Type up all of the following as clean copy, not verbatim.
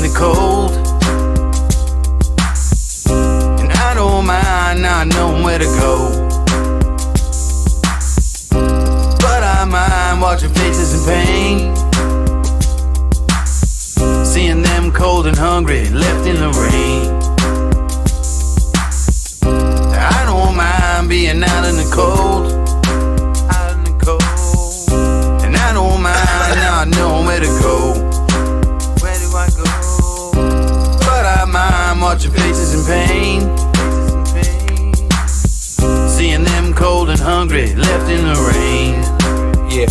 in the cold. And I don't mind not knowing where to go. But I mind watching faces in pain, seeing them cold and hungry, left in the rain. I don't mind being out in the cold, out in the cold. And I don't mind not knowing where to go. Where do I go? But I mind watching faces in pain, seeing them cold and hungry, left in the rain. Yeah.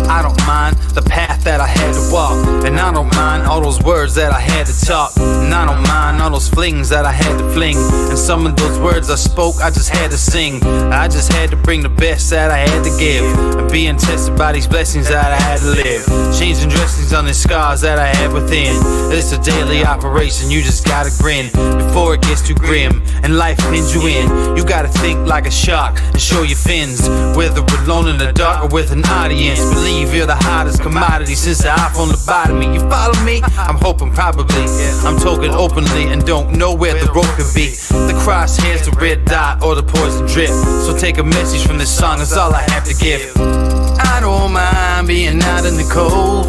I don't mind the path that I had to walk, and I don't mind all those words that I had to talk, and I don't mind all those flings that I had to fling, and some of those words I spoke I just had to sing. I just had to bring the best that I had to give, and being tested by these blessings that I had to live, changing dressings on the scars that I had within. It's a daily operation, you just gotta grin before it gets too grim and life pins you in. You gotta think like a shark and show your fins, whether alone in the dark or with an audience. Believe you're the hottest commodity since the iPhone lobotomy. You follow me? I'm hoping probably. I'm talking openly and don't know where the road could be. The crosshairs, the red dot, or the poison drip. So take a message from this song, that's all I have to give. I don't mind being out in the cold,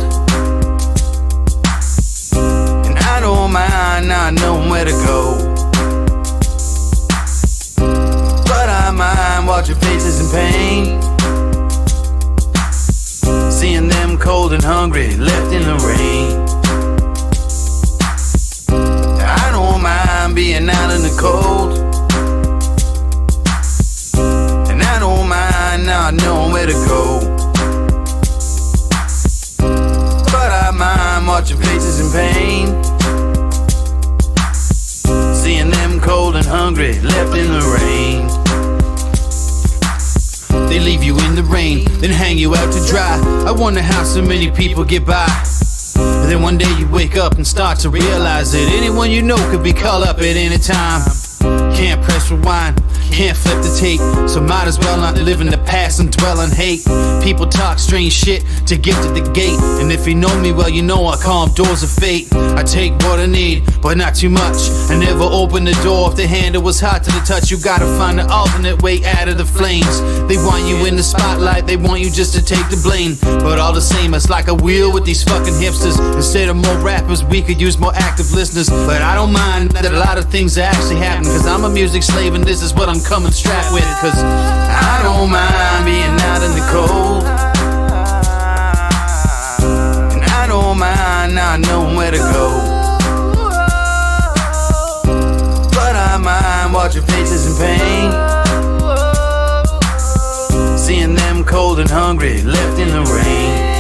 and I don't mind not knowing where to go. But I mind watching faces in pain, seeing them cold and hungry, left in the rain. I don't mind being out in the cold, and I don't mind not knowing where to go. But I mind watching faces in pain, seeing them cold and hungry, left in the rain. They leave you in the rain, then hang you out to dry. I wonder how so many people get by. And then one day you wake up and start to realize that anyone you know could be called up at any time. Can't press rewind, can't flip the tape, so might as well not live in the past and dwell on hate. People talk strange shit to get to the gate, and if you know me well, you know I call them doors of fate. I take what I need, but not too much. I never open the door if the handle was hot to the touch. You gotta find an alternate way out of the flames. They want you in the spotlight, they want you just to take the blame. But all the same, it's like a wheel with these fucking hipsters. Instead of more rappers, we could use more active listeners. But I don't mind that a lot of things are actually happening, cause I'm a music slave and this is what I'm coming strapped with. Cause I don't mind being out in the cold, and I don't mind not knowing where to go. But I mind watching faces in pain, seeing them cold and hungry, left in the rain.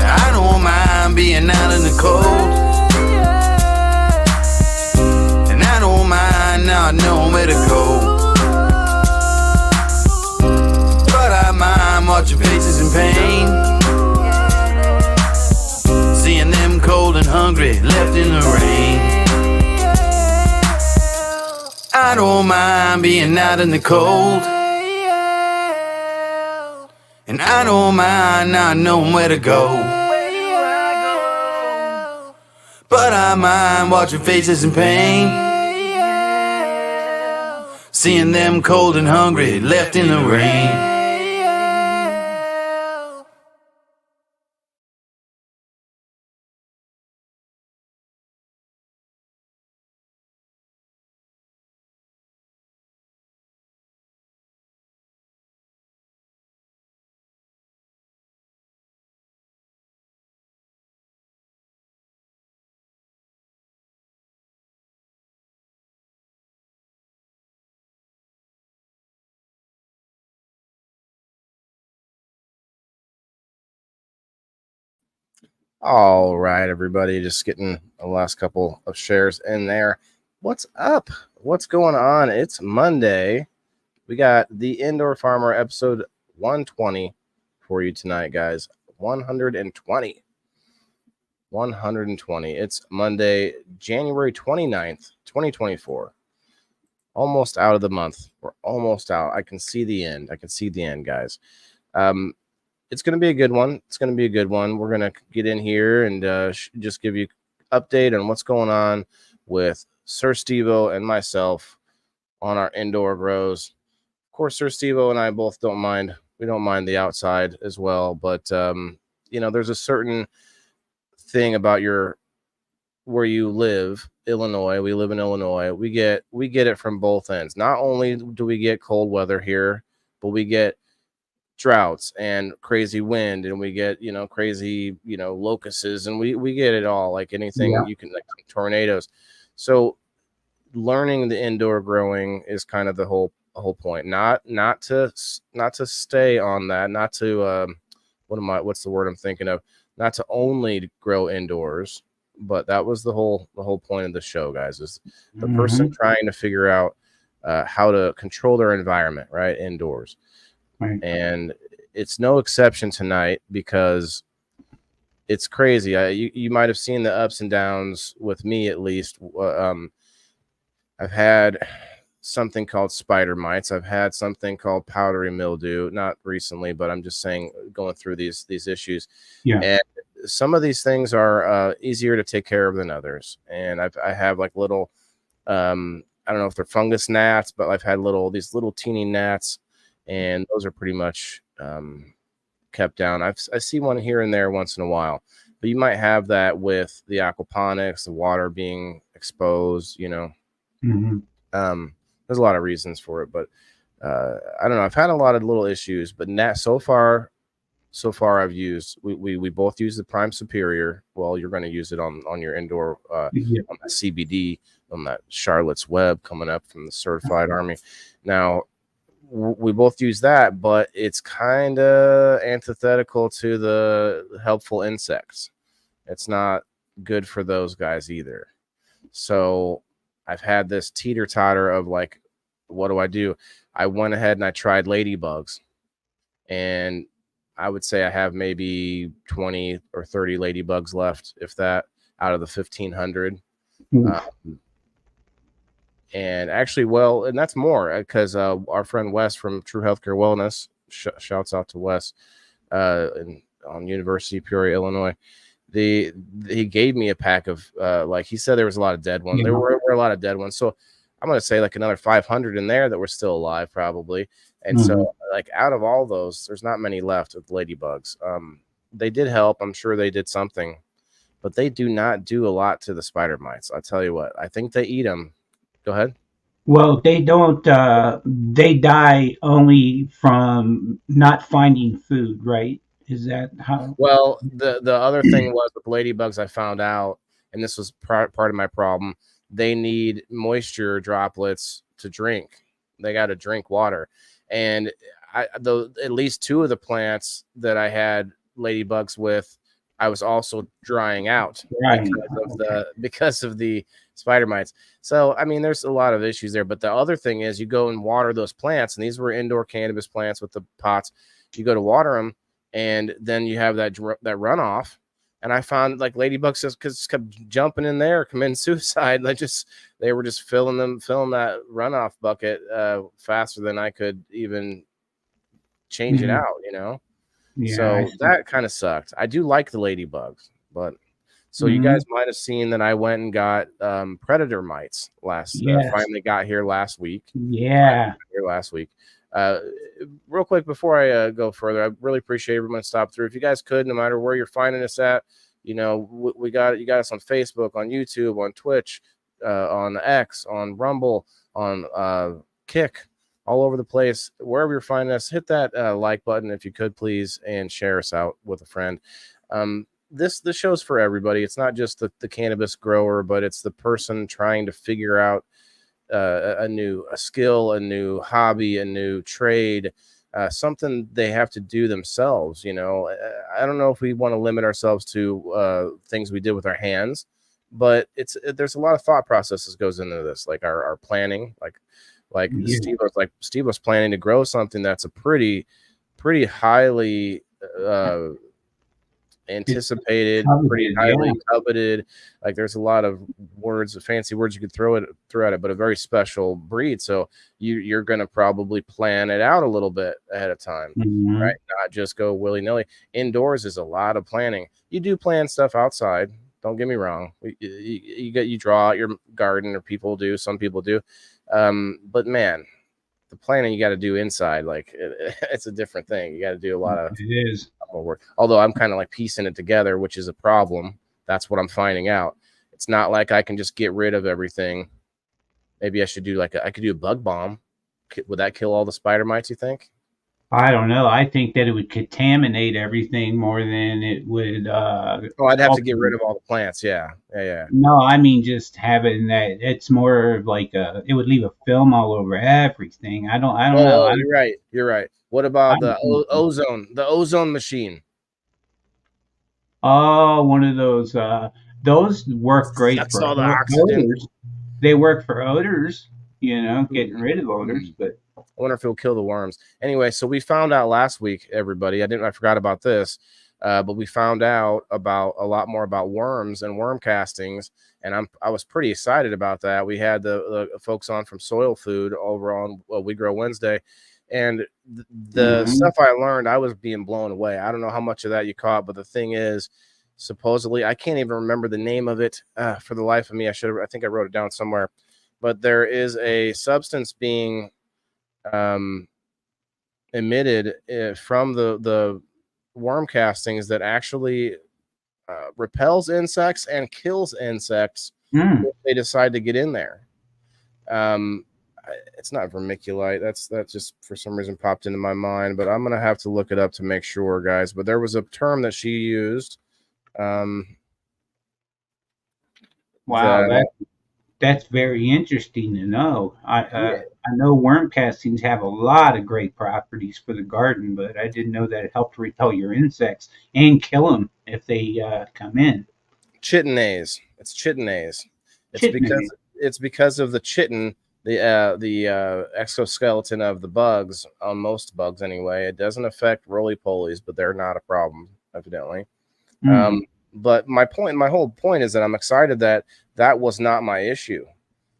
I don't mind being out in the cold, not knowing where to go. But I mind watching faces in pain, seeing them cold and hungry, left in the rain. I don't mind being out in the cold, and I don't mind not knowing where to go. But I mind watching faces in pain, seeing them cold and hungry, left in the rain. All right, everybody, just getting the last couple of shares in there. What's up? What's going on? It's Monday. We got the Indoor Farmer episode 120 for you tonight, guys. 120. 120. It's Monday, January 29th, 2024. Almost out of the month. We're almost out. I can see the end. I can see the end, guys. it's going to be a good one. It's going to be a good one. We're going to get in here and just give you update on what's going on with Sir SteveO and myself on our indoor grows. Of course, Sir SteveO and I both don't mind. We don't mind the outside as well, but there's a certain thing about where you live, Illinois. We live in Illinois. We get it from both ends. Not only do we get cold weather here, but we get droughts and crazy wind, and we get crazy locusts, and we get it all, like anything you can, like tornadoes. So learning the indoor growing is kind of the whole point. Not to stay on that, not to what's the word I'm thinking of, not to only grow indoors, but that was the whole point of the show, guys, is the person trying to figure out how to control their environment right indoors. Right. And it's no exception tonight, because it's crazy. You might have seen the ups and downs with me, at least. I've had something called spider mites. I've had something called powdery mildew, not recently, but I'm just saying, going through these issues. Yeah. And some of these things are easier to take care of than others. And I have like little, I don't know if they're fungus gnats, but I've had these little teeny gnats, and those are pretty much kept down. I see one here and there once in a while, but you might have that with the aquaponics, the water being exposed, there's a lot of reasons for it, but I don't know. I've had a lot of little issues, but so far I've used, we both use the Prime Superior. Well, you're going to use it on your indoor, on that CBD, on that Charlotte's Web coming up from the Certified Army. Now, we both use that, but it's kind of antithetical to the helpful insects. It's not good for those guys either. So I've had this teeter-totter of like, what do? I went ahead and I tried ladybugs, and I would say I have maybe 20 or 30 ladybugs left, if that, out of the 1,500. And actually, and that's more, because our friend Wes from True Healthcare Wellness, shouts out to Wes, on University of Peoria, Illinois. He gave me a pack of like, he said there was a lot of dead ones. There were a lot of dead ones. So I'm going to say like another 500 in there that were still alive, probably. And so like out of all those, there's not many left of ladybugs. They did help. I'm sure they did something, but they do not do a lot to the spider mites. I'll tell you what, I think they eat them. Go ahead. Well, they don't, they die only from not finding food, right? Is that how? Well, the other thing was with ladybugs, I found out, and this was part of my problem, they need moisture droplets to drink. They got to drink water. And at least two of the plants that I had ladybugs with, I was also drying out because of the spider mites. So, I mean, there's a lot of issues there. But the other thing is, you go and water those plants, and these were indoor cannabis plants with the pots. You go to water them, and then you have that runoff. And I found like ladybugs just kept jumping in there, committing suicide. They were just filling that runoff bucket faster than I could even change it out, Yeah, so that kind of sucked. I do like the ladybugs, but so you guys might have seen that I went and got predator mites finally got here last week. Yeah. Real quick before I go further, I really appreciate everyone stop through. If you guys could, no matter where you're finding us at, you got us on Facebook, on YouTube, on Twitch, on X, on Rumble, on Kick, all over the place. Wherever you're finding us, hit that like button if you could, please, and share us out with a friend. This show's for everybody. It's not just the cannabis grower, but it's the person trying to figure out a skill, a new hobby, a new trade, something they have to do themselves. I don't know if we want to limit ourselves to things we did with our hands, but there's a lot of thought processes goes into this, like our planning, like Steve was planning to grow something that's a pretty highly anticipated, pretty Coveted, highly yeah. coveted. Like there's a lot of words, fancy words you could throw at it, but a very special breed. So you're going to probably plan it out a little bit ahead of time, Hmm. right? Not just go willy nilly. Indoors is a lot of planning. You do plan stuff outside. Don't get me wrong. You draw out your garden, or people do. Some people do, but man, the planning you got to do inside, like it's a different thing. You got to do a lot of It is. more work. Although I'm kind of like piecing it together, which is a problem. That's what I'm finding out. It's not like I can just get rid of everything. Maybe I should do I could do a bug bomb. Would that kill all the spider mites, you think? I don't know. I think that it would contaminate everything more than it would Oh, I'd have to help. get rid of all the plants. Yeah. Yeah. Yeah. No, I mean just having that. It's more of like it would leave a film all over everything. I don't know. Oh, you're right. You're right. What I about the don't think so. ozone machine? Oh, one of those work great Sucks for all the oxygen. odors. They work for odors, getting Mm-hmm. rid of odors, but I wonder if it'll kill the worms. Anyway, so we found out last week, everybody. I forgot about this, but we found out about a lot more about worms and worm castings, and I was pretty excited about that. We had the folks on from Soil Food over on We Grow Wednesday, and the mhm. stuff I learned, I was being blown away. I don't know how much of that you caught, but the thing is, supposedly, I can't even remember the name of it for the life of me. I think I wrote it down somewhere, but there is a substance being emitted from the worm castings that actually repels insects and kills insects Mm. if they decide to get in there. Um, it's not vermiculite. That just for some reason popped into my mind, but I'm gonna have to look it up to make sure, guys. But there was a term that she used Wow, that that's very interesting to know. yeah, I know worm castings have a lot of great properties for the garden, but I didn't know that it helped repel your insects and kill them if they come in. chitinase. It's chitinase. It's Chitinase. because of the chitin, the exoskeleton of the bugs, on most bugs anyway. It doesn't affect roly polies, but they're not a problem, evidently. Mm. But my whole point is that I'm excited that was not my issue.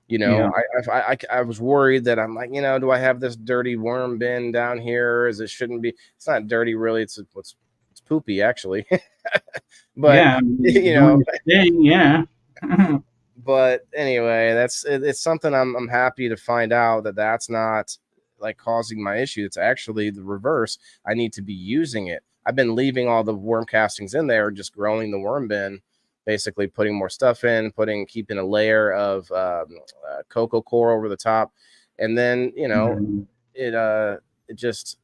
Yeah. I was worried that I'm like, do I have this dirty worm bin down here? As it shouldn't be. It's not dirty, really. It's poopy, actually. But Yeah. I mean, you doing know, its thing. Yeah. but anyway, it's something I'm happy to find out that that's not like causing my issue. It's actually the reverse. I need to be using it. I've been leaving all the worm castings in there, just growing the worm bin, basically putting more stuff in, keeping a layer of cocoa coir over the top, and then Mhm. it just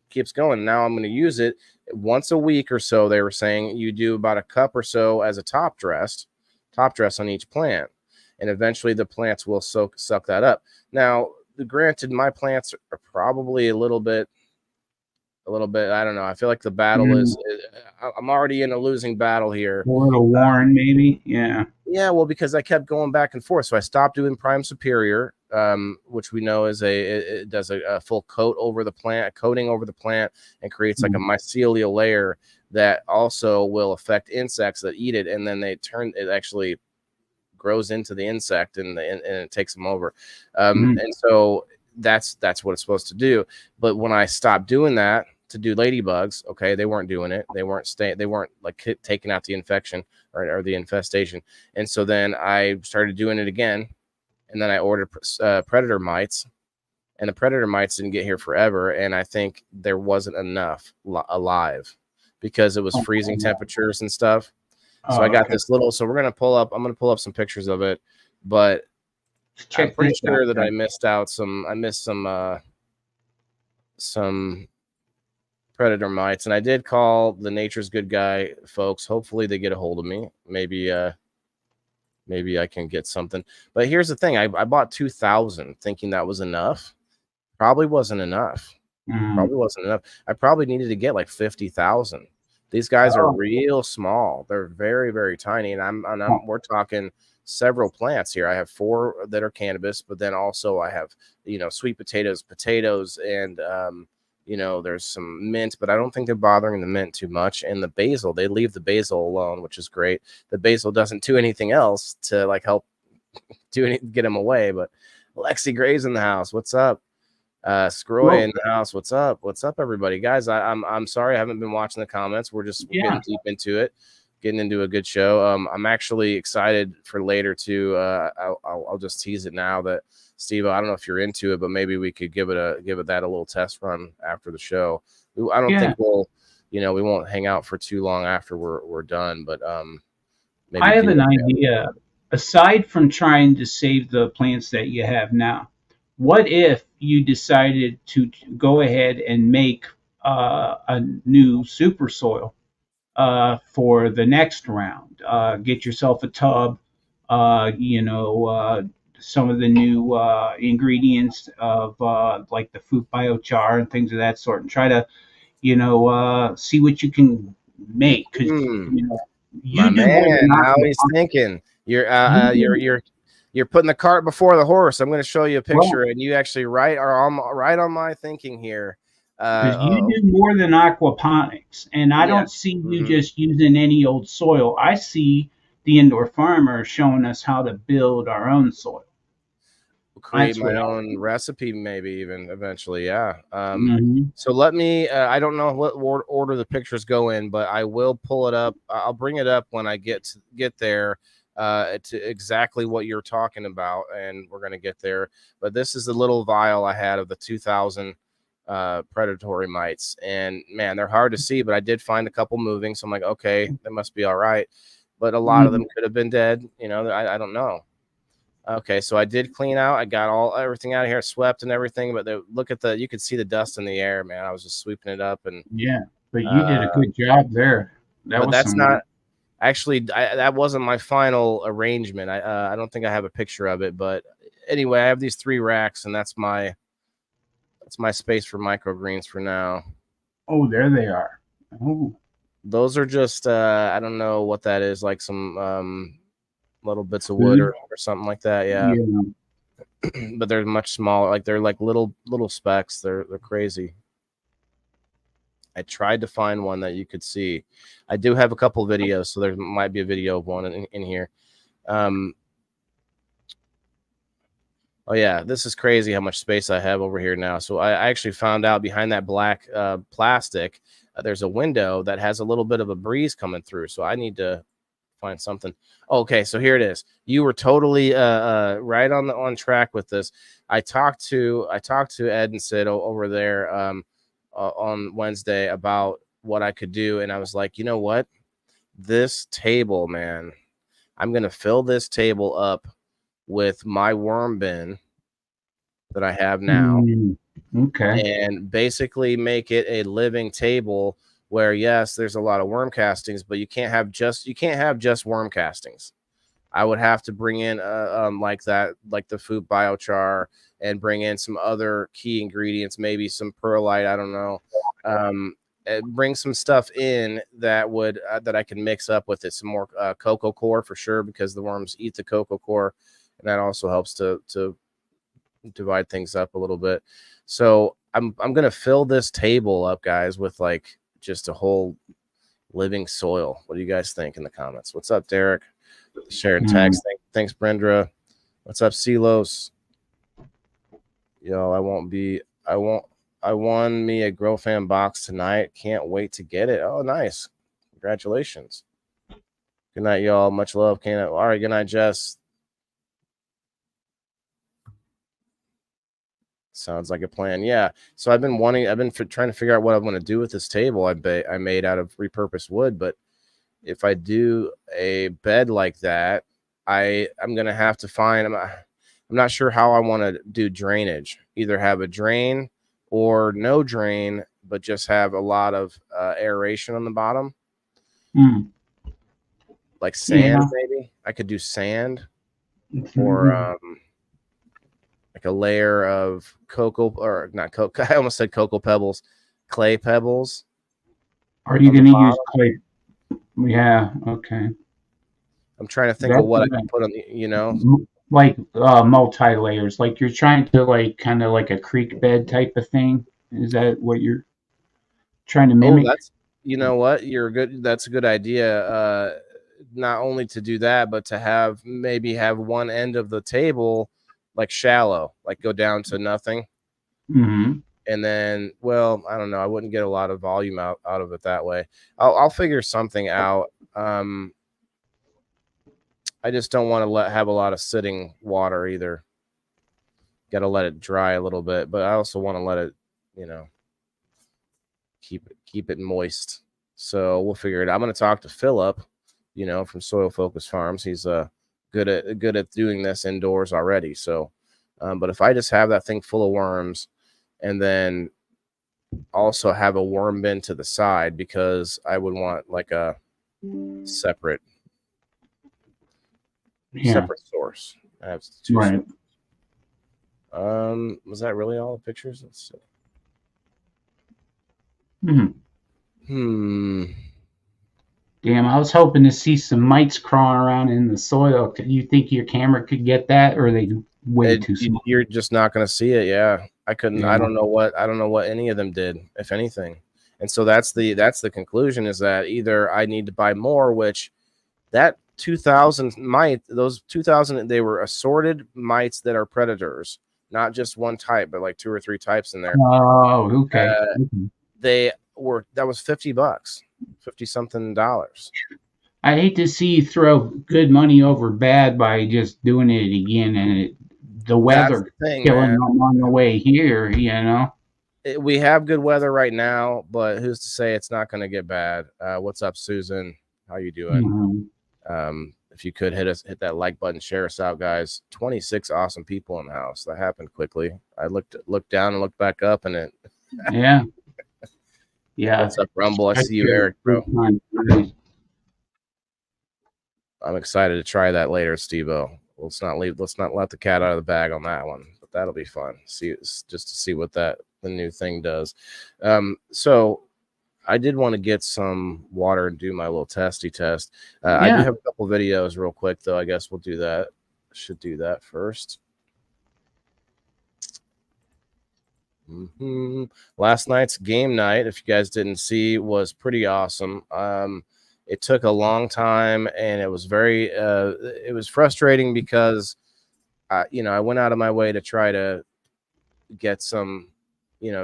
keeps going. Now I'm going to use it once a week or so. They were saying you do about a cup or so as a top dress on each plant, and eventually the plants will suck that up. Now, granted, my plants are probably a little bit. I don't know. I feel like the battle Mm. is. I'm already in a losing battle here. A little worn, maybe. Yeah. Yeah, well, because I kept going back and forth, so I stopped doing Prime Superior, which we know is it does a full coat over the plant, a coating over the plant, and creates like a Mm. mycelial layer that also will affect insects that eat it, and then it actually grows into the insect and it takes them over, Mm. and so that's what it's supposed to do. But when I stopped doing that to do ladybugs, okay, they weren't doing it. They weren't like taking out the infection or the infestation. And so then I started doing it again, and then I ordered predator mites, and the predator mites didn't get here forever. And I think there wasn't enough alive because it was Oh, freezing temperatures and stuff. So I oh, got okay. this little. So I'm gonna pull up some pictures of it, but Let's I'm check pretty this out sure that then. I missed some predator mites, and I did call the Nature's Good guy folks. Hopefully they get a hold of me. Maybe I can get something. But here's the thing: I bought 2,000, thinking that was enough. Probably wasn't enough. Mm. Probably wasn't enough. I probably needed to get like 50,000. These guys are Oh, real small. They're very, very tiny, and oh, we're talking several plants here. I have 4 that are cannabis, but then also I have sweet potatoes, and there's some mint, but I don't think they're bothering the mint too much. And the basil, they leave the basil alone, which is great. The basil doesn't do anything else to like help get them away. But Lexi Gray's in the house. What's up? Scroy in the house. What's up? What's up, everybody? Guys, I'm sorry I haven't been watching the comments. We're getting deep into it, getting into a good show. I'm actually excited for later too. I'll just tease it now that Steve, I don't know if you're into it, but maybe we could give it that a little test run after the show. I don't think we won't hang out for too long after we're done, but maybe I have an idea. Aside from trying to save the plants that you have now, what if you decided to go ahead and make a new super soil for the next round? Get yourself a tub, some of the new ingredients of like the fruit biochar and things of that sort, and try to, see what you can make. Because my man, how he's thinking. You're putting the cart before the horse. I'm going to show you a picture, and you actually right on my thinking here. Because you do more than aquaponics, and I don't see you just using any old soil. I see the indoor farmer showing us how to build our own soil. Create my own recipe, maybe even eventually. Yeah. So let me, I don't know what order the pictures go in, but I will pull it up. I'll bring it up when I get there to exactly what you're talking about. And we're going to get there. But this is the little vial I had of the 2000 predatory mites. And man, they're hard to see, but I did find a couple moving. So I'm like, okay, that must be all right. But a lot of them could have been dead. I don't know. Okay, so I did clean out. I got everything out of here, swept and everything. But you could see the dust in the air, man. I was just sweeping it up, and but you did a good job there. That's not actually. That wasn't my final arrangement. I don't think I have a picture of it, but anyway, I have these 3 racks, and that's my space for microgreens for now. Oh, there they are. Oh, those are just I don't know what that is, like some little bits of wood or something like that. Yeah. But they're much smaller. Like they're like little specks. They're crazy. I tried to find one that you could see. I do have a couple videos, so there might be a video of one in here. Oh yeah, this is crazy how much space I have over here now. So I actually found out behind that black plastic, there's a window that has a little bit of a breeze coming through. So I need to find something. Okay, so here it is. You were totally right on track with this. I talked to Ed and Sid over there on Wednesday about what I could do, and I was like, you know what? This table, man, I'm gonna fill this table up with my worm bin that I have now. Okay. And basically make it a living table where, yes, there's a lot of worm castings, but you can't have just worm castings. I would have to bring in like the food biochar, and bring in some other key ingredients, maybe some perlite, I don't know. Bring some stuff in that would that I can mix up with it. Some more cocoa core for sure, because the worms eat the cocoa core, and that also helps to divide things up a little bit. So I'm gonna fill this table up, guys, with like just a whole living soil. What do you guys think in the comments? What's up, Derek? Sharing text. Thanks, Brenda. What's up, Silos? Yo, I won me a Grow Fan box tonight. Can't wait to get it. Oh, nice. Congratulations. Good night, y'all. Much love. All right, good night, Jess. Sounds like a plan. Yeah. So I've been trying to figure out what I want to do with this table I made out of repurposed wood. But if I do a bed like that, I'm going to have to find, I'm not sure how I want to do drainage. Either have a drain or no drain, but just have a lot of aeration on the bottom. Like sand, maybe. I could do sand or like a layer of cocoa, or not cocoa. I almost said cocoa pebbles, clay pebbles. Are you going to use clay? Yeah. Okay. I'm trying to think of what I can put on, like multi-layers, like you're trying to like kind of like a creek bed type of thing. Is that what you're trying to Oh, mimic? that's, you know what? You're good. That's a good idea. Not only to do that, but to have maybe have one end of the table like shallow, like go down to nothing. Mm-hmm. And then, well, I don't know. I wouldn't get a lot of volume out of it that way. I'll figure something out. I just don't want to have a lot of sitting water either. Got to let it dry a little bit, but I also want to let it, you know, keep it moist. So we'll figure it out. I'm going to talk to Philip, you know, from Soil Focus Farms. He's good at doing this indoors already. So, but if I just have that thing full of worms, and then also have a worm bin to the side, because I would want like a separate Yeah. source. I have two Right. sources. Was that really all the pictures? Let's see. Mm-hmm. Damn, I was hoping to see some mites crawling around in the soil. You think your camera could get that, or are they way too small? You're just not going to see it. Yeah, I couldn't. Yeah. I don't know what any of them did, if anything. And so that's the conclusion, is that either I need to buy more, which that 2000 mite, those 2000, they were assorted mites that are predators, not just one type, but like 2 or 3 types in there. Oh, okay. That was $50, 50 something dollars. I hate to see you throw good money over bad by just doing it again, and the That's weather the thing, killing man. them on the way here. We have good weather right now, but who's to say it's not going to get bad? What's up, Susan? How you doing? If you could hit that like button, share us out, guys. 26 awesome people in the house. That happened quickly. I looked down and looked back up, and it. Yeah. Yeah. What's up, Rumble? I see you, Eric, bro. I'm excited to try that later, SteveO. Let's not let the cat out of the bag on that one, but that'll be fun. Just to see what the new thing does. So I did want to get some water and do my little testy test. I do have a couple videos real quick, though. I guess we'll do that. Should do that first. Last night's game night, if you guys didn't see, was pretty awesome. It took a long time, and it was it was frustrating because, I went out of my way to try to get some,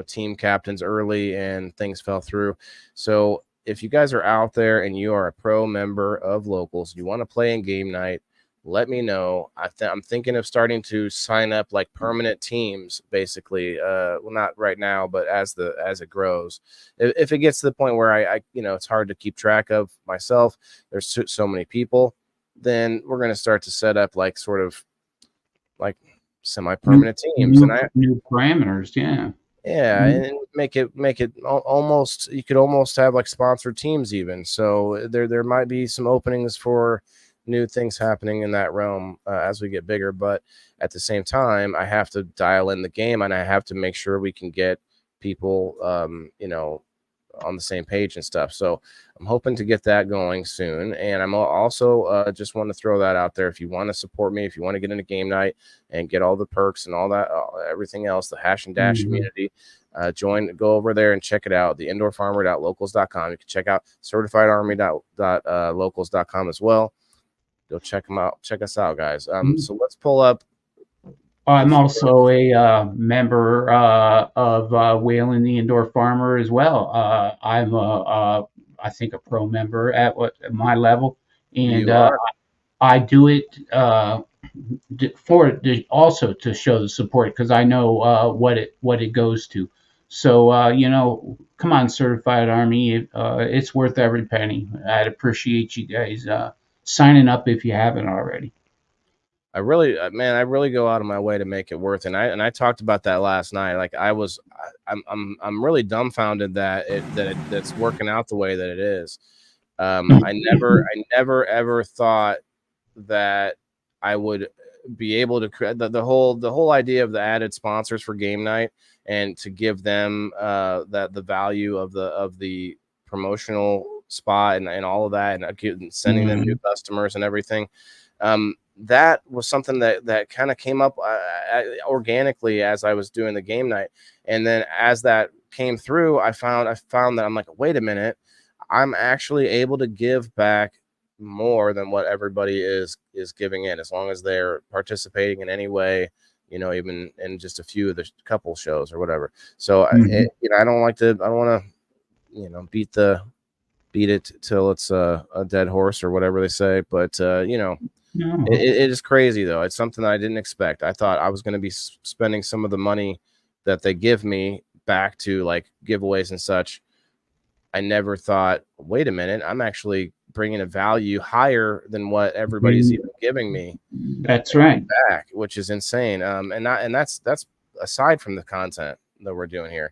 team captains early, and things fell through. So if you guys are out there and you are a pro member of Locals, you want to play in game night, let me know. I'm thinking of starting to sign up like permanent teams, basically. Well, not right now, but as it grows. If it gets to the point where I it's hard to keep track of myself, there's so many people, then we're going to start to set up like sort of like semi-permanent teams, and new parameters. Yeah, and make it almost, you could almost have like sponsored teams even. So there might be some openings for new things happening in that realm as we get bigger. But at the same time, I have to dial in the game, and I have to make sure we can get people, on the same page and stuff. So I'm hoping to get that going soon. And I'm also just want to throw that out there. If you want to support me, if you want to get into game night and get all the perks and all that, everything else, the Hash and Dash community, go over there and check it out. The indoorfarmer.locals.com. You can check out certifiedarmy.locals.com as well. Go check them out. Check us out, guys. So let's pull up. I'm also a member of Waylon the Indoor Farmer as well. I'm I think a pro member at my level, and I do it also to show the support, because I know what it goes to. So come on, Certified Army, it's worth every penny. I'd appreciate you guys signing up if you haven't already. I really go out of my way to make it worth it. And I talked about that last night. Like I'm really dumbfounded that that's working out the way that it is. I never ever thought that I would be able to create the whole idea of the added sponsors for game night, and to give them the value of the promotional spot and all of that, and sending them new customers and everything. that was something that kind of came up organically as I was doing the game night. And then as that came through, I found that I'm like, wait a minute, I'm actually able to give back more than what everybody is giving in, as long as they're participating in any way, even in just a few of the couple shows or whatever. So I don't want to, beat it till it's a dead horse or whatever they say. But No. it is crazy though. It's something that I didn't expect. I thought I was going to be spending some of the money that they give me back to like giveaways and such. I never thought, wait a minute, I'm actually bringing a value higher than what everybody's even giving me. That's right. Back, which is insane. And that's aside from the content that we're doing here.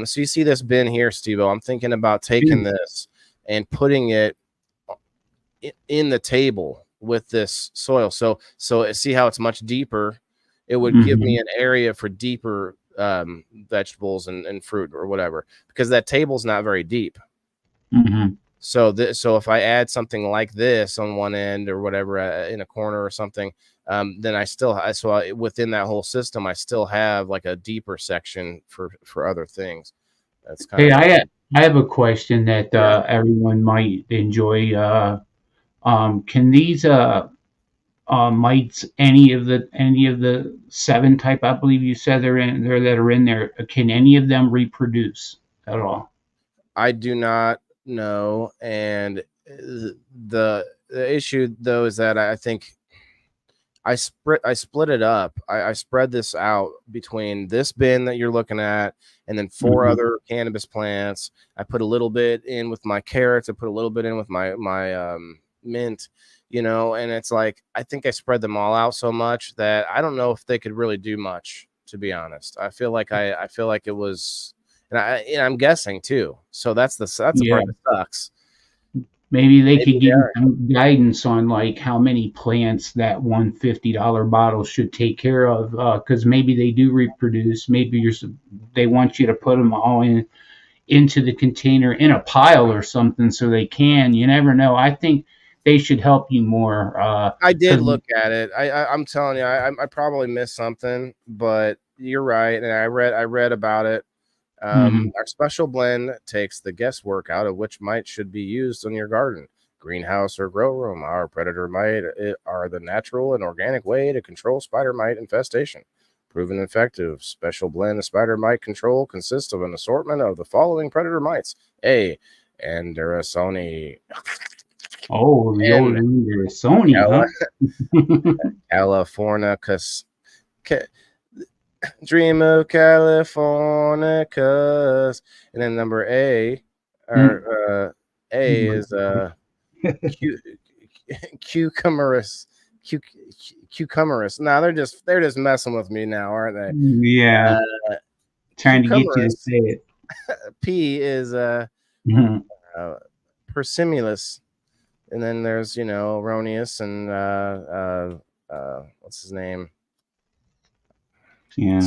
So you see this bin here, SteveO. I'm thinking about taking this and putting it in the table with this soil. So see how it's much deeper. It would give me an area for deeper vegetables and fruit or whatever, because that table's not very deep. So if I add something like this on one end or whatever in a corner or something, then within that whole system, I still have like a deeper section for other things. That's kind of. I have a question that everyone might enjoy. Can these mites, any of the 7 type, I believe you said that are in there, can any of them reproduce at all? I do not know, and the issue though is that I think I split it up. I spread this out between this bin that you're looking at and then 4 other cannabis plants. I put a little bit in with my carrots. I put a little bit in with my mint, and it's like, I think I spread them all out so much that I don't know if they could really do much, to be honest. I feel like it was, and I'm guessing too. So that's the part that sucks. Maybe they could give you some guidance on like how many plants that $150 bottle should take care of, because maybe they do reproduce. Maybe they want you to put them all into the container in a pile or something so they can. You never know. I think they should help you more. I did look at it. I'm telling you, I probably missed something, but you're right. And I read about it. Our special blend takes the guesswork out of which mite should be used on your garden, greenhouse, or grow room. Our predator mite are the natural and organic way to control spider mite infestation. Proven effective. Special blend of spider mite control consists of an assortment of the following predator mites: A. Andersoni. Oh, the old Andersoni, huh? Californicus. Dream of Californicus. And then number A, or A is cucumberous. Cucumberous. Now they're just messing with me now, aren't they? Yeah. Trying to get you to say it. P is persimulus. And then there's, erroneous and what's his name? Yeah.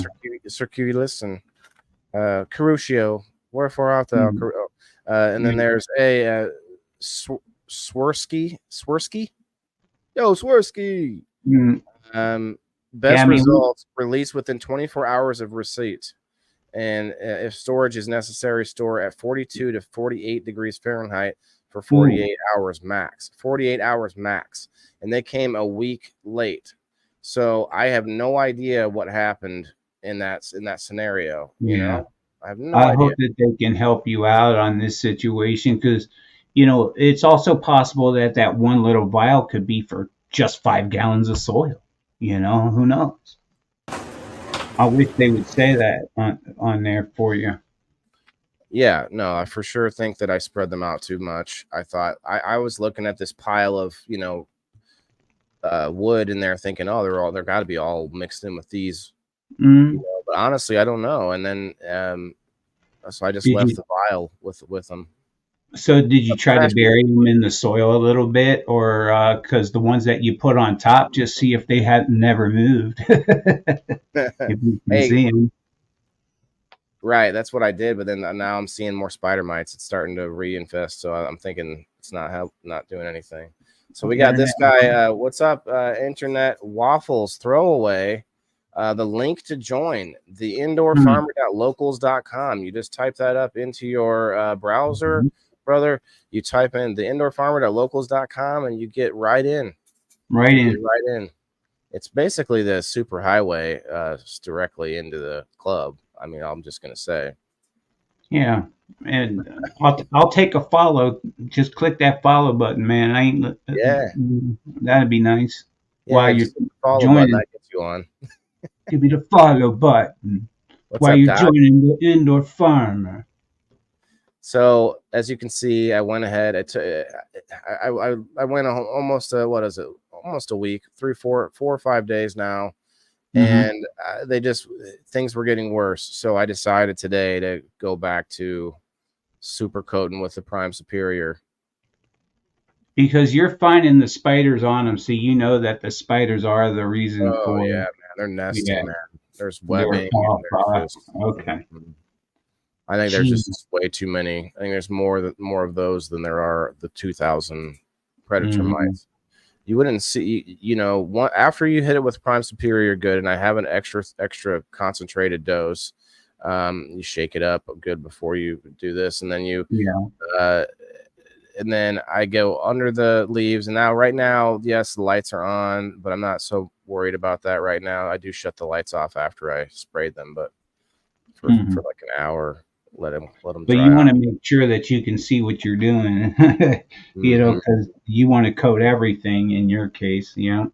Circulus and Carutio. Wherefore art thou? And then there's a Swirsky. Yo, Swirsky. Best results released within 24 hours of receipt. And if storage is necessary, store at 42 to 48 degrees Fahrenheit for 48 hours max. 48 hours max. And they came a week late. So I have no idea what happened in that scenario. I have no idea. I hope that they can help you out on this situation, because it's also possible that one little vial could be for just 5 gallons of soil. Who knows? I wish they would say that on there for you. Yeah, no, I for sure think that I spread them out too much. I thought I was looking at this pile of wood in there thinking, oh, they're got to be all mixed in with these, but honestly I don't know. And then so I just left the vial with them. So did you try to bury them in the soil a little bit, or because the ones that you put on top, just see if they had never moved? If you can see them. Right, that's what I did, but then now I'm seeing more spider mites. It's starting to reinfest, so I'm thinking It's not doing anything. So we got this guy. What's up, Internet Waffles Throwaway? The link to join the indoorfarmer.locals.com. You just type that up into your browser, brother. You type in the indoorfarmer.locals.com and you get right in. Right in. It's basically the super highway directly into the club. I mean, I'm just gonna say. Yeah, and I'll take a follow. Just click that follow button, man. That'd be nice. Yeah, While you're follow joining, button that gets you on. give me the follow button. What's up, you're Doc? joining the Indoor Farmer. So as you can see, I went ahead. I went almost what is it? Almost a week, 4 or 5 days now, and things were getting worse. So I decided today to go back to super coating with the Prime Superior. Because you're finding the spiders on them, so you know that the spiders are the reason for. Yeah, man, they're nesting, man. There's webbing. Okay. I think there's just way too many. I think there's more of those than there are the 2,000 predator mites. You wouldn't see, after you hit it with Prime Superior, good, and I have an extra concentrated dose. You shake it up good before you do this, and then and then I go under the leaves. And now, right now, yes, the lights are on, but I'm not so worried about that right now. I do shut the lights off after I sprayed them, but for like an hour, let them. But you want to make sure that you can see what you're doing, because you want to coat everything in your case, Yeah,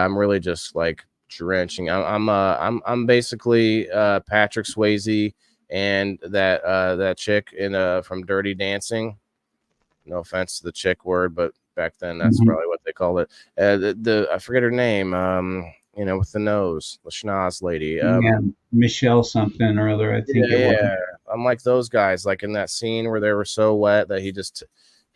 I'm really just like drenching. I'm basically Patrick Swayze and that chick in from Dirty Dancing. No offense to the chick word, but back then that's probably what they called it. I forget her name. With the nose, the schnoz lady. Michelle something or other, I think it was. I'm like those guys, like in that scene where they were so wet that he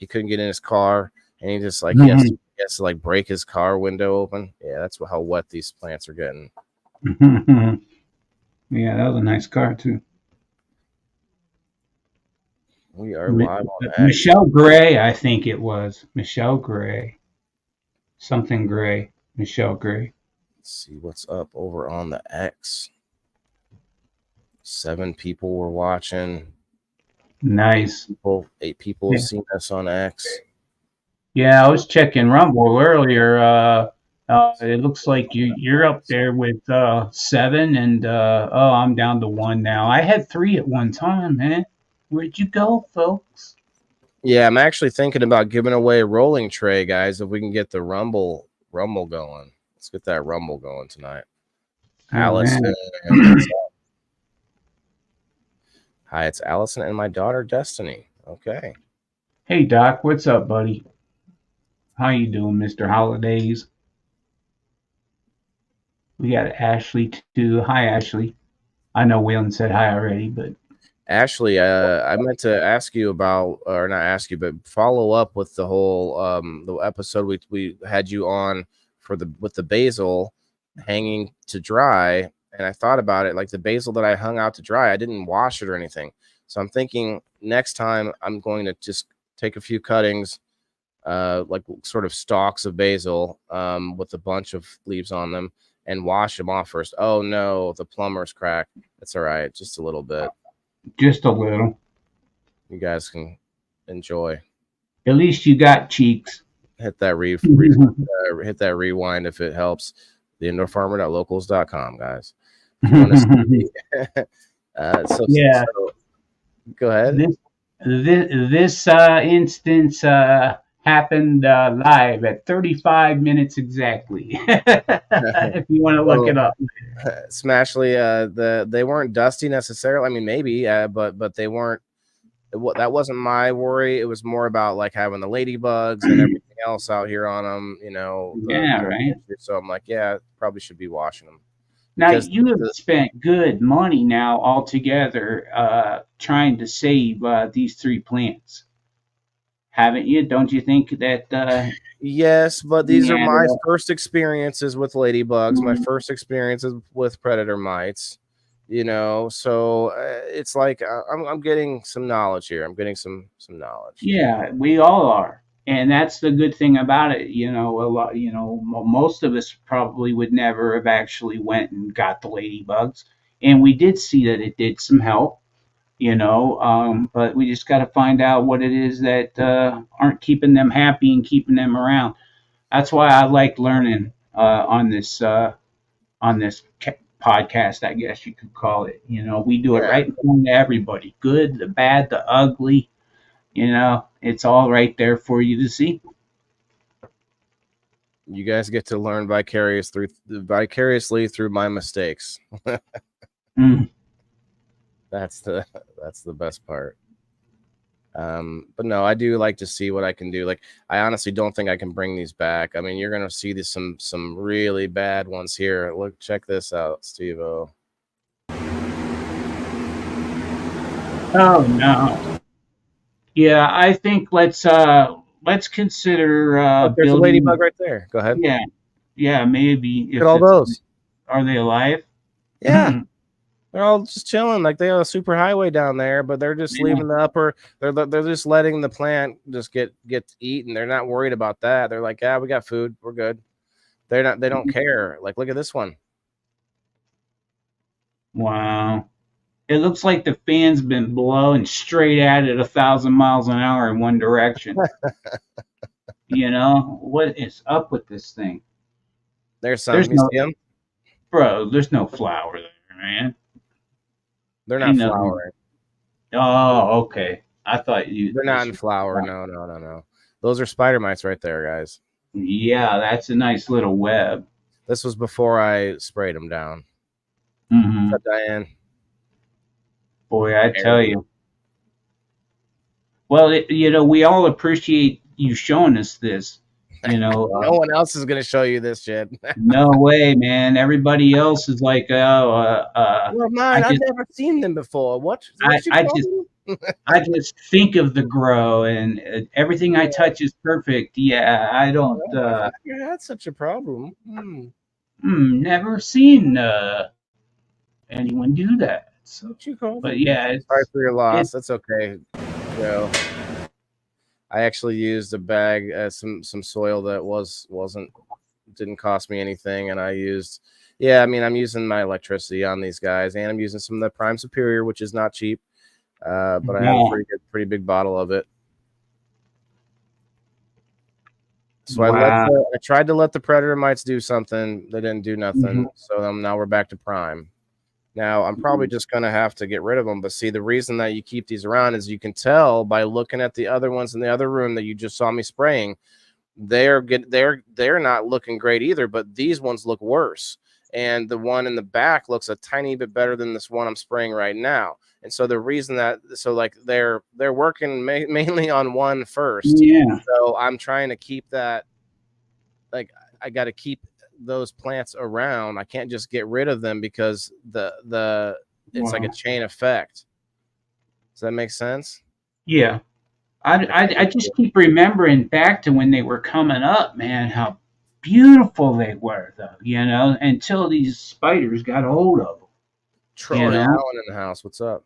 couldn't get in his car, and he just like he has to like break his car window open. Yeah, that's how wet these plants are getting. Yeah, that was a nice car too. We are live on Michelle Gray, I think it was. Michelle Gray. Something Gray. Michelle Gray. Let's see what's up over on the X. 7 people were watching. Nice. 8 people have seen us on X. Yeah, I was checking Rumble earlier. It looks like you're up there with 7, and I'm down to 1 now. I had 3 at one time, man. Where'd you go, folks? Yeah, I'm actually thinking about giving away a rolling tray, guys, if we can get the Rumble going. Let's get that Rumble going tonight. Allison. Hi, it's Allison and my daughter, Destiny. Okay. Hey, Doc. What's up, buddy? How you doing, Mr. Holidays? We got Ashley, too. Hi, Ashley. I know Waylon said hi already, but... Ashley, I meant to ask you about, or not ask you, but follow up with the whole the episode we had you on with the basil hanging to dry, and I thought about it, like the basil that I hung out to dry, I didn't wash it or anything. So I'm thinking next time I'm going to just take a few cuttings, like sort of stalks of basil, with a bunch of leaves on them, and wash them off first. Oh no, the plumber's cracked. That's all right, just a little bit. Just a little. You guys can enjoy. At least you got cheeks. Hit that hit that rewind if it helps. The indoorfarmer.locals.com, guys. If you want to see, so go ahead. This instance happened live at 35 minutes exactly. If you want to look it up. Smashly, they weren't dusty necessarily. I mean, maybe, but they weren't. That wasn't my worry. It was more about like having the ladybugs and everything else out here on them. Right. So I'm like, yeah, probably should be washing them. Now you have spent good money now altogether trying to save these 3 plants, haven't you? Don't you think that? Yes, but these are my first experiences with ladybugs, my first experiences with predator mites, So it's like I'm getting some knowledge here. I'm getting some knowledge. Yeah, we all are. And that's the good thing about it. A lot, most of us probably would never have actually went and got the ladybugs. And we did see that it did some help, but we just got to find out what it is that aren't keeping them happy and keeping them around. That's why I like learning on this podcast, I guess you could call it. We do it Yeah, right in front of everybody, good, the bad, the ugly. It's all right there for you to see. you guys get to learn vicariously through my mistakes. Mm. That's the best part. But no, I do like to see what I can do. Like, I honestly don't think I can bring these back. I mean, you're gonna see some really bad ones here. Look, check this out, SteveO. Oh no. Yeah, I think let's consider Look, there's a building. ladybug right there. Go ahead. Yeah, yeah, maybe Look at if all it's those. are they alive? Yeah, they're all just chilling. Like, they have a super highway down there, but they're just Yeah. leaving the upper. They're just letting the plant just get eaten. They're not worried about that. They're like, yeah, we got food. We're good. They don't care. Like, look at this one. Wow. It looks like the fan's been blowing straight at it 1,000 miles an hour in one direction. What is up with this thing? There's some. There's You no, see them? bro. There's no flower there, man. They're not Ain't no. flowering. Oh, okay. I thought They're not in flower. No, no, no, no. Those are spider mites right there, guys. Yeah, that's a nice little web. This was before I sprayed them down. Hmm. What's up, Diane? Boy, I tell you. Well, we all appreciate you showing us this. No one else is going to show you this shit. No way, man. Everybody else is like, oh, Well, mine, I've never seen them before. What you I call just, them? I just think of the grow, and everything I touch is perfect. Yeah, I don't. I never had such a problem. Never seen anyone do that. So, What you call them? but yeah, Sorry for your loss. it's That's okay, Joe. I actually used a bag, some soil that didn't cost me anything, and I used, I'm using my electricity on these guys, and I'm using some of the Prime Superior, which is not cheap, but I have a pretty big bottle of it. So I tried to let the predator mites do something. They didn't do nothing. So now we're back to Prime. Now, I'm probably just going to have to get rid of them. But see, the reason that you keep these around is you can tell by looking at the other ones in the other room that you just saw me spraying. They're not looking great either, but these ones look worse. And the one in the back looks a tiny bit better than this one I'm spraying right now. And so the reason they're working mainly on one first. Yeah. So I'm trying to keep that, like, I got to keep those plants around. I can't just get rid of them because it's like a chain effect. Does that make sense? Yeah. I just keep remembering back to when they were coming up, man, how beautiful they were, though, until these spiders got a hold of them. Troy Allen in the house. What's up?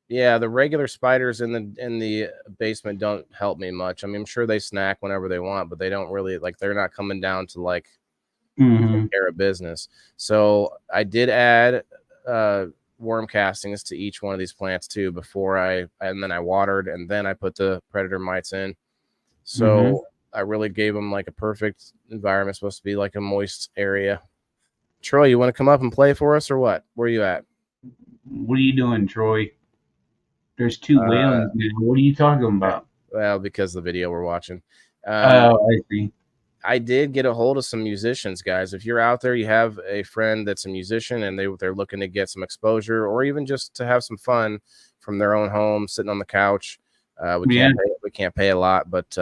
The regular spiders in the basement don't help me much. I mean, I'm sure they snack whenever they want, but they don't really, like, they're not coming down to like take care of business. So I did add worm castings to each one of these plants too and then I watered, and then I put the predator mites in. So I really gave them like a perfect environment. It's supposed to be like a moist area. Troy, you want to come up and play for us or what? Where are you at? What are you doing, Troy? There's two Waylons now. What are you talking about? Well, because the video we're watching. I see. I did get a hold of some musicians, guys. If you're out there, you have a friend that's a musician and they're looking to get some exposure or even just to have some fun from their own home, sitting on the couch. We can't pay a lot, but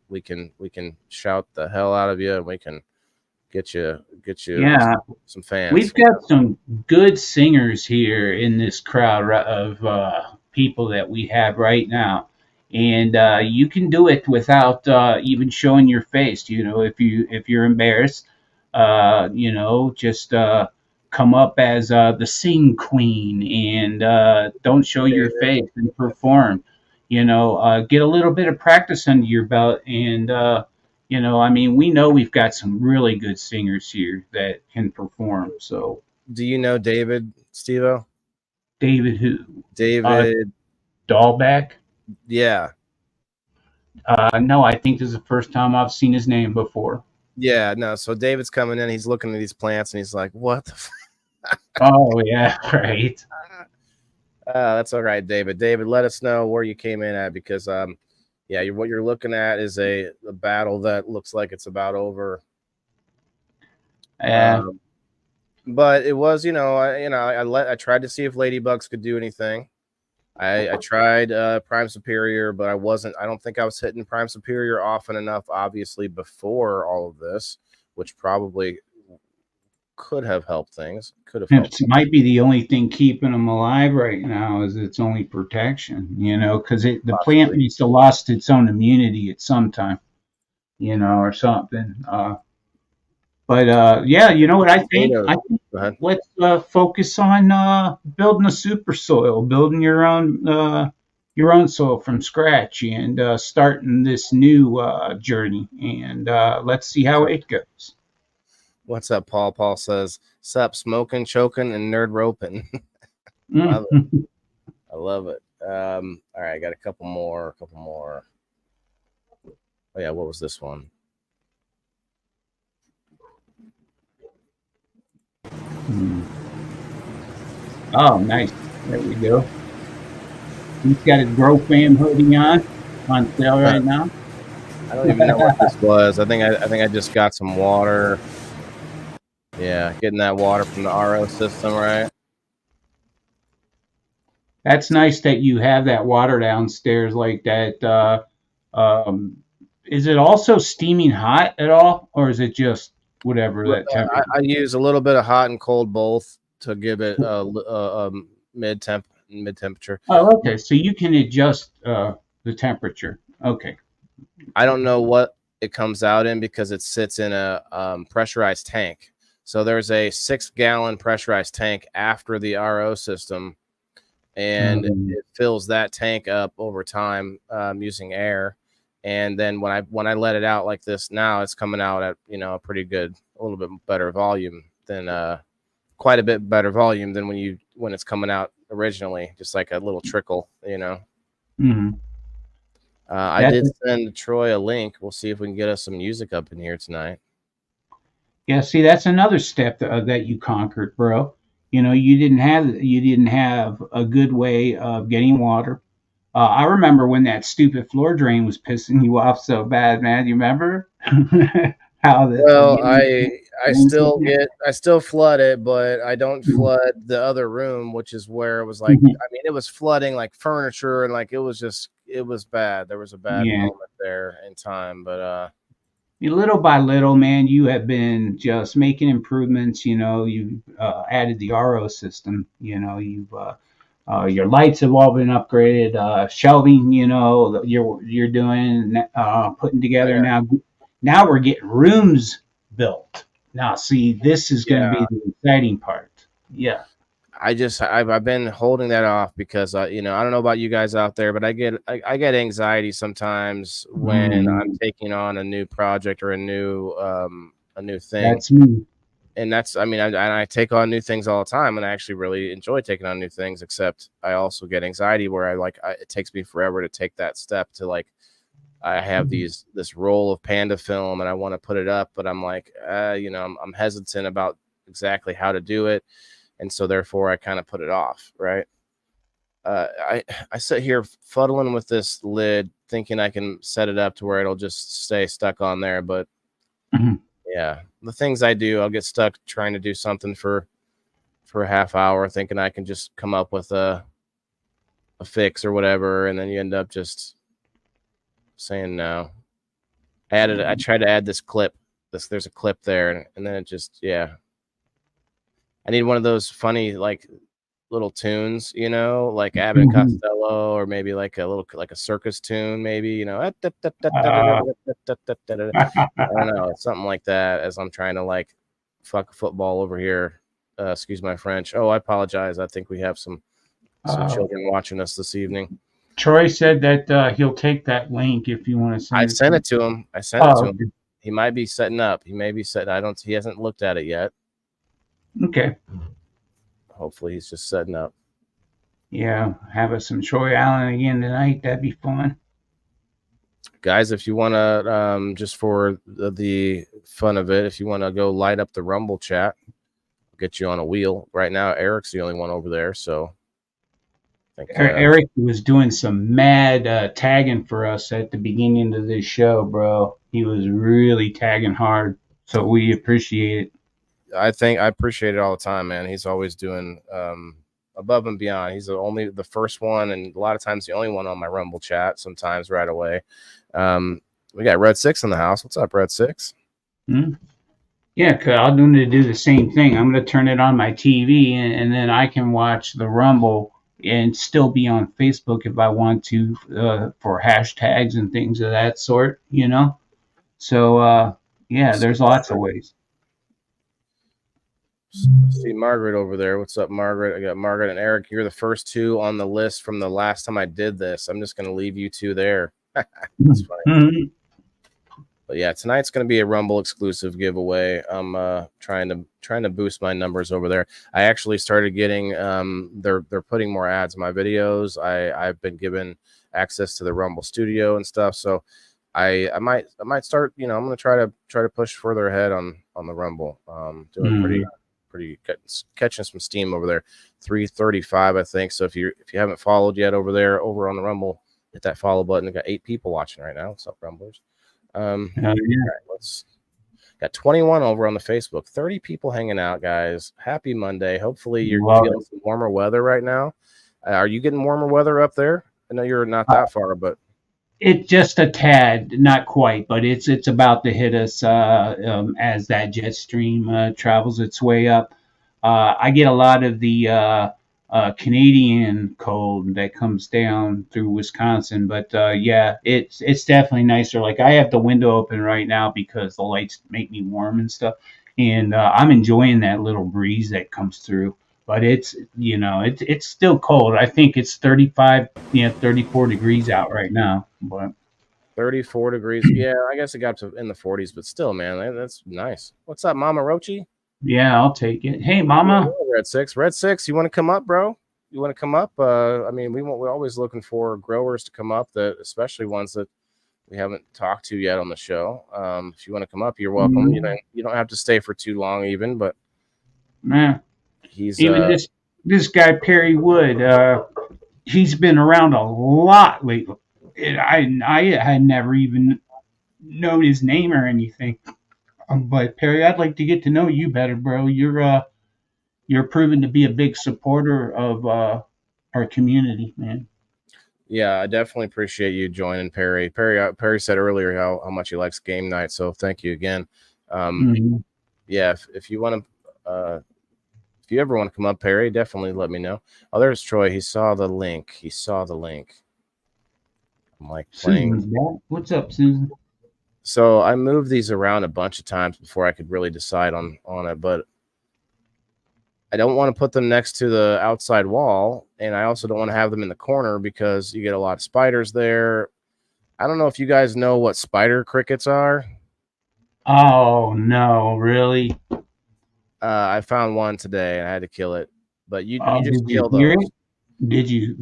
we can shout the hell out of you, and we can get you some fans. We've got some good singers here in this crowd of people that we have right now, and you can do it without even showing your face. If you're embarrassed, just come up as the sing queen and don't show your face and perform. Get a little bit of practice under your belt, and I mean, we know we've got some really good singers here that can perform. So, Do you know David SteveO? David, who? David, Dahlback? yeah. No, I think this is the first time I've seen his name before. Yeah, no. So David's coming in, he's looking at these plants and he's like, what the Oh, yeah, right. that's all right, David. David, let us know where you came in at, because yeah, what you're looking at is a battle that looks like it's about over. Yeah. But it was, I tried to see if ladybugs could do anything. I tried Prime Superior, but I don't think I was hitting Prime Superior often enough, obviously, before all of this, which probably could have helped things. Could have helped. It might be the only thing keeping them alive right now is its only protection, because the plant needs to lost its own immunity at some time, or something. But yeah, you know what I think? I think let's focus on building a super soil, building your own soil from scratch, and starting this new journey. And let's see how it goes. What's up, Paul? Paul says, "Sup, smoking, choking, and nerd roping." Love it. I love it. All right, I got a couple more. Oh yeah, what was this one? Oh, nice. There we go. He's got his Grow Fam hoodie on sale right now. I don't even know what this was. I think I just got some water. Yeah, getting that water from the RO system, right? That's nice that you have that water downstairs like that. Is it also steaming hot at all, or is it just whatever that temperature? I use a little bit of hot and cold both to give it mid temperature. Oh, okay. So you can adjust the temperature. Okay. I don't know what it comes out in because it sits in a pressurized tank. So there's a 6-gallon pressurized tank after the RO system, and it fills that tank up over time using air. And then when I let it out like this now, it's coming out at a pretty good, a little bit better volume than quite a bit better volume than when it's coming out originally, just like a little trickle, Mm-hmm. I did send Troy a link. We'll see if we can get us some music up in here tonight. Yeah, see, that's another step that you conquered, bro. You didn't have a good way of getting water. I remember when that stupid floor drain was pissing you off so bad, man. You remember how the? Well, I still flood it, but I don't flood the other room, which is where it was like, I mean, it was flooding like furniture and like it was bad. There was a bad moment there in time, but little by little, man, you have been just making improvements. You've added the RO system. You've your lights have all been upgraded. Shelving, you're doing putting together now. Now we're getting rooms built. Now, see, this is going to be the exciting part. Yeah. I've been holding that off because I don't know about you guys out there, but I get anxiety sometimes when I'm taking on a new project or a new thing. That's me. And I take on new things all the time, and I actually really enjoy taking on new things. Except I also get anxiety where it takes me forever to take that step to I have this roll of Panda film and I want to put it up, but I'm like, I'm hesitant about exactly how to do it. And so therefore I kind of put it off. Right. I sit here fuddling with this lid thinking I can set it up to where it'll just stay stuck on there. But yeah, the things I do, I'll get stuck trying to do something for a half hour thinking I can just come up with a fix or whatever. And then you end up just saying no. I tried to add this clip. There's a clip there, and then it just I need one of those funny little tunes, like Abbott and Costello, or maybe like a circus tune, maybe I don't know, something like that. As I'm trying to fuck football over here. Excuse my French. Oh, I apologize. I think we have some children watching us this evening. Troy said that he'll take that link if you want to send I it. sent it to him. I sent it to him. He might be setting up. He may be setting. He hasn't looked at it yet. Okay. Hopefully he's just setting up. Yeah, have us some Troy Allen again tonight. That'd be fun. Guys, if you want to, just for the fun of it, if you want to go light up the Rumble chat, I'll get you on a wheel. Right now, Eric's the only one over there, so. I think, Eric was doing some mad tagging for us at the beginning of this show, bro. He was really tagging hard, so we appreciate it. I appreciate it all the time, man. He's always doing above and beyond. He's the first one, and a lot of times the only one on my Rumble chat. Sometimes right away. We got Red 6 in the house. What's up, Red 6? Yeah, cause I'm going to do the same thing. I'm going to turn it on my TV, and then I can watch the Rumble and still be on Facebook if I want to for hashtags and things of that sort, you know. So yeah, there's lots of ways. See Margaret over there. What's up, Margaret? I got Margaret and Eric. You're the first two on the list from the last time I did this. I'm just going to leave you two there. That's funny. But yeah, tonight's going to be a Rumble exclusive giveaway. I'm trying to boost my numbers over there. I actually started getting they're putting more ads in my videos. I've been given access to the Rumble studio and stuff. So I might start. I'm going to try to push further ahead on the Rumble. Doing pretty catching some steam over there. 335, I think. So if you haven't followed yet over there over on the Rumble, hit that follow button. We've got 8 people watching right now. What's up, Rumblers? Right, got 21 over on the Facebook. 30 people hanging out, guys. Happy Monday. Hopefully you're feeling some warmer weather right now. Are you getting warmer weather up there? I know you're not that far, but it's just a tad, not quite, but it's about to hit us as that jet stream travels its way up. I get a lot of the Canadian cold that comes down through Wisconsin, but yeah, it's definitely nicer. Like I have the window open right now because the lights make me warm and stuff, and I'm enjoying that little breeze that comes through. But it's still cold. I think it's 35, 34 degrees out right now. But 34 degrees. Yeah, I guess it got to in the 40s, but still, man, that's nice. What's up, Mama Rochi? Yeah, I'll take it. Hey, Mama. Red 6, you want to come up, bro? You want to come up? I mean, we're always looking for growers to come up, especially ones that we haven't talked to yet on the show. If you want to come up, you're welcome. You don't have to stay for too long, even. But man, he's even this guy Perry Wood. He's been around a lot lately. I had never even known his name or anything. But Perry, I'd like to get to know you better, bro. You're proven to be a big supporter of our community, man. Yeah, I definitely appreciate you joining, Perry. Perry said earlier how much he likes game night, so thank you again. Yeah, if you want to, if you ever want to come up, Perry, definitely let me know. Oh, there's Troy. He saw the link. I'm like playing. What's up, Susan? So I moved these around a bunch of times before I could really decide on it, but I don't want to put them next to the outside wall, and I also don't want to have them in the corner because you get a lot of spiders there. I don't know if you guys know what spider crickets are. Oh, no, really? I found one today, and I had to kill it. But you just kill those. Did you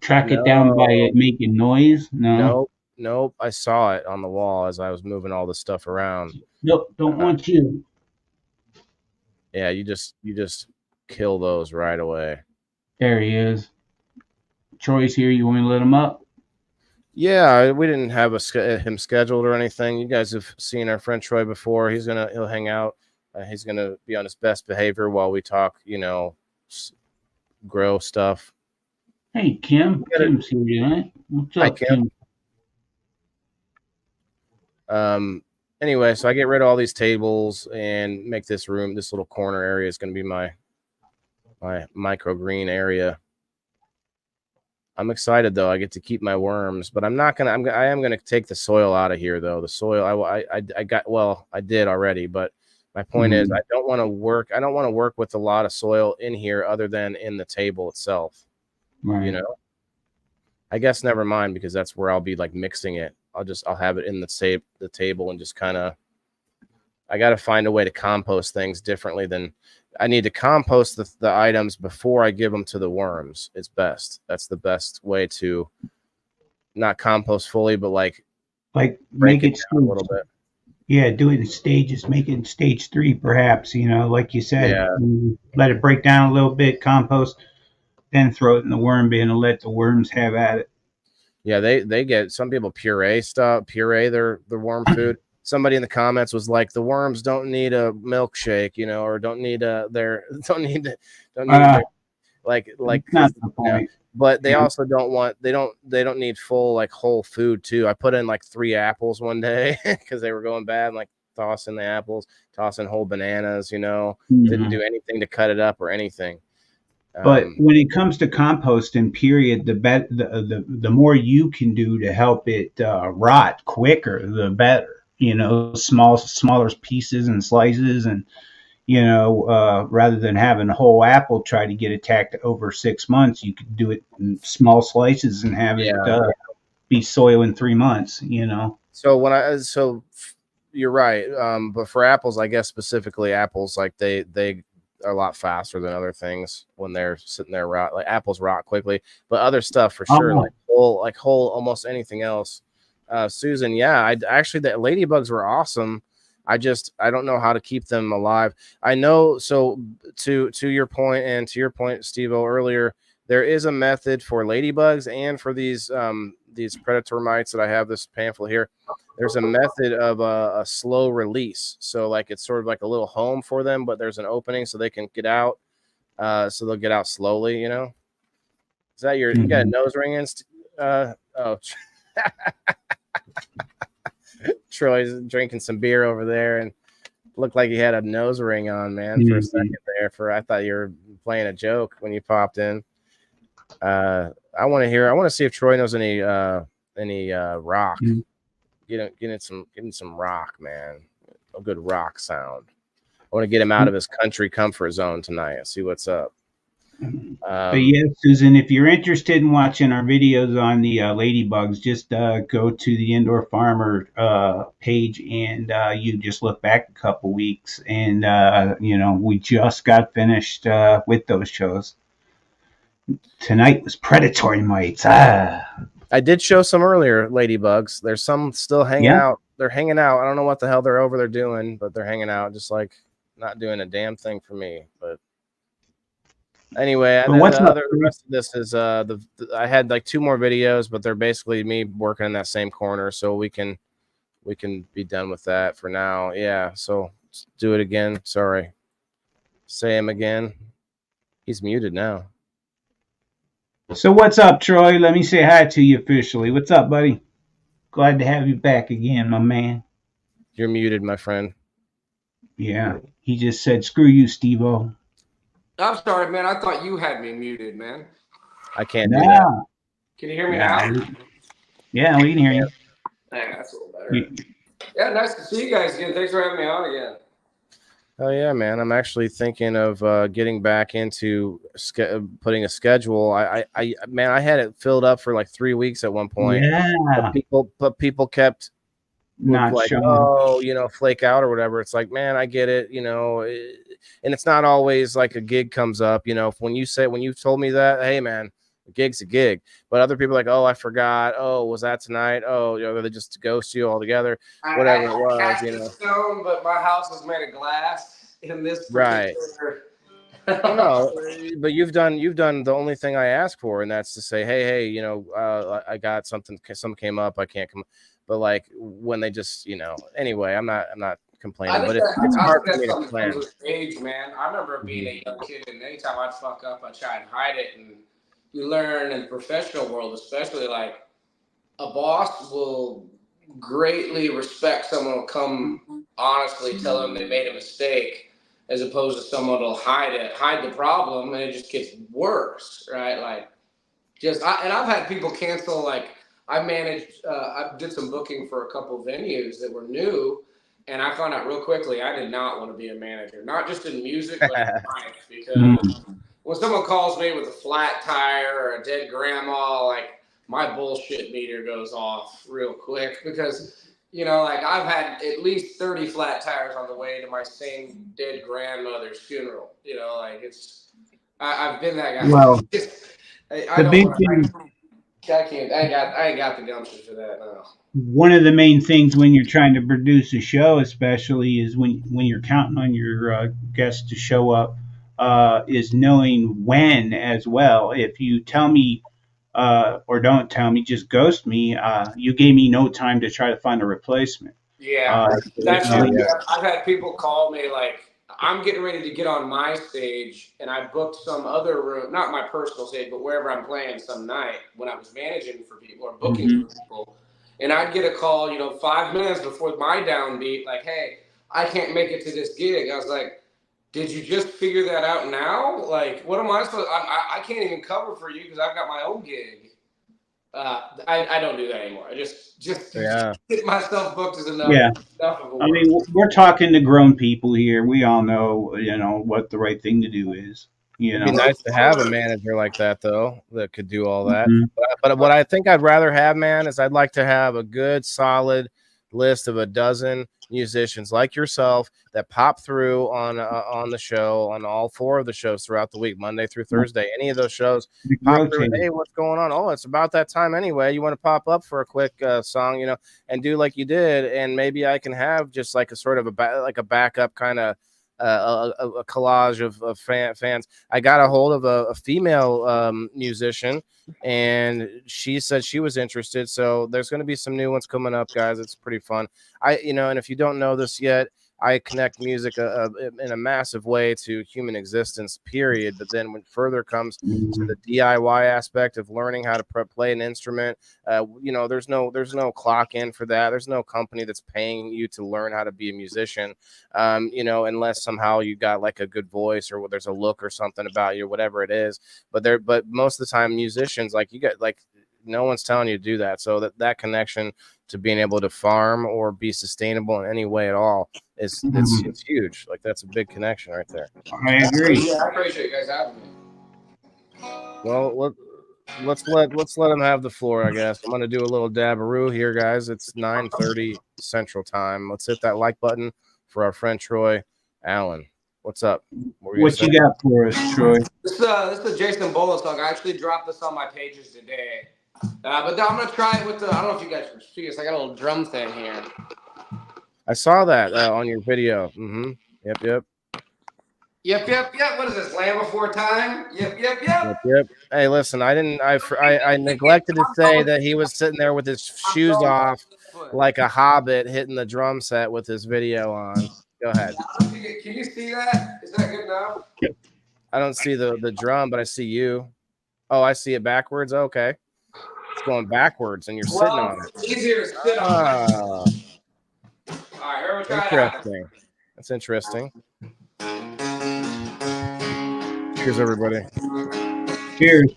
track it down by it making noise? No. Nope. I saw it on the wall as I was moving all this stuff around. Nope, don't want you. Yeah, you just kill those right away. There he is. Troy's here. You want me to let him up? Yeah, we didn't have him scheduled or anything. You guys have seen our friend Troy before. He'll hang out. He's gonna be on his best behavior while we talk. Grow stuff. Hey, Kim. Kim's here tonight. What's up, Kim? Anyway, so I get rid of all these tables and make this little corner area is going to be my microgreen area. I'm excited though. I get to keep my worms, but I am going to take the soil out of here though. The soil I did already, but My point is, I don't want to work. I don't want to work with a lot of soil in here other than in the table itself. Right. You know, I guess never mind, because that's where I'll be like mixing it. I'll have it in the table and just kind of. I got to find a way to compost things differently than I need to compost the items before I give them to the worms. It's best. That's the best way to not compost fully, but like make it down a little bit. Yeah, do it in stages. Make it in stage 3, perhaps. Like you said, Yeah. let it break down a little bit, compost, then throw it in the worm bin and let the worms have at it. Yeah, they get some people puree their worm food. Somebody in the comments was like, the worms don't need a milkshake, or don't need don't need their, like Not the point. but they also they don't need full like whole food too. I put in like 3 apples one day because they were going bad, like tossing the apples, tossing whole bananas, didn't do anything to cut it up or anything. But when it comes to composting, period, the more you can do to help it rot quicker, the better. Smaller pieces and slices, and rather than having a whole apple try to get attacked over 6 months, you could do it in small slices and have it be soil in 3 months. So you're right, but for apples, I guess specifically apples, like they are a lot faster than other things when they're sitting there rot. Like apples rot quickly, but other stuff for sure, like whole almost anything else. Susan, yeah, I actually, the ladybugs were awesome. I don't know how to keep them alive. I know. So to your point, and to your point, SteveO, earlier, there is a method for ladybugs and for these predator mites that I have this pamphlet here. There's a method of a slow release. So like it's sort of like a little home for them, but there's an opening so they can get out. So they'll get out slowly. Is that you got a nose ring in? Troy's drinking some beer over there and looked like he had a nose ring on, man, for a second there. I thought you were playing a joke when you popped in. I want to see if Troy knows any rock. Getting some rock, man. A good rock sound. I want to get him out of his country comfort zone tonight and see what's up. But yeah, Susan, if you're interested in watching our videos on the ladybugs, just go to the Indoor Farmer page, and you just look back a couple weeks, and we just got finished with those shows. Tonight was predatory mites. I did show some earlier ladybugs. There's some still hanging out. They're hanging out. I don't know what the hell they're over there doing, but they're hanging out, just like not doing a damn thing for me. But anyway, the rest of this is I had like 2 more videos, but they're basically me working in that same corner, so we can be done with that for now. Yeah, so let's do it again. Sorry. Say him again. He's muted now. So what's up, Troy? Let me say hi to you officially. What's up, buddy? Glad to have you back again, my man. You're muted, my friend. Yeah, he just said, "Screw you, SteveO." I'm sorry, man. I thought you had me muted, man. I can't do that. Can you hear me now? Yeah, we can hear you. Yeah, that's a little better. Yeah, nice to see you guys again. Thanks for having me on again. Oh yeah, man. I'm actually thinking of getting back into putting a schedule. I had it filled up for like 3 weeks at one point. Yeah. But people kept not like, showing. Flake out or whatever. It's like, man, I get it, and it's not always like a gig comes up. When you told me that, hey man, a gig's a gig. But other people are like, oh, I forgot. Oh, was that tonight? Oh, they just ghost you altogether. Whatever it was, stone, but my house is made of glass in this particular. Right. No, but you've done the only thing I ask for, and that's to say, hey, I got something came up, I can't come. But like when they just, anyway, I'm not complaining, but it's hard for me to plan. Age, man. I remember being a young kid, and anytime I'd fuck up, I'd try and hide it. And you learn in the professional world, especially, like a boss will greatly respect someone who'll come honestly tell them they made a mistake, as opposed to someone who'll hide the problem, and it just gets worse, right? Like, and I've had people cancel. Like, I did some booking for a couple of venues that were new, And I found out real quickly I did not want to be a manager, not just in music, but in life. Because when someone calls me with a flat tire or a dead grandma, like my bullshit meter goes off real quick because, you know, like I've had at least 30 flat tires on the way to my same dead grandmother's funeral. You know, like I've been that guy. Well, I the big don't, thing, I can't, I ain't got the gumption for that now. one of the main things when you're trying to produce a show, especially, is when you're counting on your guests to show up, is knowing when as well. If you tell me or don't tell me, just ghost me. You gave me no time to try to find a replacement. Yeah, that's You know, true. Yeah. I've had people call me like I'm getting ready to get on my stage, and I booked some other room, not my personal stage, but wherever I'm playing some night when I was managing for people or booking for people, and I'd get a call, you know, 5 minutes before my downbeat, like, "Hey, I can't make it to this gig." I was like, "Did you just figure that out now? Like, what am I supposed? I can't even cover for you because I've got my own gig." I don't do that anymore. I just Yeah. get myself booked as enough yeah. of a I work. mean, we're talking to grown people here. We all know, you know, what the right thing to do is. You It'd be know. nice to have a manager like that, though, that could do all that. Mhm. But what I think I'd rather have, man, is I'd like to have a good, solid list of a dozen musicians like yourself that pop through on the show, on all 4 of the shows throughout the week, Monday through Thursday. Any of those shows, pop through. Rotating. Hey, what's going on? Oh, it's about that time anyway. You want to pop up for a quick song, you know, and do like you did, and maybe I can have just like a sort of like a backup kind of. A collage of fans. I got a hold of a female musician, and she said she was interested. So there's going to be some new ones coming up, guys. It's pretty fun. And if you don't know this yet, I connect music in a massive way to human existence, period. But then when further comes to the DIY aspect of learning how to play an instrument, there's no clock in for that. There's no company that's paying you to learn how to be a musician, unless somehow you got like a good voice or there's a look or something about you, or whatever it is. But most of the time, musicians, like, you get like, no one's telling you to do that. So that connection to being able to farm or be sustainable in any way at all it's huge. Like, that's a big connection right there. I agree. Yeah, I appreciate you guys having me. Well, let's let them have the floor, I guess. I'm gonna do a little dabaroo here, guys. It's 9:30 Central Time. Let's hit that like button for our friend Troy Allen. What's up? What you got for us, Troy? This is a Jason Bola song. I actually dropped this on my pages today. But I'm gonna try it with I don't know if you guys can see this. I got a little drum thing here. I saw that on your video. Mm-hmm. Yep. What is this? Land Before Time? Yep. Hey, listen, I neglected to say that he was sitting there with his shoes off like a hobbit hitting the drum set with his video on. Go ahead. Can you see that? Is that good now? I don't see the drum, but I see you. Oh, I see it backwards. Okay. It's going backwards and you're sitting on it. It's easier to sit on. All right, here we try interesting. That's interesting. Cheers, everybody. Cheers.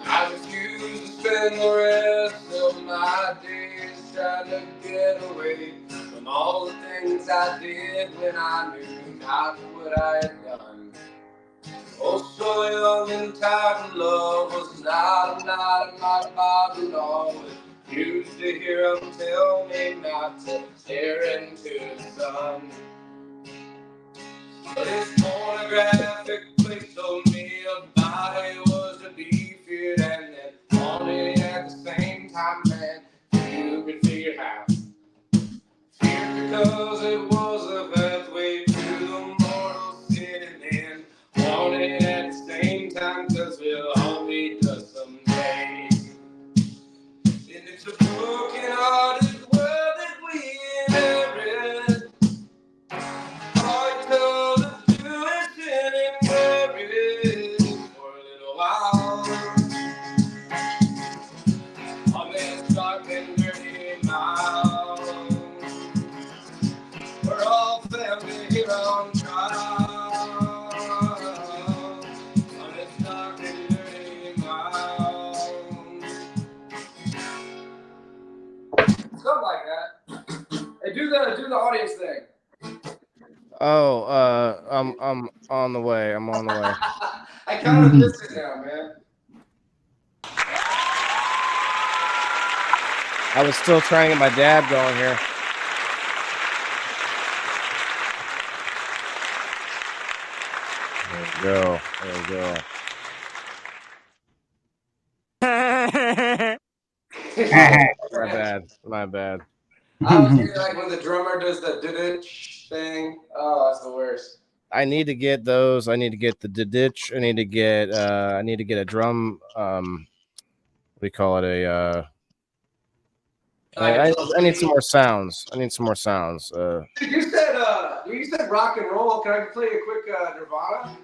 I refuse to spend the rest of my days trying to get away from all the things I did when I knew not what I had done. Oh, so young and tired, and love was not a night of my body long. Used to hear them tell me not to stare into the sun. But this pornographic place told me a body was to be feared, and that wanted at the same time, man, you could figure how. Feared because it was the pathway to the mortal sin, and then wanted at the same time, cause we'll all be dust someday. And it's a broken hearted world that we inherit. Hard to do it and buried for a little while. On this dark and dirty mile, we're all family here on trial. On this dark and dirty mile. Something like that. Hey, do the audience thing. Oh, I'm on the way. I'm on the way. I kind of miss it now, man. I was still trying to get my dab going here. There we go. There we go. My bad. My bad. I was thinking like when the drummer does the thing. Oh, that's the worst. I need to get those. I need to get the ditch. I need to get a drum. We call it a. I need some more sounds. I need some more sounds. Dude, you said rock and roll. Can I play a quick Nirvana?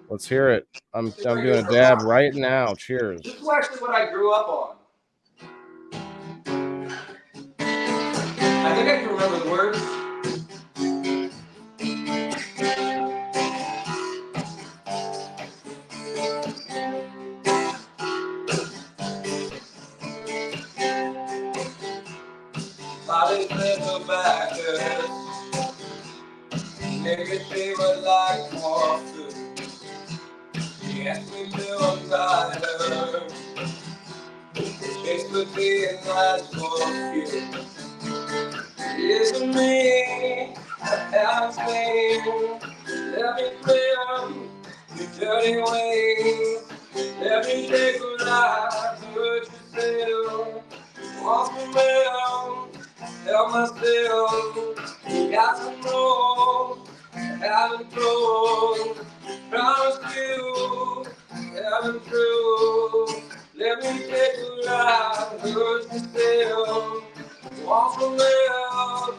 Let's hear it. I'm doing a dab right now. Cheers. This is actually what I grew up on. I think I can remember the words. Bodies never backers. Niggas feel like more food. She asked me to untie her. Chase with me and that's for you. It's me, I'm saying, let me live your dirty ways. Let me take a ride, hurt yourself. Walk around, tell myself, got some more, haven't told. Promise you, haven't true. Let me take a ride, hurt yourself. Walk around,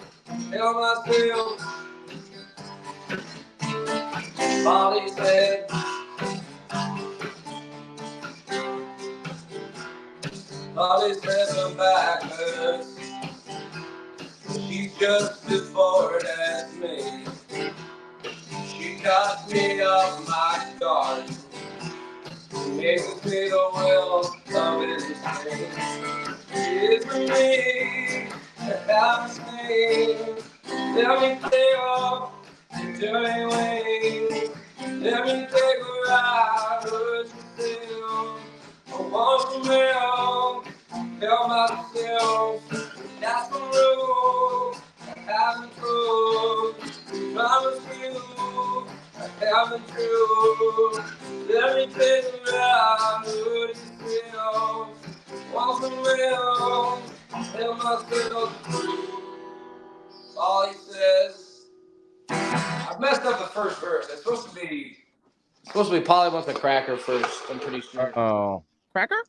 tell myself. Molly said, Molly said her back hurts. She's just as bored as me. She got me off my guard. Made me feel the will of it. It's me, I'm saying, let me take off your dirty ways. Let me take a ride, hurt yourself. I want to know, tell myself, that's the road I haven't true. Promise you, I haven't true. Let me take a ride, hurt yourself. Want some real, tell myself. All he says, I messed up the first verse. It's supposed to be Polly wants a cracker first. I'm pretty sure. Oh, cracker.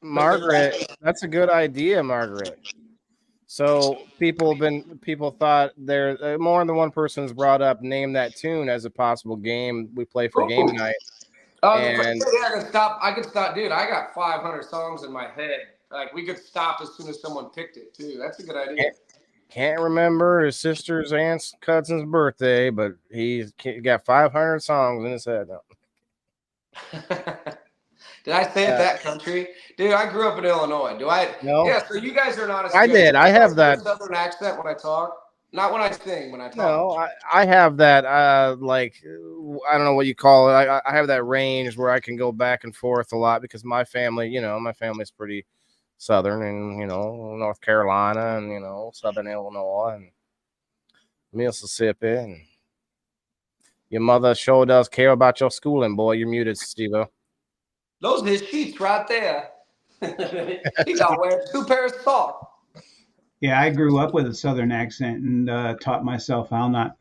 Margaret, that's a good idea, Margaret. So people thought there more than one person has brought up name that tune as a possible game we play for game night. And I could stop, dude. I got 500 songs in my head. Like we could stop as soon as someone picked it too. That's a good idea. Can't remember his sister's aunt's cousin's birthday, but he's got 500 songs in his head. Did I say it that country? Dude, I grew up in Illinois. Do I? No. Yeah, so you guys are not as I did. I have that southern accent when I talk. Not when I sing, when I talk. No, I have that like I don't know what you call it. I have that range where I can go back and forth a lot because my family's pretty southern and North Carolina and southern Illinois and Mississippi, and your mother sure does care about your schooling, boy. You're muted, SteveO. Those are his sheets right there. He got wearing 2 pairs of socks. Yeah, I grew up with a southern accent and taught myself how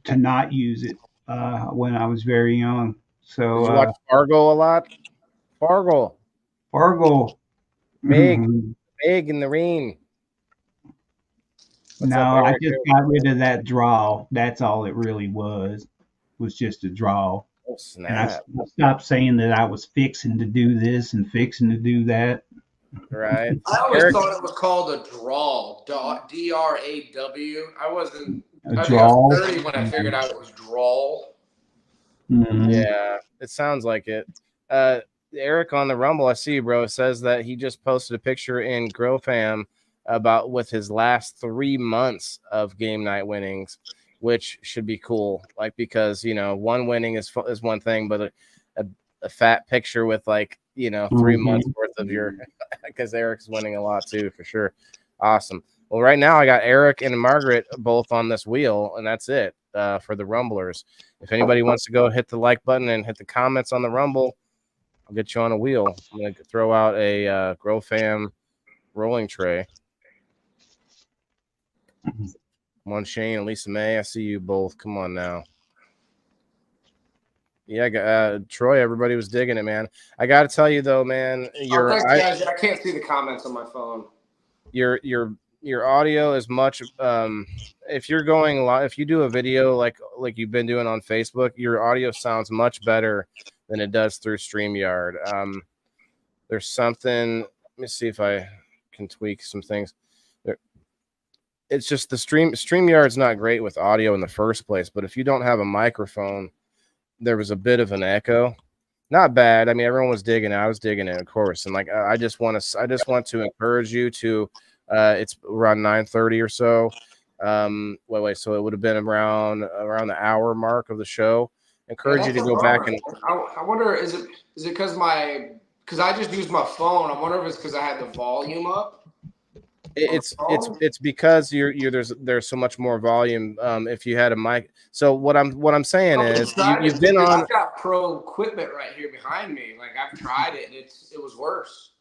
to not use it when I was very young. So did you watch Fargo a lot? Fargo. Big in the rain. No, I just got rid of that drawl. That's all it really was just a drawl. Oh, snap. And I stopped saying that I was fixing to do this and fixing to do that. Right. I always thought it was called a drawl. D-R-A-W. I wasn't. A I drawl. think I was 30 when I figured out it was drawl. Mm-hmm. Yeah, it sounds like it. Eric on the Rumble, I see you, bro, says that he just posted a picture in GrowFam about with his last 3 months of game night winnings, which should be cool. Like, because, you know, one winning is one thing, but a fat picture with, like, you know, 3 months worth of your, because Eric's winning a lot too, for sure. Awesome. Well, right now I got Eric and Margaret both on this wheel, and that's it for the Rumblers. If anybody wants to go hit the like button and hit the comments on the Rumble, I'll get you on a wheel. I'm going to throw out a Grow Fam rolling tray. Come on, Shane and Lisa May. I see you both. Come on now. Yeah, Troy, everybody was digging it, man. I got to tell you, though, man, I can't see the comments on my phone. Your audio is much if you're going live, if you do a video like you've been doing on Facebook, your audio sounds much better than it does through StreamYard. There's something, let me see if I can tweak some things there. It's just the StreamYard's not great with audio in the first place, but if you don't have a microphone, there was a bit of an echo. Not bad. I mean, everyone was digging it. I was digging it, of course. And like, I just want to encourage you to it's around 9:30 or so. Wait. So it would have been around the hour mark of the show. Encourage you to go back and. I wonder, is it because I just used my phone. I wonder if it's because I had the volume up. It's because there's so much more volume. If you had a mic. So what I'm saying is you've been on. I've got pro equipment right here behind me. Like, I've tried it and it was worse.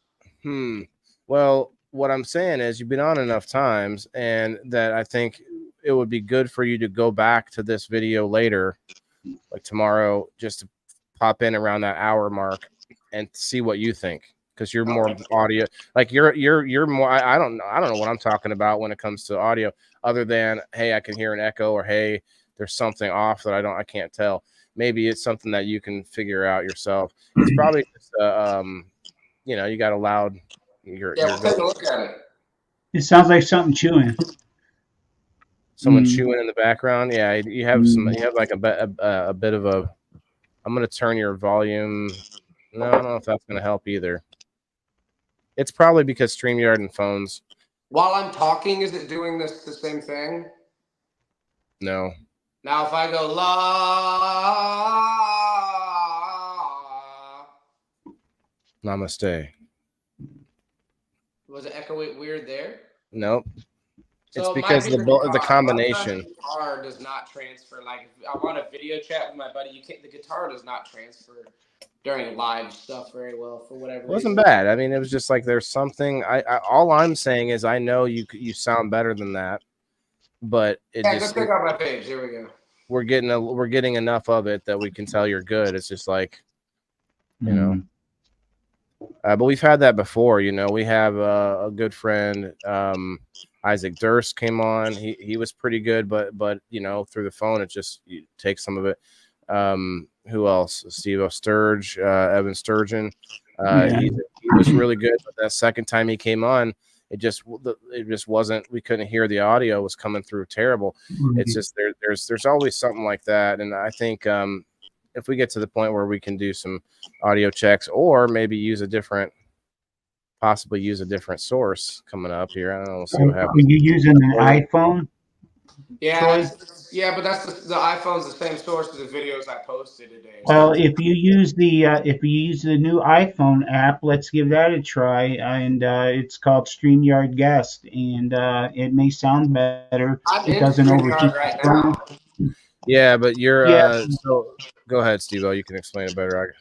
Well, what I'm saying is you've been on enough times, and that I think it would be good for you to go back to this video later, like tomorrow, just to pop in around that hour mark and see what you think, because you're more audio. Like you're more. I don't know what I'm talking about when it comes to audio, other than, hey, I can hear an echo, or hey, there's something off that I can't tell. Maybe it's something that you can figure out yourself. It's probably just you know, you got a loud. We'll take a look at it. It sounds like something chewing. Someone chewing in the background. Yeah, you have like a bit of a. I'm gonna turn your volume. No, I don't know if that's gonna help either. It's probably because StreamYard and phones. While I'm talking, is it doing the same thing? No. Now if I go la. Namaste. Was it echoing weird there? Nope. So it's because the combination. The guitar does not transfer. Like, if I want a video chat with my buddy, the guitar does not transfer during live stuff very well for whatever reason. It wasn't bad. I mean, it was just like there's something. All I'm saying is I know you sound better than that, but go check out my page. Here we go. We're getting enough of it that we can tell you're good. It's just like, you know. But we've had that before, you know. We have a good friend, Isaac Durst, came on. He was pretty good, but you know, through the phone, it just you take some of it. Who else? SteveO Sturge, Evan Sturgeon. He was really good. But that second time he came on, it just wasn't. We couldn't hear the audio was coming through terrible. It's just there's always something like that, and I think if we get to the point where we can do some audio checks, or maybe possibly use a different source coming up here. I don't know. We'll see what happens. Are you using an iPhone? Yeah, but that's the iPhone's the same source as the videos I posted today. Well, if you use the new iPhone app, let's give that a try. And it's called StreamYard Guest, and it may sound better. It doesn't overheat right now. Yeah, but you're so go ahead, SteveO. You can explain it better.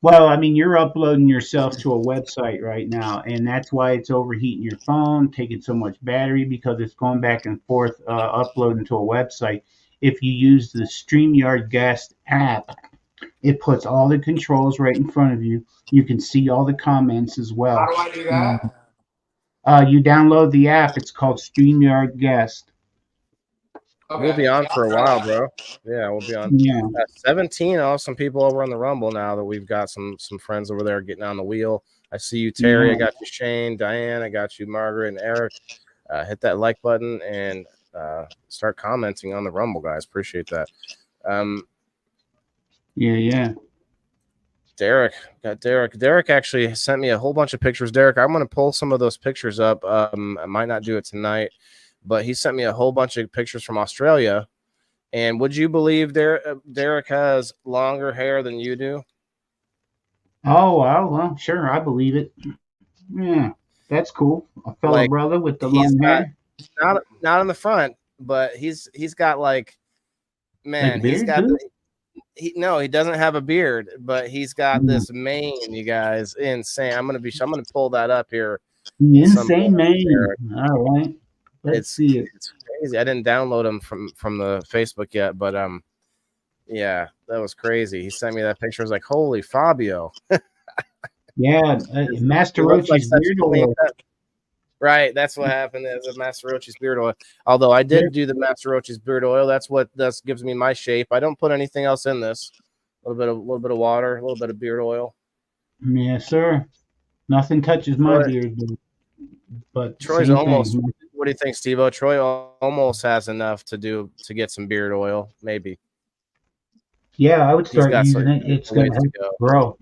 Well, I mean, you're uploading yourself to a website right now, and that's why it's overheating your phone, taking so much battery, because it's going back and forth uploading to a website. If you use the StreamYard Guest app, it puts all the controls right in front of you. You can see all the comments as well. How do I do that? You download the app. It's called StreamYard Guest. Okay. We'll be on for a while, bro. Yeah, we'll be on. Yeah. 17 awesome people over on the Rumble now that we've got some friends over there getting on the wheel. I see you, Terry. I got you, Shane, Diane. I got you, Margaret, and Eric. Hit that like button and start commenting on the Rumble, guys. Appreciate that. Yeah. Derek. Got Derek. Derek actually sent me a whole bunch of pictures. Derek, I'm going to pull some of those pictures up. I might not do it tonight, but he sent me a whole bunch of pictures from Australia. And would you believe Derek has longer hair than you do? Oh, well, sure, I believe it. Yeah, that's cool. A fellow brother with the long hair. Not on the front, but he's got like, man, he's got he doesn't have a beard, but he's got this mane, you guys, insane. I'm gonna pull that up here. Insane mane. All right. Let's see it. It's crazy. I didn't download him from the Facebook yet, but yeah, that was crazy. He sent me that picture. I was like, holy Fabio. Yeah, Master Rochi's beard oil. Right, that's what happened. Is a Master Rochi's beard oil. Although I did do the Master Rochi's beard oil. That's what gives me my shape. I don't put anything else in this. A little bit of water, a little bit of beard oil. Yes, sir. Nothing touches my beard, but Troy's almost. What do you think, SteveO? Troy almost has enough to get some beard oil, maybe. Yeah, I would start using it. It's going to grow.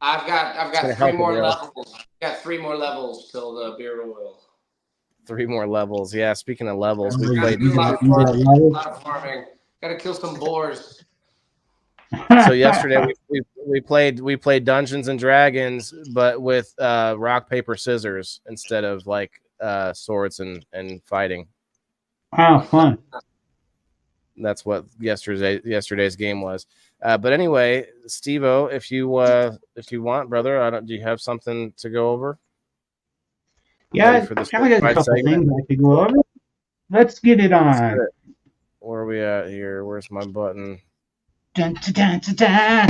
I've got 3 more levels. I've got 3 more levels till the beard oil. 3 more levels. Yeah. Speaking of levels, we played a lot of farming. Got to kill some boars. So yesterday we played Dungeons and Dragons, but with rock paper scissors instead of like swords and fighting. Oh, fun! That's what yesterday's game was. But anyway, SteveO, if you want, brother, do you have something to go over? Yeah, I got a couple things I could go over. Let's get it on. Where are we at here? Where's my button? Dun, dun, dun, dun, dun.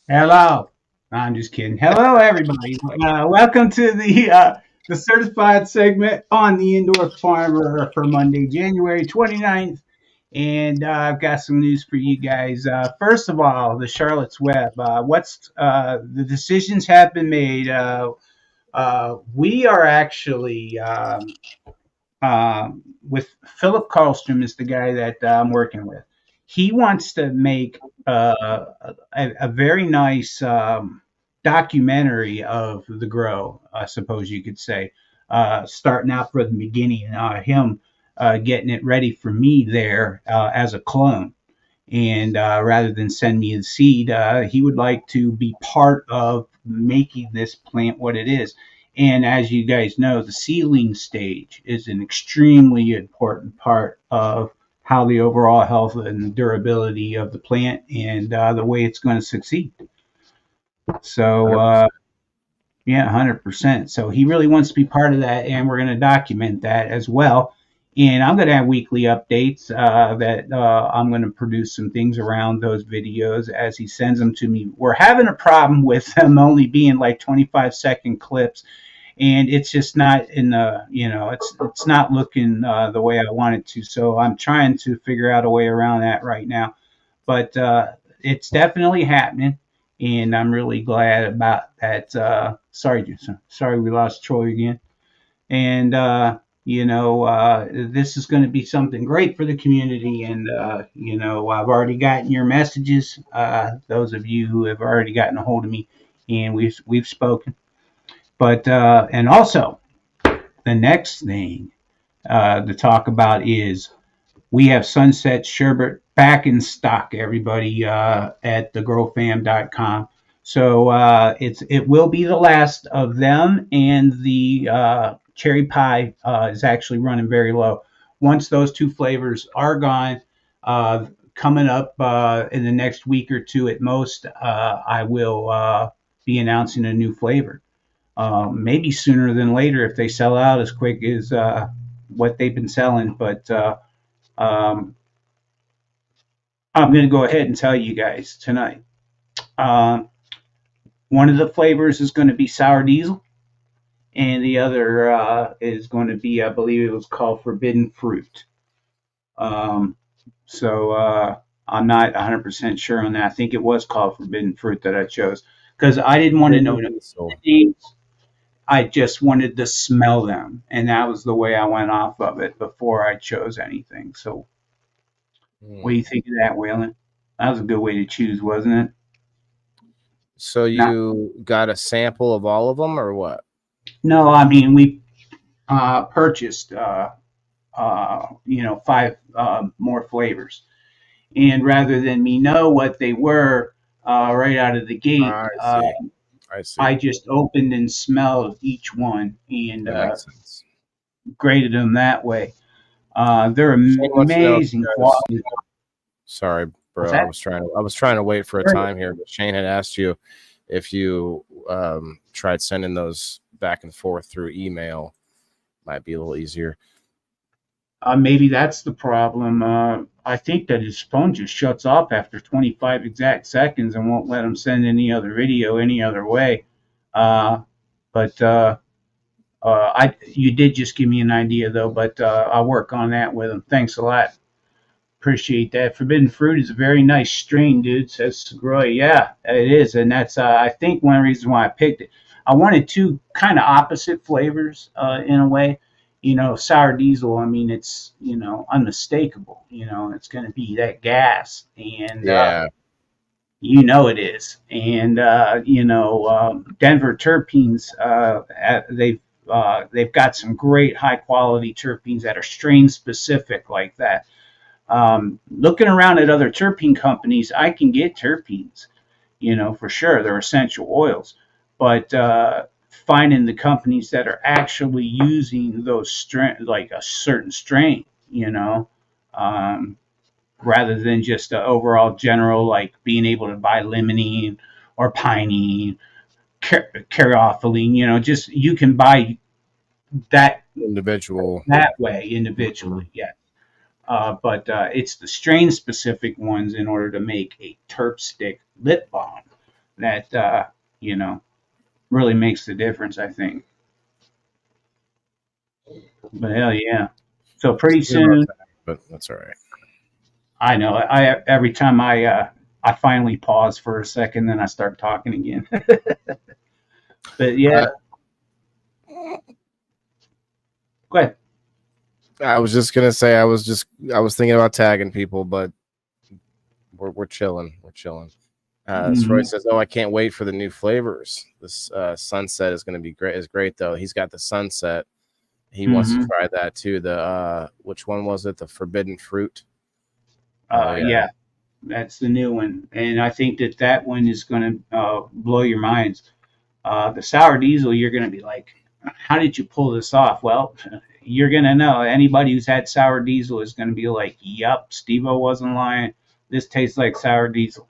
Hello. I'm just kidding. Hello, everybody. Welcome to the certified segment on the Indoor Farmer for Monday, January 29th. And I've got some news for you guys. First of all, the Charlotte's Web. The decisions have been made. We are actually with Philip Karlstrom is the guy that I'm working with. He wants to make a very nice documentary of the grow, I suppose you could say, starting out from the beginning, him getting it ready for me there as a clone. And rather than send me the seed, he would like to be part of making this plant what it is. And as you guys know, the seedling stage is an extremely important part of how the overall health and the durability of the plant and the way it's going to succeed. So, 100%. So he really wants to be part of that, and we're going to document that as well. And I'm going to have weekly updates that I'm going to produce some things around those videos as he sends them to me. We're having a problem with them only being like 25-second clips. And it's just not in the, it's not looking the way I want it to. So I'm trying to figure out a way around that right now. But it's definitely happening, and I'm really glad about that. Sorry, we lost Troy again. And this is going to be something great for the community. And I've already gotten your messages. Those of you who have already gotten a hold of me, and we've spoken. But and also, the next thing to talk about is we have Sunset Sherbet back in stock, everybody, at thegrowfam.com. So it will be the last of them, and the cherry pie is actually running very low. Once those two flavors are gone, coming up in the next week or two at most, I will be announcing a new flavor. Maybe sooner than later if they sell out as quick as what they've been selling. But um, I'm going to go ahead and tell you guys tonight. Um, One of the flavors is going to be sour diesel, and the other is going to be, I believe it was called forbidden fruit. Um, so I'm not 100% sure on that. I think it was called forbidden fruit that I chose because I didn't want to know the names. I just wanted to smell them, and that was the way I went off of it before I chose anything. So, what do you think of that, Waylon? That was a good way to choose, wasn't it? So you got a sample of all of them, or what? No, I mean we purchased, 5 more flavors, and rather than me know what they were right out of the gate, I see. I just opened and smelled each one and That makes sense. graded them that way. They're amazing quality. Sorry, bro. I was trying to wait for a time here, but Shane had asked you if you tried sending those back and forth through email. Might be a little easier. Maybe that's the problem. I think that his phone just shuts off after 25 exact seconds and won't let him send any other video any other way. You did just give me an idea though, but I'll work on that with him. Thanks a lot. Appreciate that. Forbidden fruit is a very nice strain, dude. Says Segroy. Yeah, it is, and that's I think one reason why I picked it. I wanted two kind of opposite flavors in a way. Sour diesel. I mean, it's unmistakable. It's going to be that gas, and yeah, it is. And Denver terpenes. They've got some great high quality terpenes that are strain specific like that. Looking around at other terpene companies, I can get terpenes, for sure. They're essential oils. But finding the companies that are actually using those strain, like a certain strain, rather than just the overall general, like being able to buy limonene or pinene, caryophyllene, just you can buy that individual that way individually, yeah. But it's the strain specific ones in order to make a terp stick lip balm that really makes the difference, I think. But hell yeah! So pretty soon, but that's all right. I know. Every time I finally pause for a second, then I start talking again. But yeah, go ahead. I was just gonna say I was thinking about tagging people, but we're chilling. We're chilling. Roy says, "Oh, I can't wait for the new flavors. This sunset is going to be great. Is great though. He's got the sunset. He wants to try that too. The which one was it? The forbidden fruit. Yeah, that's the new one, and I think that one is going to blow your minds. The sour diesel, you're going to be like, how did you pull this off? Well, you're going to know. Anybody who's had sour diesel is going to be like, yep, SteveO wasn't lying. This tastes like sour diesel.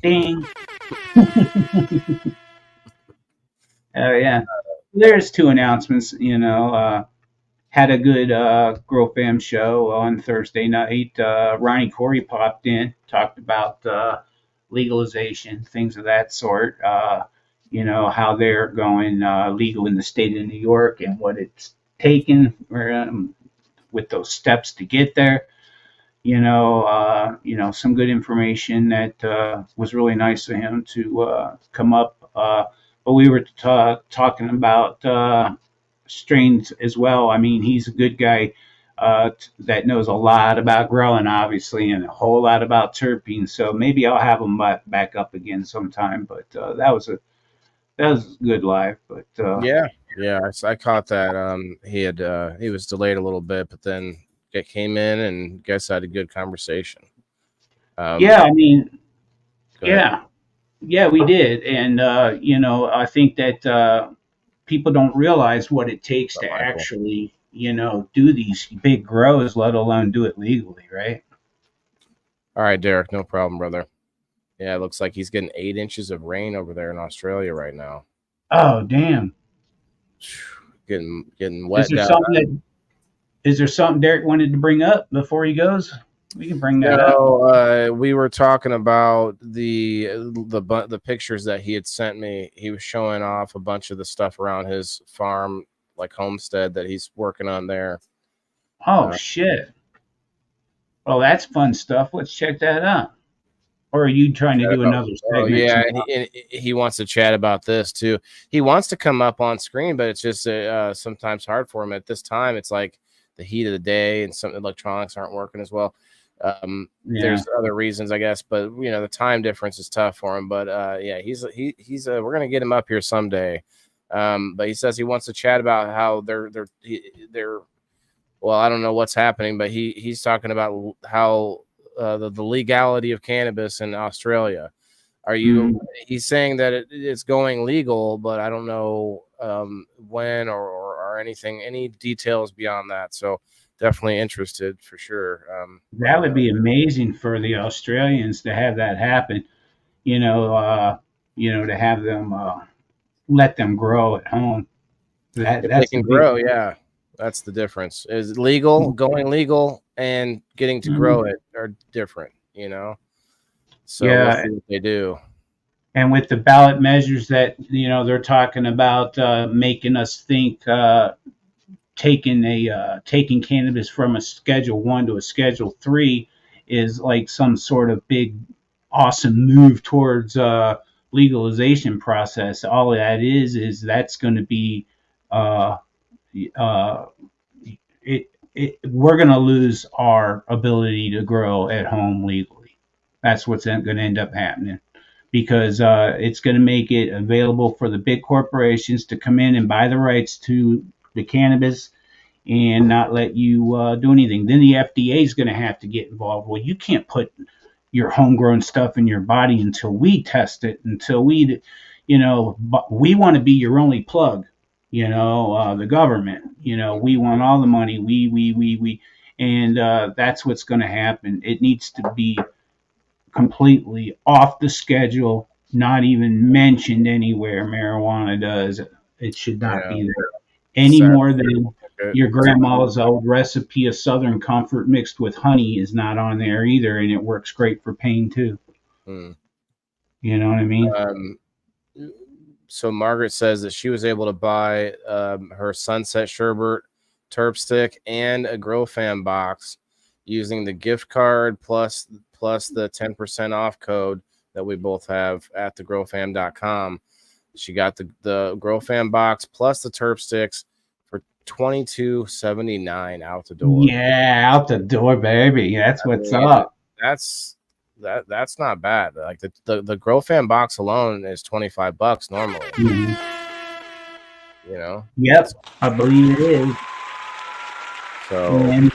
Ding. Oh, yeah. There's 2 announcements, had a good Grow Fam show on Thursday night. Ronnie Corey popped in, talked about legalization, things of that sort. How they're going legal in the state of New York and what it's taken with those steps to get there. Some good information that was really nice of him to come up. But we were talking about strains as well. I mean, he's a good guy that knows a lot about growing, obviously, and a whole lot about terpenes. So maybe I'll have him back up again sometime. But that was a good live. But yeah, I caught that. He was delayed a little bit, but then it came in and guess I had a good conversation. Yeah, I mean, Go ahead. Yeah, we did, and I think that people don't realize what it takes to Michael. actually, do these big grows, let alone do it legally, right? All right, Derek, no problem, brother. Yeah, it looks like he's getting 8 inches of rain over there in Australia right now. Oh, damn! Getting Is wet there down. something Derek wanted to bring up before he goes? We can bring that up. No, we were talking about the pictures that he had sent me. He was showing off a bunch of the stuff around his farm, like homestead that he's working on there. Oh shit! Well, that's fun stuff. Let's check that out. Or are you trying to do another segment? Yeah, and he wants to chat about this too. He wants to come up on screen, but it's just sometimes hard for him at this time. It's like the heat of the day, and some electronics aren't working as well. There's other reasons, I guess, but the time difference is tough for him. But yeah, he's we're gonna get him up here someday. But he says he wants to chat about how they're well, I don't know what's happening, but he's talking about how the legality of cannabis in Australia. He's saying that it's going legal, but I don't know when or anything, any details beyond that. So definitely interested for sure. That would be amazing for the Australians to have that happen. To have them let them grow at home. If they can grow, yeah, that's the difference. Is legal, going legal, and getting to grow it are different. So yeah, we'll see what they do. And with the ballot measures that they're talking about, making us think taking cannabis from a Schedule 1 to a Schedule 3 is like some sort of big awesome move towards legalization process. All that is that's going to be we're going to lose our ability to grow at home legally. That's what's going to end up happening, because it's going to make it available for the big corporations to come in and buy the rights to the cannabis and not let you do anything. Then the FDA is going to have to get involved. Well, you can't put your homegrown stuff in your body until we test it, until we want to be your only plug, the government, we want all the money. And that's what's going to happen. It needs to be completely off the schedule, not even mentioned anywhere. Marijuana does. It should not be there any more than your grandma's old recipe of Southern Comfort mixed with honey is not on there either, and it works great for pain too. You know what I mean? So Margaret says that she was able to buy her Sunset Sherbert terp stick and a Grow Fam box using the gift card plus the 10% off code that we both have at thegrowfam.com. She got the Grow Fam box plus the terp sticks for $22.79 out the door. Yeah, out the door, baby. That's what's up. That's not bad. Like the Grow Fam box alone is $25 normally. Yep, I believe it is. So, and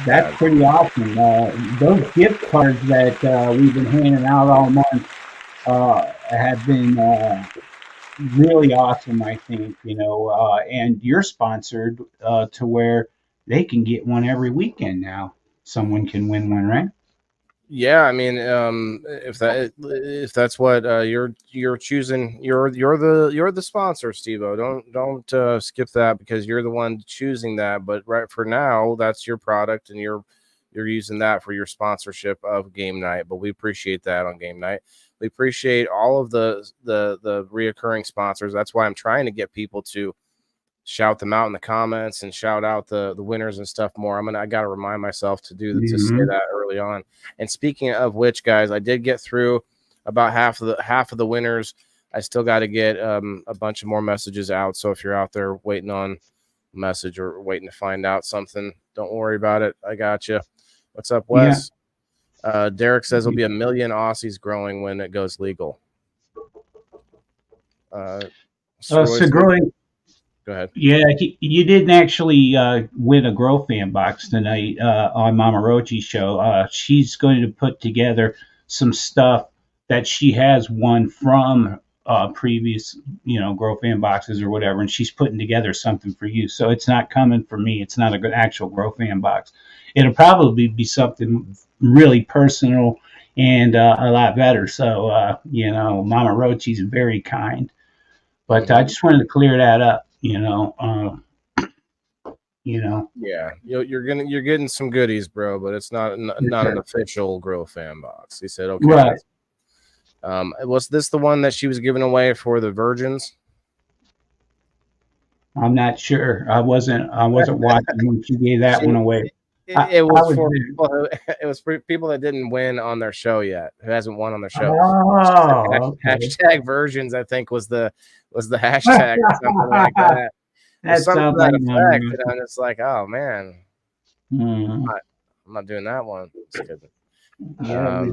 that's pretty awesome. Those gift cards that we've been handing out all month have been really awesome, I think, and you're sponsored to where they can get one every weekend now. Someone can win one, right? Yeah, I mean, if that's what you're choosing, you're the sponsor, SteveO. Don't skip that, because you're the one choosing that. But right for now, that's your product, and you're using that for your sponsorship of Game Night. But we appreciate that on Game Night. We appreciate all of the reoccurring sponsors. That's why I'm trying to get people to shout them out in the comments and shout out the winners and stuff more. I got to remind myself to do to say that early on. And speaking of which, guys, I did get through about half of the winners. I still got to get a bunch of more messages out. So if you're out there waiting on a message or waiting to find out something, don't worry about it. I got you. What's up, Wes? Yeah. Derek says there'll be 1 million Aussies growing when it goes legal. Growing. Go ahead. Yeah, you didn't actually win a Grow Fan box tonight on Mama Rochi's show. She's going to put together some stuff that she has one from previous, Grow Fan boxes or whatever, and she's putting together something for you. So it's not coming from me. It's not a good actual Grow Fan box. It'll probably be something really personal and a lot better. So, Mama Rochi's very kind, but I just wanted to clear that up. Yeah, you're getting some goodies, bro, but it's not an official Grow Fan box. He said, okay. Right. Was this the one that she was giving away for the virgins? I'm not sure. I wasn't watching when she gave that one away. It was for people that didn't win on their show yet, who hasn't won on their show. Oh, okay. Hashtag versions, I think, was the hashtag or something like that. That's something to that effect, like, and I'm just like, oh man, I'm not doing that one. Just kidding. Yeah,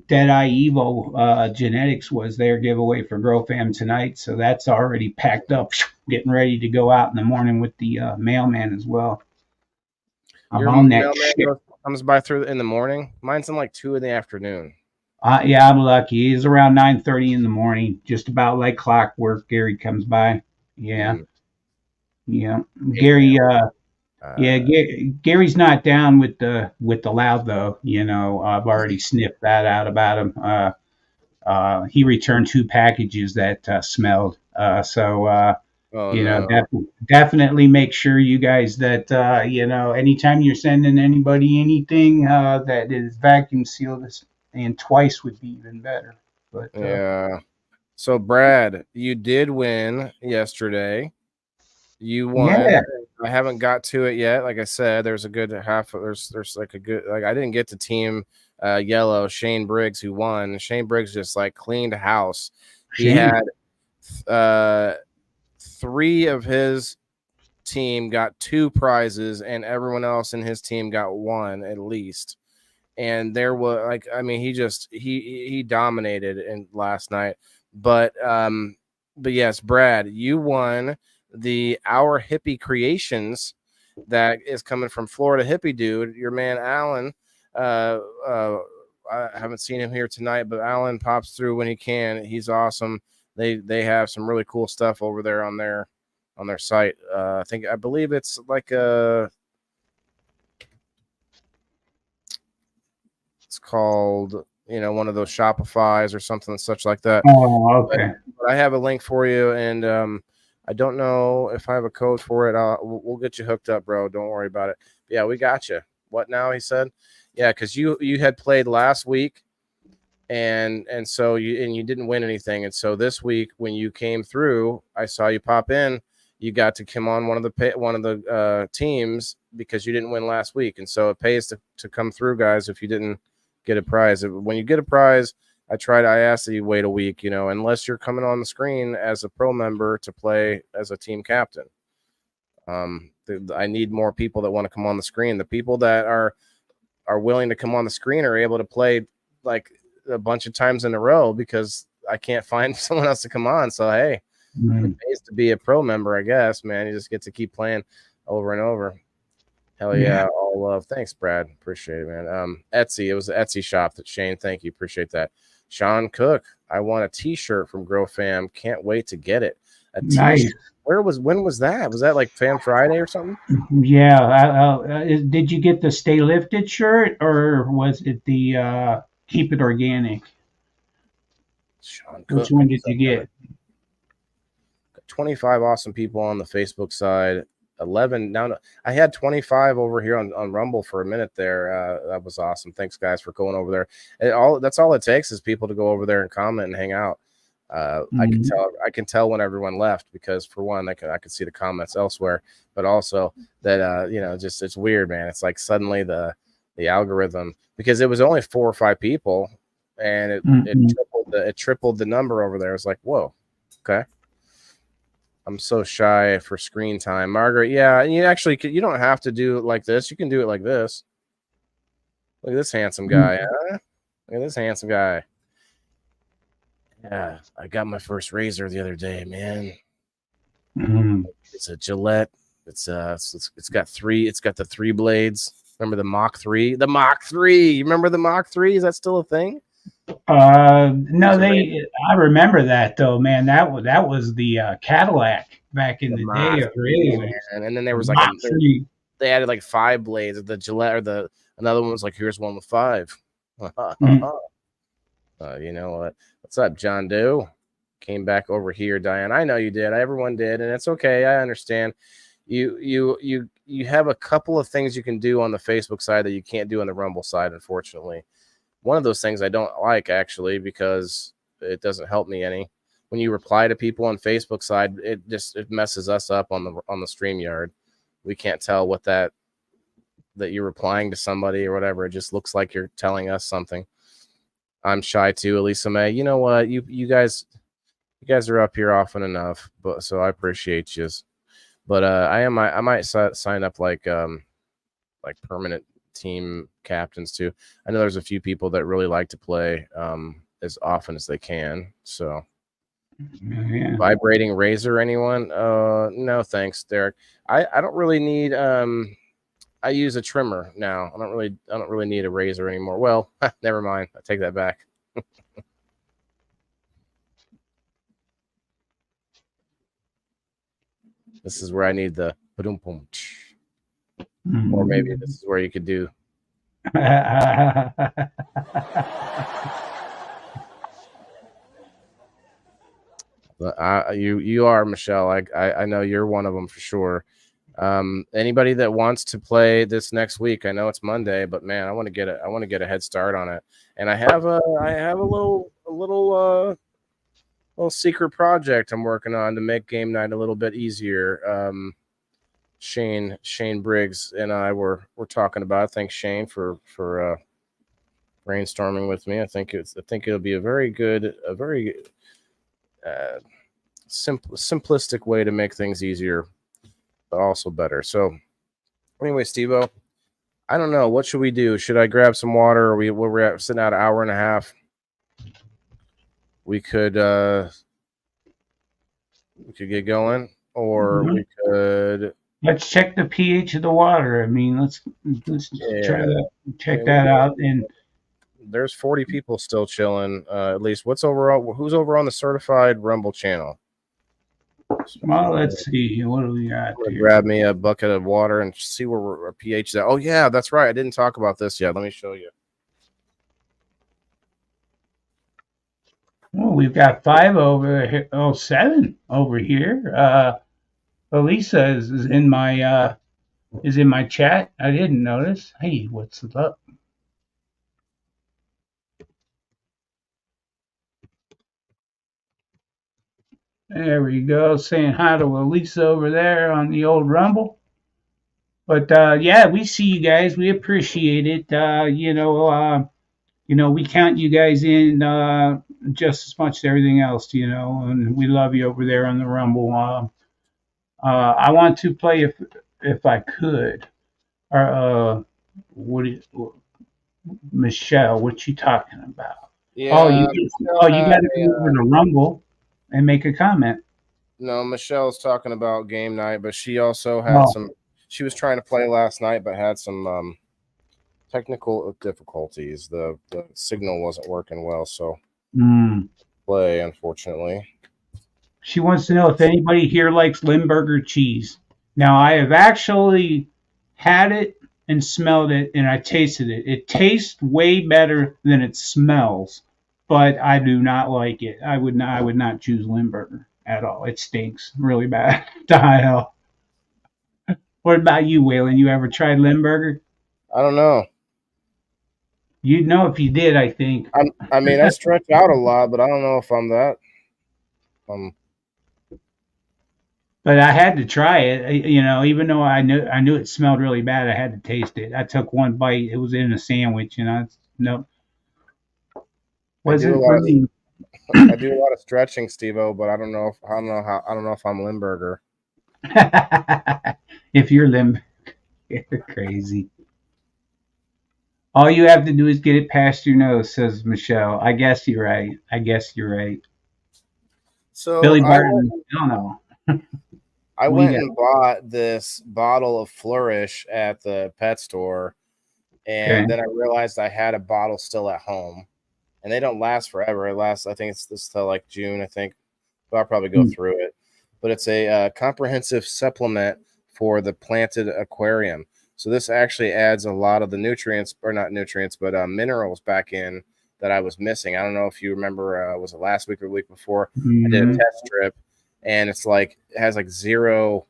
Deadeye Evo Genetics was their giveaway for Grow Fam tonight, so that's already packed up, getting ready to go out in the morning with the mailman as well. I'm Your on that mailman shit. comes by through in the morning. Mine's in like 2 in the afternoon. Yeah, I'm lucky. It's around 9:30 in the morning, just about like clockwork. Gary comes by. Yeah, yeah. Gary. Gary's not down with the loud though. I've already sniffed that out about him. He returned 2 packages that smelled. Definitely make sure you guys that anytime you're sending anybody anything that is vacuum sealed, and twice would be even better. But yeah. So Brad, you did win yesterday. You won. Yeah. I haven't got to it yet. Like I said, there's a good half. There's like a good. Like I didn't get to team yellow. Shane Briggs, who won. Shane Briggs just like cleaned house. He had 3 of his team got 2 prizes, and everyone else in his team got 1 at least. And there was like, I mean, he dominated in last night. But yes, Brad, you won the Our Hippie Creations that is coming from Florida Hippie Dude, your man Alan. I haven't seen him here tonight, but Alan pops through when he can. He's awesome. They have some really cool stuff over there on their site. I believe it's like it's called one of those Shopify's or something such like that. Oh, okay. But I have a link for you, and I don't know if I have a code for it. We'll get you hooked up, bro. Don't worry about it. But yeah, we got you. What now? He said, yeah, because you had played last week, and so you didn't win anything, and so this week when you came through, I saw you pop in. You got to come on one of the teams because you didn't win last week, and so it pays to come through, guys. If you didn't get a prize, when you get a prize, I ask that you wait a week, unless you're coming on the screen as a pro member to play as a team captain. I need more people that want to come on the screen. The people that are willing to come on the screen are able to play like a bunch of times in a row because I can't find someone else to come on. So, hey, it pays to be a pro member, I guess, man. You just get to keep playing over and over. Hell yeah, all love. Thanks, Brad. Appreciate it, man. Etsy, it was the Etsy shop that Shane, thank you. Appreciate that. Sean Cook, I want a t-shirt from Grow Fam. Can't wait to get it. Nice. When was that? Was that like Fam Friday or something? Yeah. Did you get the Stay Lifted shirt or was it the Keep It Organic? Sean Cook. Which one did you get? 25 awesome people on the Facebook side. 11 now. I had 25 over here on Rumble for a minute there. That was awesome. Thanks, guys, for going over there. That's all it takes is people to go over there and comment and hang out. I can tell when everyone left because, for one, I could see the comments elsewhere, but also that just it's weird, man. It's like suddenly the algorithm, because it was only 4 or 5 people, and it tripled the number over there. It's like, whoa, okay. I'm so shy for screen time, Margaret. Yeah, and you don't have to do it like this. You can do it like this. Look at this handsome guy. Huh? Look at this handsome guy. Yeah, I got my first razor the other day, man. It's a Gillette. It's got the 3 blades. Remember the Mach 3? The Mach 3. You remember the Mach 3? Is that still a thing? No, I remember that though, man. That was the Cadillac back in The the Mach day of 3, racing. man. And then there was like Mach 3. they added like 5 blades. The Gillette or another one was like, here's one with 5. Mhm. You know what? What's up, John Doe? Came back over here, Diane. I know you did. Everyone did, and it's okay. I understand. You have a couple of things you can do on the Facebook side that you can't do on the Rumble side, unfortunately. One of those things I don't like, actually, because it doesn't help me any. When you reply to people on Facebook side, it messes us up on the StreamYard. We can't tell what that you're replying to somebody or whatever. It just looks like you're telling us something. I'm shy too, Elisa May. You know what? You guys are up here often enough, but so I appreciate you. But I might sign up like permanent team captains too. I know there's a few people that really like to play as often as they can. So Yeah. vibrating razor, anyone? No, thanks, Derek. I don't really need I use a trimmer now. I don't really need a razor anymore. Well, never mind. I take that back. This is where I need the ba-dum boom. Or maybe this is where you could do. You are, Michelle. I know you're one of them for sure. Anybody that wants to play this next week, I know it's Monday, but man, I want to get a head start on it. And I have a little secret project I'm working on to make game night a little bit easier. Shane Briggs and I were talking about it. Thanks, Shane, for brainstorming with me. I think it'll be a very simplistic way to make things easier, but also better. So anyway, SteveO, I don't know. What should we do? Should I grab some water? Or we're at sitting out an hour and a half. We could get going, or we could. Let's check the pH of the water. I mean, let's try that. Check that out. And there's 40 people still chilling. At least who's over on the certified Rumble channel? Well, let's see. What do we got here? Grab me a bucket of water and see where our pH is at. Oh yeah, that's right. I didn't talk about this yet. Let me show you. Well, we've got 5 over here. Oh, 7 over here. Elisa is in my chat. I didn't notice. Hey, what's up? There we go. Saying hi to Elisa over there on the old Rumble. But yeah, we see you guys. We appreciate it. We count you guys in just as much as everything else. And we love you over there on the Rumble. I want to play if I could. Michelle, what you talking about? Yeah, you got to go over to Rumble and make a comment. No, Michelle's talking about game night, but she also had some. She was trying to play last night, but had some technical difficulties. The signal wasn't working well, so play, unfortunately. She wants to know if anybody here likes Limburger cheese. Now, I have actually had it and smelled it, and I tasted it. It tastes way better than it smells, but I do not like it. I would not choose Limburger at all. It stinks really bad to high hell. What about you, Waylon? You ever tried Limburger? I don't know. You'd know if you did, I think. I mean, I stretch out a lot, but I don't know if I'm that. But I had to try it, even though I knew it smelled really bad. I had to taste it. I took one bite. It was in a sandwich, nope. Wasn't for me. I do a lot of stretching, SteveO, but I don't know if I'm Limburger. If you're Limburger, you're crazy. All you have to do is get it past your nose, says Michelle. I guess you're right. So Billy Barton, I don't know. I went and bought this bottle of Flourish at the pet store, and then I realized I had a bottle still at home. and they don't last forever. It lasts, I think it's this till like June, I think. But I'll probably go through it. But it's a comprehensive supplement for the planted aquarium. So this actually adds a lot of the nutrients, or not nutrients, but minerals back in that I was missing. I don't know if you remember, was it last week or the week before? I did a test strip, and it's like it has like zero,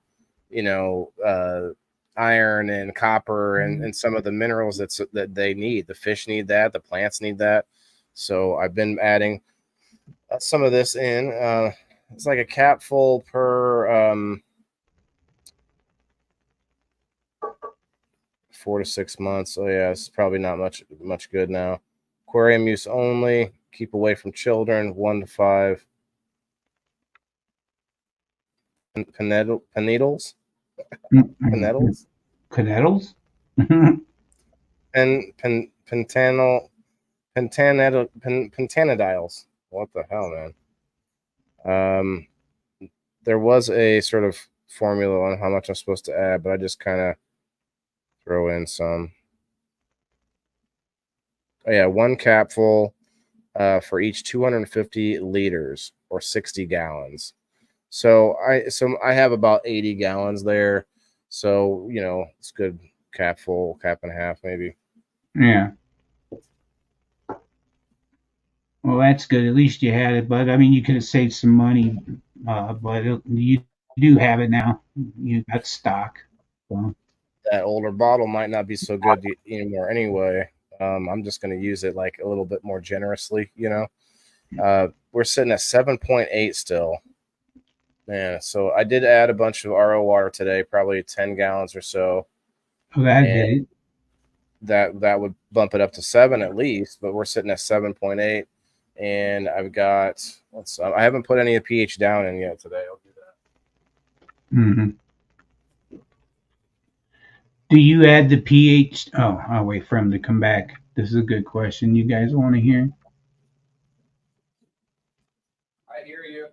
iron and copper and some of the minerals that they need. The fish need that, the plants need that. So I've been adding some of this in. It's like a capful per 4 to 6 months. So yeah, it's probably not much good now. Aquarium use only. Keep away from children. 1 to 5. Panettles. Panettles. Panettles. And pentanediles. What the hell, man? There was a sort of formula on how much I'm supposed to add, but I just kind of throw in some. Oh yeah, 1 capful for each 250 liters or 60 gallons. So I have about 80 gallons there. So, it's good capful, cap and a half maybe. Yeah. Well, that's good. At least you had it, but I mean, you could have saved some money. But you do have it now. You got stock. So. That older bottle might not be so good anymore anyway. I'm just going to use it like a little bit more generously, We're sitting at 7.8 still. Man, so I did add a bunch of RO water today, probably 10 gallons or so. Oh, that did it. That would bump it up to 7 at least, but we're sitting at 7.8. And I've got, I haven't put any of the pH down in yet today. I'll do that. Mm-hmm. Do you add the pH? Oh, I'll wait for him to come back. This is a good question. You guys want to hear? I hear you.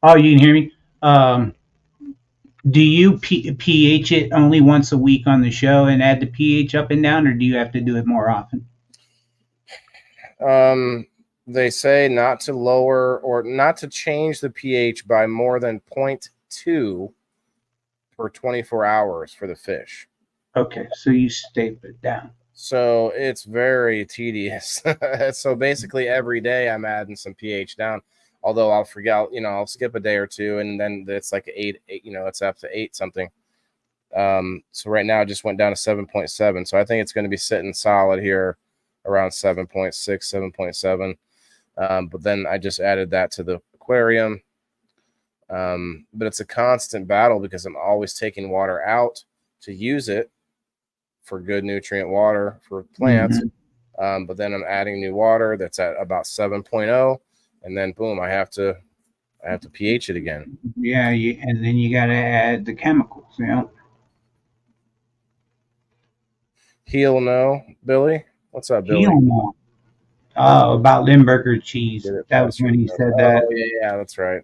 Oh, you can hear me? Do you pH it only once a week on the show and add the pH up and down, or do you have to do it more often? They say not to lower or not to change the pH by more than 0.2 per 24 hours for the fish. Okay, so you staple it down. So it's very tedious. So basically every day I'm adding some pH down. Although I'll forget, I'll skip a day or two, and then it's like 8, it's up to 8 something. So right now it just went down to 7.7. So I think it's going to be sitting solid here around 7.6, 7.7. But then I just added that to the aquarium. But it's a constant battle because I'm always taking water out to use it for good nutrient water for plants. Mm-hmm. But then I'm adding new water that's at about 7.0. And then boom, I have to pH it again. Yeah, and then you got to add the chemicals, He'll know, Billy. What's up, Billy? He'll know. Oh, about Limburger cheese. That was when he said that. Oh yeah, that's right.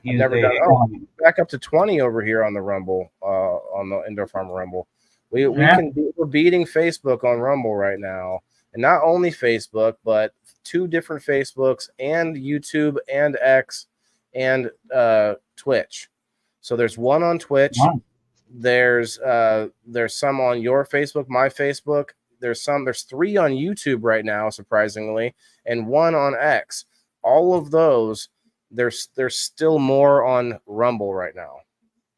I've never done. Back up to 20 over here on the Rumble, on the Indoor Farmer Rumble. We're beating Facebook on Rumble right now, and not only Facebook, but 2 different Facebooks and YouTube and X and Twitch. So there's one on Twitch. Wow. There's some on your Facebook, my Facebook. There's 3 on YouTube right now, surprisingly, and 1 on X. All of those, there's still more on Rumble right now.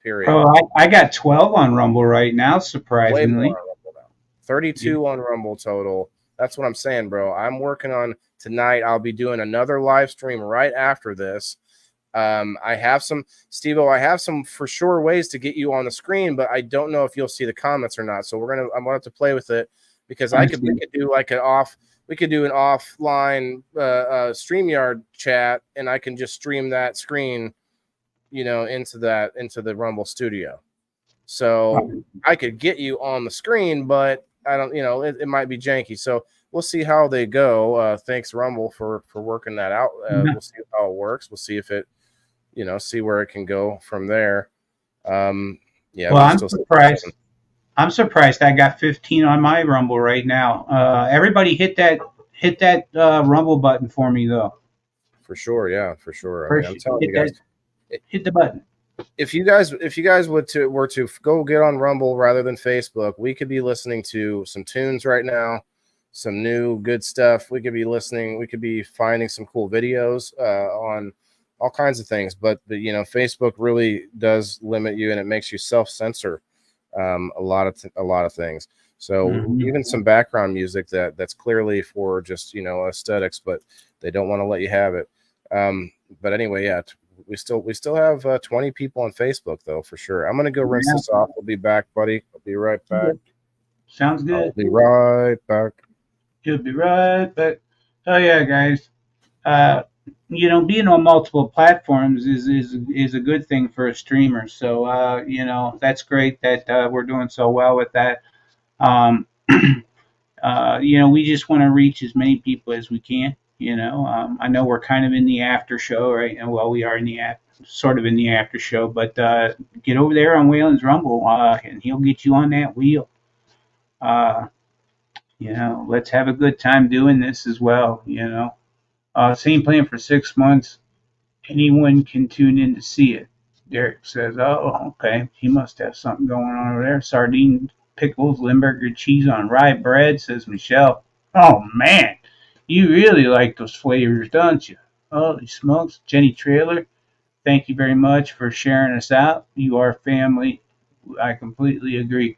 Period. Oh, I got 12 on Rumble right now, surprisingly. Way more on Rumble now. 32 on Rumble total. That's what I'm saying, bro. I'm working on tonight. I'll be doing another live stream right after this. I have some, SteveO, I have some for sure ways to get you on the screen, but I don't know if you'll see the comments or not. So I'm gonna have to play with it because we could do like an offline StreamYard chat, and I can just stream that screen, into the Rumble studio. So I could get you on the screen, but I don't, it might be janky. So we'll see how they go. Thanks, Rumble, for working that out. We'll see how it works. We'll see if it, see where it can go from there. Yeah. Well, I'm surprised. I'm surprised I got 15 on my Rumble right now. Everybody hit hit that Rumble button for me though. For sure, yeah, for sure. I mean, I'm First, telling you guys, hit the button. if you guys were to go get on Rumble rather than Facebook, we could be listening to some tunes right now, some new good stuff. We could be listening. We could be finding some cool videos on all kinds of things. But you know, Facebook really does limit you, and it makes you self-censor a lot of things. So even some background music that's clearly for just, you know, aesthetics, but they don't want to let you have it. But anyway, yeah, we still have 20 people on Facebook though, for sure. I'm gonna go rinse this off. We'll be back, buddy. I'll be right back. Sounds good. I'll be right back. You'll be right back. Oh yeah, guys. You know, being on multiple platforms is a good thing for a streamer. So you know, that's great that we're doing so well with that. You know, we just want to reach as many people as we can. You know, I know we're kind of in the after show, right? And well, we are in the sort of in the after show, but get over there on Waylon's Rumble, and he'll get you on that wheel. You know, let's have a good time doing this as well. You know, same plan for 6 months. Anyone can tune in to see it. Derek says, "Oh, okay, he must have something going on over there." Sardine, pickles, Limburger cheese on rye bread, says Michelle. Oh man, you really like those flavors, don't you? Holy smokes. Jenny Trailer, thank you very much for sharing us out. You are family. I completely agree.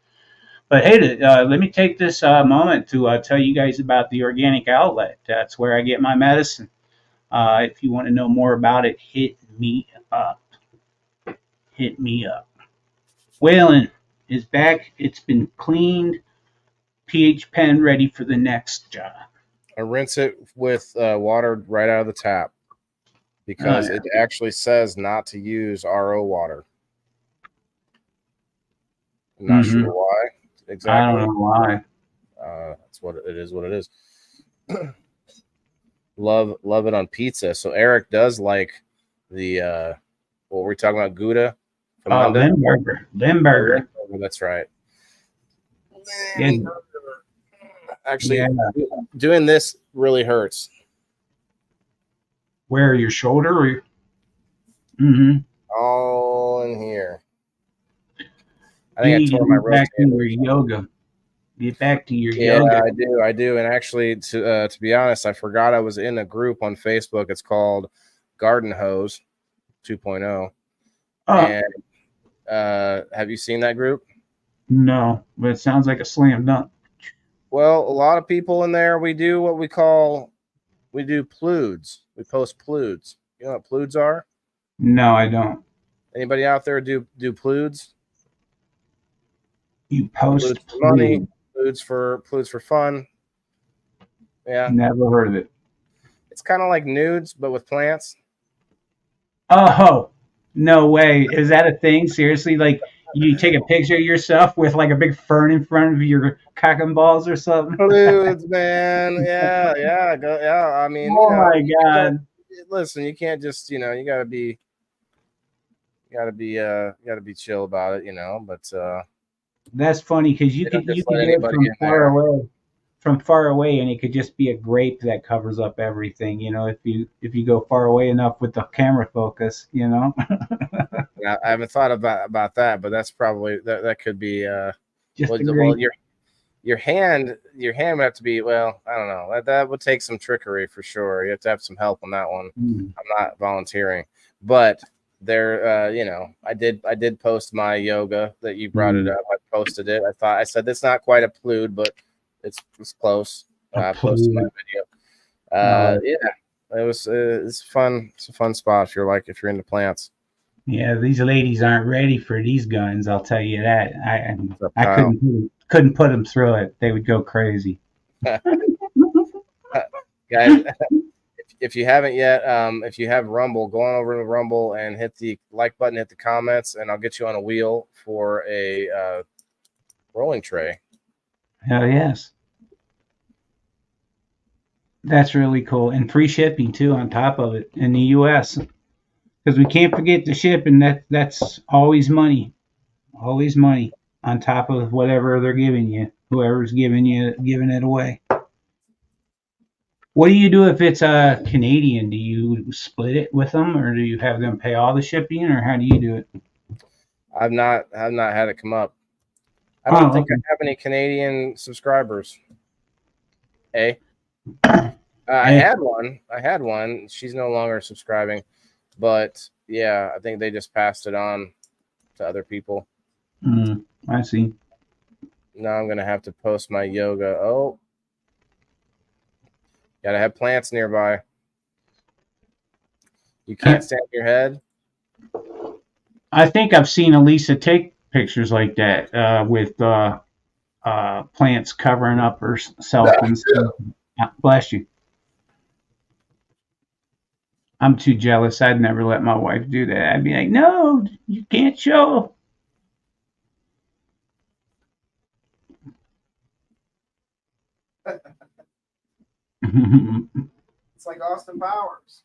But hey, let me take this moment to tell you guys about the Organic Outlet. That's where I get my medicine. If you want to know more about it, hit me up. Hit me up. Waylon is back. It's been cleaned. pH pen ready for the next job. I rinse it with water right out of the tap because it actually says not to use RO water. I'm not sure why exactly. I don't know why. That's what it is. What it is. love it on pizza. So Eric does like the what were we talking about? Gouda from Limburger. Limburger. That's right. Yeah. Actually, doing this really hurts. Where, your shoulder? Or all in here. I you think I tore my back to your yoga. Get back to your yoga. Yeah, I do. And actually, to be honest, I forgot I was in a group on Facebook. It's called Garden Hose 2.0. And have you seen that group? No, but it sounds like a slam dunk. Well, a lot of people in there, we do what we do ploods. We post ploods. You know what ploods are? No, I don't. Anybody out there do ploods? You post ploods for money, ploods for fun. Yeah. Never heard of it. It's kind of like nudes, but with plants. Oh, no way. Is that a thing? Seriously? Like, you take a picture of yourself with like a big fern in front of your cock and balls or something? Ploods, man. Yeah. I mean, oh my God. Listen, you can't just, you gotta be chill about it, but that's funny because you can do it from far away, and it could just be a grape that covers up everything. If you go far away enough with the camera focus, Yeah, I haven't thought about that, but that's probably that could be your hand would have to be, well, I don't know, that would take some trickery for sure. You have to have some help on that one. I'm not volunteering, but there, I did post my yoga that you brought it up. I posted it. I said it's not quite a plood, but it's close. I posted my video. Yeah, it's fun. It's a fun spot if you're into plants. Yeah, these ladies aren't ready for these guns. I'll tell you that. I couldn't put them through it. They would go crazy. Guys, if you haven't yet, if you have Rumble, go on over to Rumble and hit the like button, hit the comments, and I'll get you on a wheel for a rolling tray. Hell yes. That's really cool. And free shipping too on top of it in the US. Because we can't forget the shipping. That's always money. Always money on top of whatever they're giving you. Whoever's giving it away. What do you do if it's a Canadian? Do you split it with them, or do you have them pay all the shipping, or how do you do it? I've not had it come up. I don't Oh, think I okay. have any Canadian subscribers. Eh? I Eh, had one. I had one. She's no longer subscribing, but yeah, I think they just passed it on to other people. I see. Now I'm gonna have to post my yoga. Oh, gotta have plants nearby. You can't stand your head. I think I've seen Elisa take pictures like that with plants covering up herself and stuff. Bless you. I'm too jealous. I'd never let my wife do that. I'd be like, no, you can't show. It's like Austin Powers.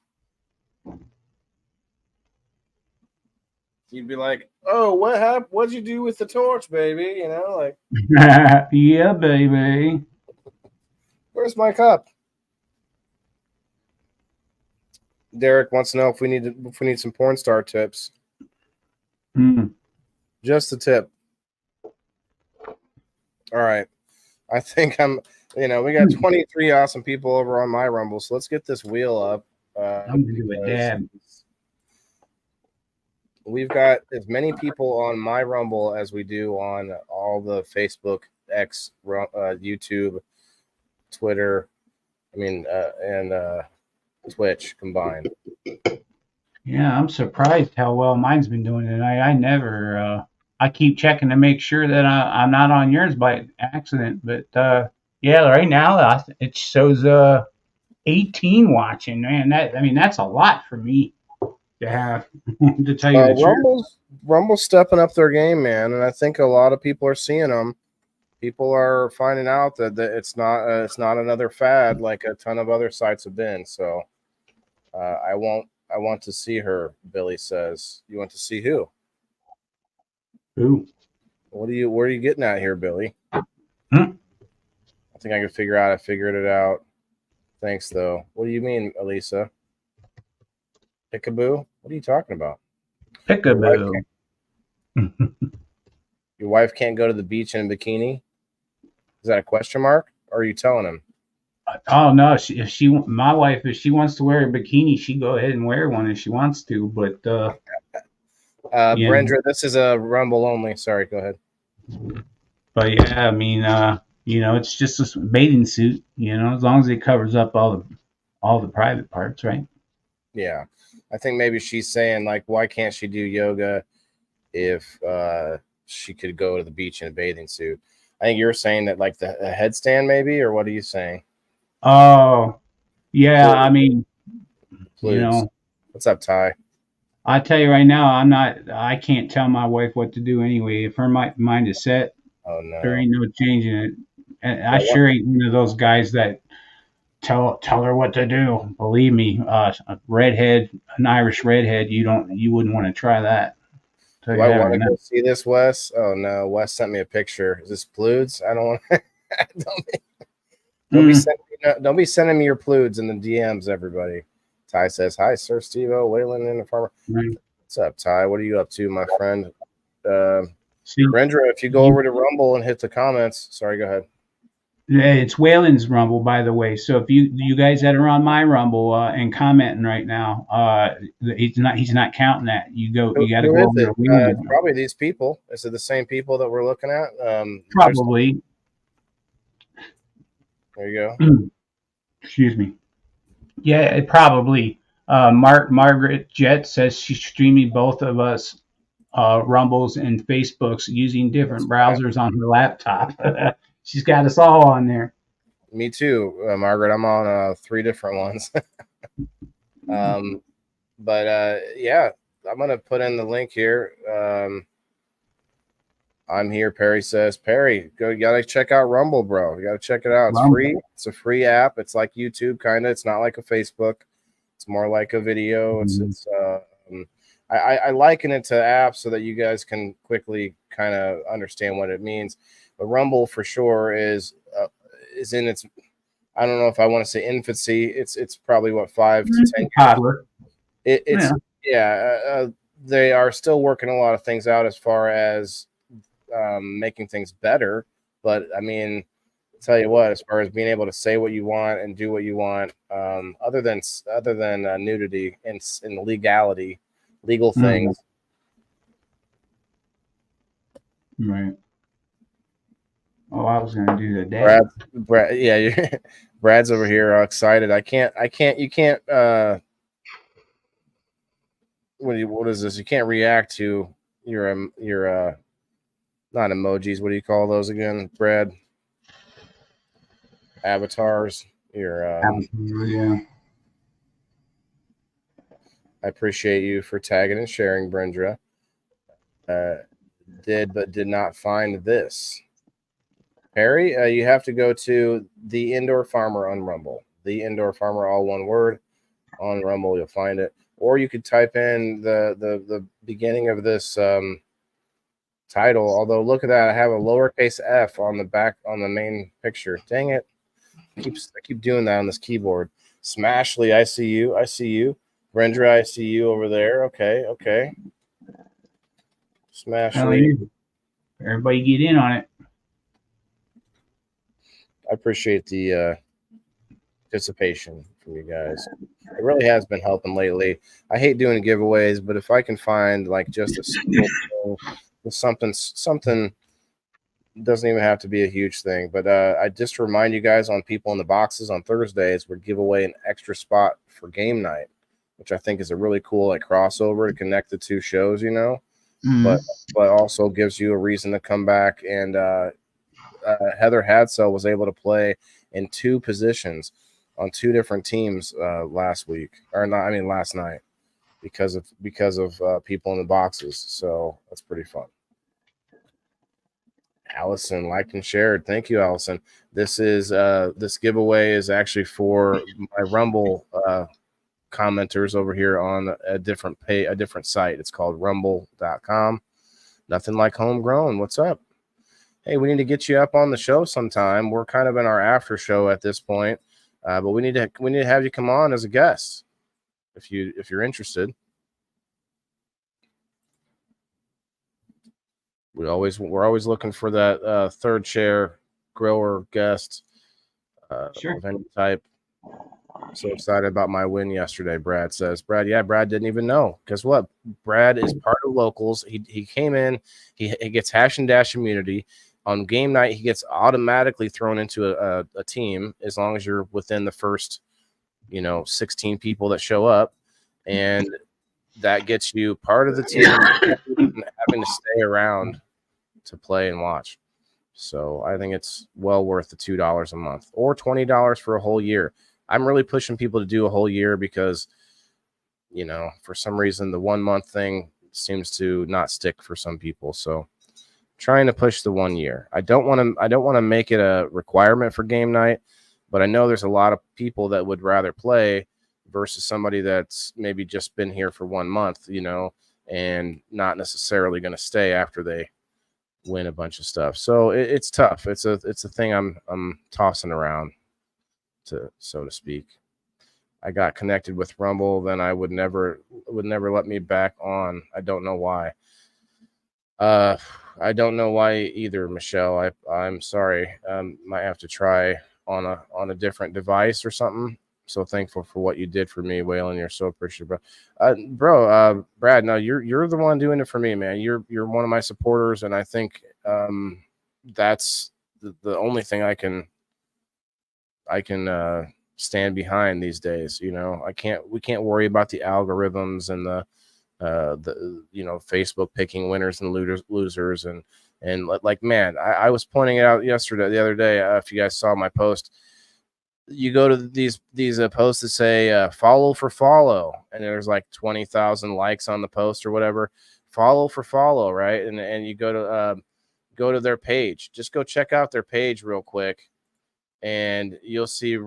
You'd be like, "Oh, what happened? What'd you do with the torch, baby?" You know, like, Yeah, baby. "Where's my cup?" Derek wants to know if we need some porn star tips. Mm. Just a tip. All right. I think we got 23 awesome people over on my Rumble, so let's get this wheel up. I'm gonna do a dab. We've got as many people on my Rumble as we do on all the Facebook, X, YouTube, Twitter, and Twitch combined. Yeah, I'm surprised how well mine's been doing tonight. I never, I keep checking to make sure that I'm not on yours by accident. But yeah, right now it shows 18 watching. Man, that's a lot for me to have. To tell you the truth. Rumble's stepping up their game, man, and I think a lot of people are seeing them. People are finding out that it's not another fad like a ton of other sites have been. So I want to see her. Billy says, "You want to see who? Who? Where are you getting at here, Billy?" Hmm? I think I can figure out. I figured it out. Thanks, though. What do you mean, Elisa? Pickaboo? What are you talking about? Pickaboo. Your wife can't go to the beach in a bikini? Is that a question mark? Or are you telling him? Oh no, my wife, if she wants to wear a bikini, she go ahead and wear one if she wants to. But yeah, Brenda, this is a Rumble only. Sorry, go ahead. but yeah, I mean, it's just a bathing suit. As long as it covers up all the private parts, right? Yeah, I think maybe she's saying like, why can't she do yoga if she could go to the beach in a bathing suit? I think you're saying that like the headstand, maybe, or what are you saying? Oh, yeah. I mean, Fluids. What's up, Ty? I tell you right now, I can't tell my wife what to do anyway. If her mind is set, Oh no, there ain't no changing it. And I Yeah, sure ain't one of those guys that tell her what to do. Believe me, a redhead, an Irish redhead, you wouldn't want to try that. do I want to go see this, Wes? Oh no, Wes sent me a picture. Is this Pludes? I don't want. Don't be sending me your Pludes in the DMs, everybody. Ty says, "Hi, Sir SteveO, Waylon, and the farmer." Right. What's up, Ty? What are you up to, my friend? See, Rendra, if you go over to Rumble and hit the comments. Sorry, go ahead. it's Waylon's Rumble, by the way. So if you guys that are on my Rumble and commenting right now, he's not counting that. You got to Who go is over it? to Waylon's. Probably these people. Is it the same people that we're looking at? Probably. There you go. Excuse me. Yeah, it probably. Margaret Jet says she's streaming both of us Rumbles and Facebooks using different browsers on her laptop. She's got us all on there. Me too, Margaret. I'm on 3 different ones. But yeah, I'm gonna put in the link here. I'm here. Perry says, Perry, you gotta check out Rumble, bro. You gotta check it out. It's free. It's a free app. It's like YouTube, kind of. It's not like a Facebook. It's more like a video. I liken it to apps so that you guys can quickly kind of understand what it means. But Rumble for sure is in its. I don't know if I want to say infancy. It's probably what 5 to 10 years. Toddler. It's they are still working a lot of things out as far as making things better. But I mean, I'll tell you what, as far as being able to say what you want and do what you want, other than nudity and legality, legal things. Right. Oh, I was gonna do the dad. Brad, yeah, Brad's over here all excited. You can't. What is this? You can't react to your not emojis. What do you call those again, Brad? Avatars. Yeah. I appreciate you for tagging and sharing, Brendra. Did not find this. Perry, you have to go to the Indoor Farmer on Rumble. The Indoor Farmer, all one word, on Rumble. You'll find it. Or you could type in the beginning of this title. Although look at that, I have a lowercase f on the back on the main picture. Dang it! I keep doing that on this keyboard. Smashly, I see you. I see you. Brendra, I see you over there. Okay. Smashly. Everybody get in on it. I appreciate the participation from you guys. It really has been helping lately. I hate doing giveaways, but if I can find like just a simple something doesn't even have to be a huge thing. But I just remind you guys on People in the Boxes on Thursdays, we give away an extra spot for game night, which I think is a really cool like crossover to connect the two shows, you know. But also gives you a reason to come back. And Heather Hadsell was able to play in 2 positions on 2 different teams last night because of People in the Boxes. So that's pretty fun. Allison liked and shared. Thank you, Allison. This giveaway is actually for my Rumble commenters over here on a different site. It's called rumble.com. Nothing like homegrown. What's up? Hey, we need to get you up on the show sometime. We're kind of in our after show at this point, but we need to have you come on as a guest if you're interested. We're always looking for that third chair grower guest of any type. So excited about my win yesterday, Brad says. Brad didn't even know. Guess what? Brad is part of Locals. He came in, he gets hash and dash immunity. On game night, he gets automatically thrown into a team as long as you're within the first, 16 people that show up. And that gets you part of the team having to stay around to play and watch. So I think it's well worth the $2 a month or $20 for a whole year. I'm really pushing people to do a whole year because, for some reason, the 1 month thing seems to not stick for some people. So trying to push the 1 year. I don't want to make it a requirement for game night, but I know there's a lot of people that would rather play versus somebody that's maybe just been here for 1 month, and not necessarily going to stay after they win a bunch of stuff. So it's tough. It's a thing I'm tossing around, so to speak. I got connected with Rumble, then I would never let me back on. I don't know why. I don't know why either, Michelle. I'm sorry. Might have to try on a different device or something. So thankful for what you did for me, Waylon. You're so appreciative, bro. Brad, no, you're the one doing it for me, man. You're one of my supporters, and I think that's the only thing I can stand behind these days. We can't worry about the algorithms and the Facebook picking winners and losers and like, man, I was pointing it out the other day. If you guys saw my post, you go to these posts that say follow for follow, and there's like 20,000 likes on the post or whatever. Follow for follow, right? And you go to their page. Just go check out their page real quick, and you'll see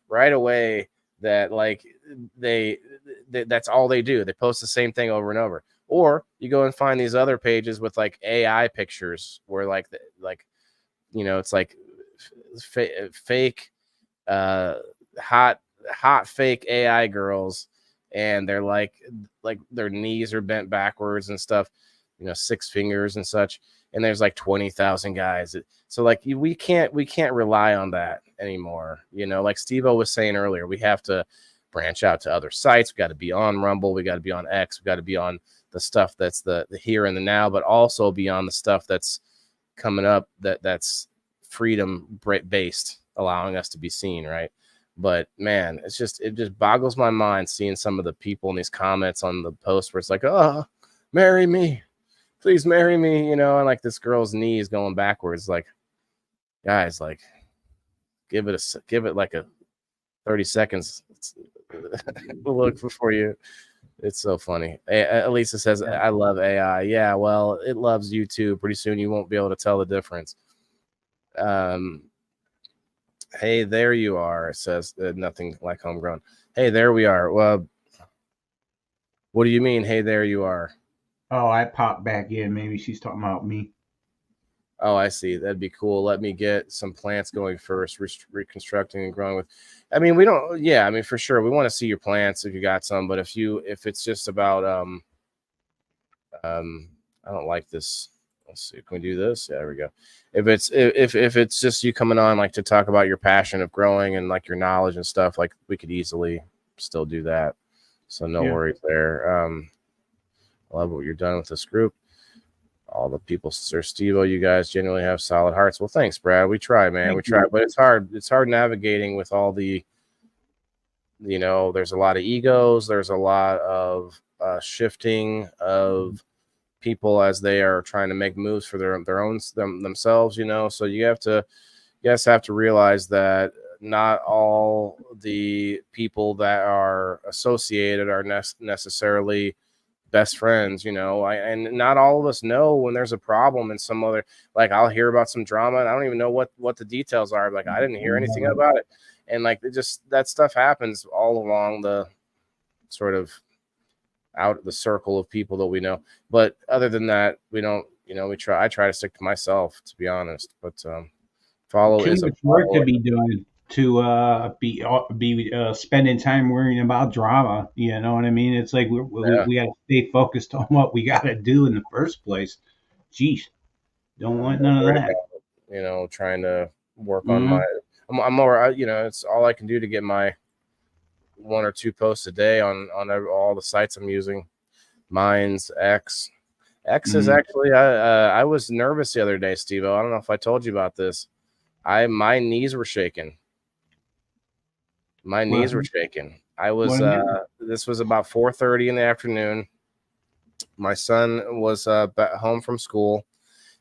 right away that like that's all they do. They post the same thing over and over. Or you go and find these other pages with like AI pictures where it's like fake hot fake AI girls, and they're like their knees are bent backwards and stuff, 6 fingers and such. And there's like 20,000 guys. So like we can't rely on that anymore. Like SteveO was saying earlier, we have to branch out to other sites. We got to be on Rumble. We got to be on X. We got to be on the stuff that's the here and the now, but also beyond the stuff that's coming up that's freedom based, allowing us to be seen, right? But man, it just boggles my mind seeing some of the people in these comments on the post where it's like, oh, marry me, please marry me, and like this girl's knee is going backwards. Like, guys, like give it like a 30 seconds look before you. It's so funny. Elisa says, I love AI. Yeah, well, it loves you too. Pretty soon you won't be able to tell the difference. Hey, there you are. It says nothing like homegrown. Hey, there we are. Well, what do you mean? Hey, there you are. Oh, I popped back in. Maybe she's talking about me. Oh, I see. That'd be cool. Let me get some plants going first, reconstructing and growing with. I mean, we don't. Yeah, I mean, for sure, we want to see your plants if you got some. But if it's just about I don't like this. Let's see. Can we do this? Yeah, there we go. If it's just you coming on like to talk about your passion of growing and like your knowledge and stuff, like we could easily still do that. So no worries there. I love what you're done with this group. All the people, Siir SteveO, you guys genuinely have solid hearts. Well, thanks, Brad. We try, man. We try, but it's hard. It's hard navigating with all the, there's a lot of egos. There's a lot of shifting of people as they are trying to make moves for themselves, So you guys have to realize that not all the people that are associated are necessarily best friends, and not all of us know when there's a problem in some other, like I'll hear about some drama and I don't even know what the details are. Like I didn't hear anything about it. And like that stuff happens all along the sort of out the circle of people that we know. But other than that, we don't, I try to stick to myself, to be honest. But follow Too is much work to be doing to be spending time worrying about drama. You know what I mean? It's like we got to stay focused on what we got to do in the first place. Jeez, don't want none of that. Trying to work on my. I'm more. It's all I can do to get my 1 or 2 posts a day on all the sites I'm using. Mine's X. X is actually. I was nervous the other day, SteveO. I don't know if I told you about this. My knees were shaking. My knees were shaking. I was this was about 4:30 in the afternoon. My son was back home from school,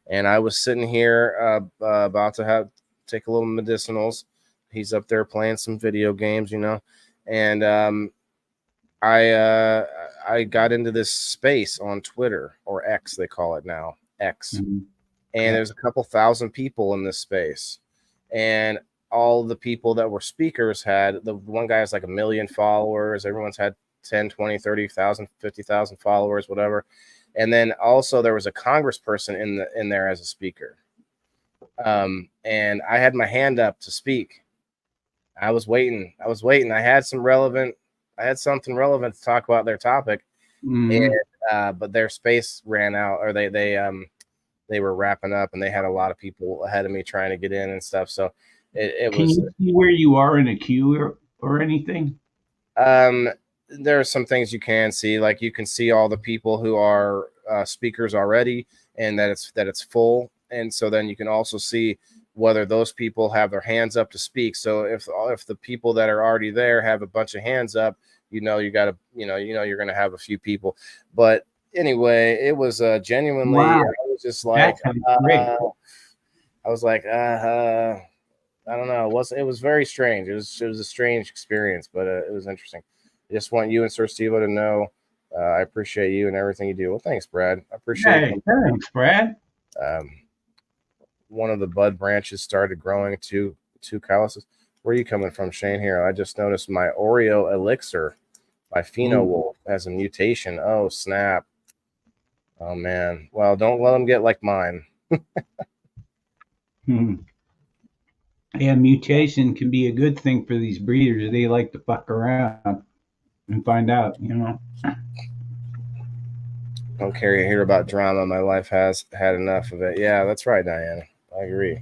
and I was sitting here about to take a little medicinals. He's up there playing some video games, and I got into this space on Twitter, or X they call it now, X. And there's a couple thousand people in this space, and all the people that were speakers had, the one guy has like 1 million followers. Everyone's had 10, 20, 30,000, 50,000 followers, whatever. And then also there was a congressperson in there as a speaker. And I had my hand up to speak. I was waiting. I had something relevant to talk about their topic. And, but their space ran out, or they were wrapping up, and they had a lot of people ahead of me trying to get in and stuff. So it Can was. you see where you are in a queue or anything? There are some things you can see, like you can see all the people who are speakers already, and that it's full. And so then you can also see whether those people have their hands up to speak. So if the people that are already there have a bunch of hands up, you're going to have a few people. But anyway, it was genuinely. Wow. I was just like, I was like, I don't know. It was very strange. It was a strange experience, but it was interesting. I just want you and Siir SteveO to know I appreciate you and everything you do. Well, thanks, Brad. I appreciate it. Thanks, Brad. One of the bud branches started growing two calluses. Where are you coming from, Shane? Here, I just noticed my Oreo elixir by Pheno Wolf has a mutation. Oh, snap. Oh, man. Well, don't let them get like mine. Yeah, mutation can be a good thing for these breeders. They like to fuck around and find out, you know. Don't care to hear about drama. My life has had enough of it. Yeah, that's right, Diana. I agree.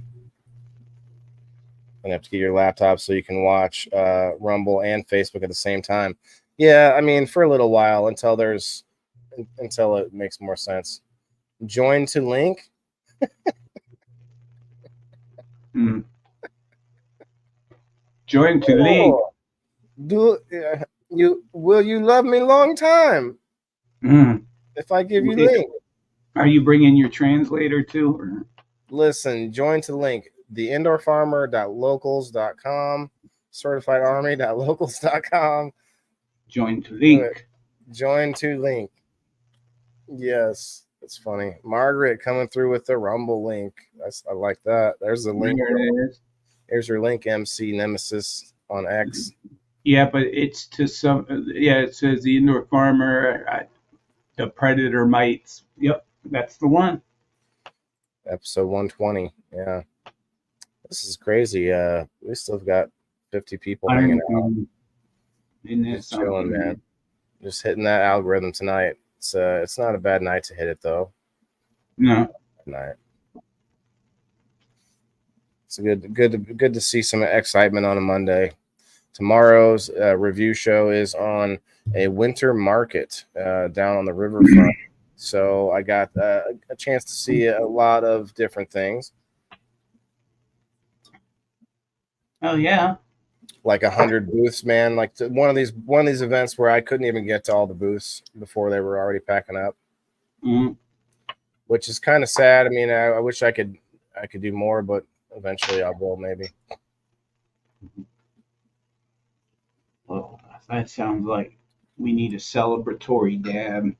And have to get your laptop so you can watch Rumble and Facebook at the same time. Yeah, I mean, for a little while until it makes more sense. Join to link. Mm. Join to link. Oh, you love me long time Mm. if I give you link. Are you bringing your translator too? Or? Listen, join to link theindoorfarmer.locals.com, certifiedarmy.locals.com. Join to link. Join to link. Yes, it's funny. Margaret coming through with the Rumble link. I like that. There's the link. There it is. Here's your link, MC Nemesis on X. Yeah, but it's to some. Yeah, it says the indoor farmer, the predator mites. Yep, that's the one. Episode 120. Yeah, this is crazy. We still got 50 people hanging out. Just chilling, man. Just hitting that algorithm tonight. It's not a bad night to hit it though. No. Night. It's good to see some excitement on a Monday. Tomorrow's review show is on a winter market down on the riverfront. So I got a chance to see a lot of different things. Oh yeah. Like 100 booths, man. Like one of these events where I couldn't even get to all the booths before they were already packing up, which is kind of sad. I mean, I wish I could do more, but eventually I will maybe. Well, that sounds like we need a celebratory dab.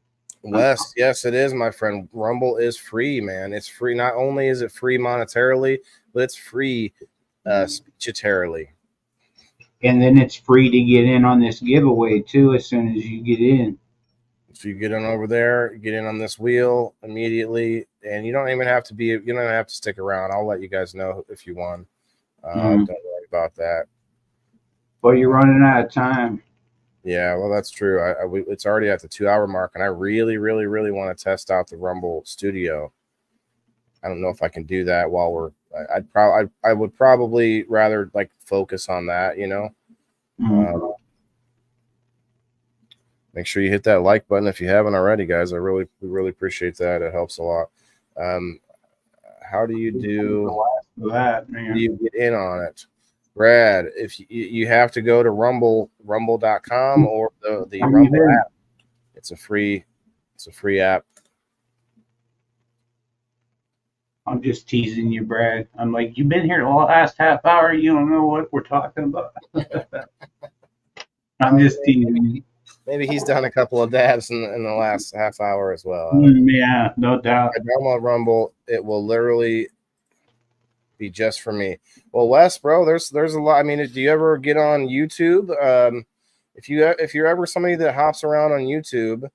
Yes, it is, my friend. Rumble is free, man. It's free. Not only is it free monetarily, but it's free speechitarily. And then it's free to get in on this giveaway too as soon as you get in. So you get on over there, get in on this wheel immediately, and you don't even have to stick around. I'll let you guys know if you won. Don't worry about that. But you're running out of time. Yeah, well, that's true. It's already at the 2-hour mark, and I really, really, really want to test out the Rumble Studio. I don't know if I can do that while I would probably rather like focus on that, you know. Make sure you hit that like button if you haven't already, guys. We really appreciate that. It helps a lot. How do you do that, man? Do you get in on it? Brad, if you have to go to rumble.com or the Rumble app. It's a free app. I'm just teasing you, Brad. I'm like, you've been here the last half hour. You don't know what we're talking about. I'm just teasing you. Maybe he's done a couple of dabs in the last half hour as well. Yeah, no doubt. I download Rumble. It will literally be just for me. Well, Wes, bro, there's a lot. I mean, do you ever get on YouTube? If you're ever somebody that hops around on YouTube,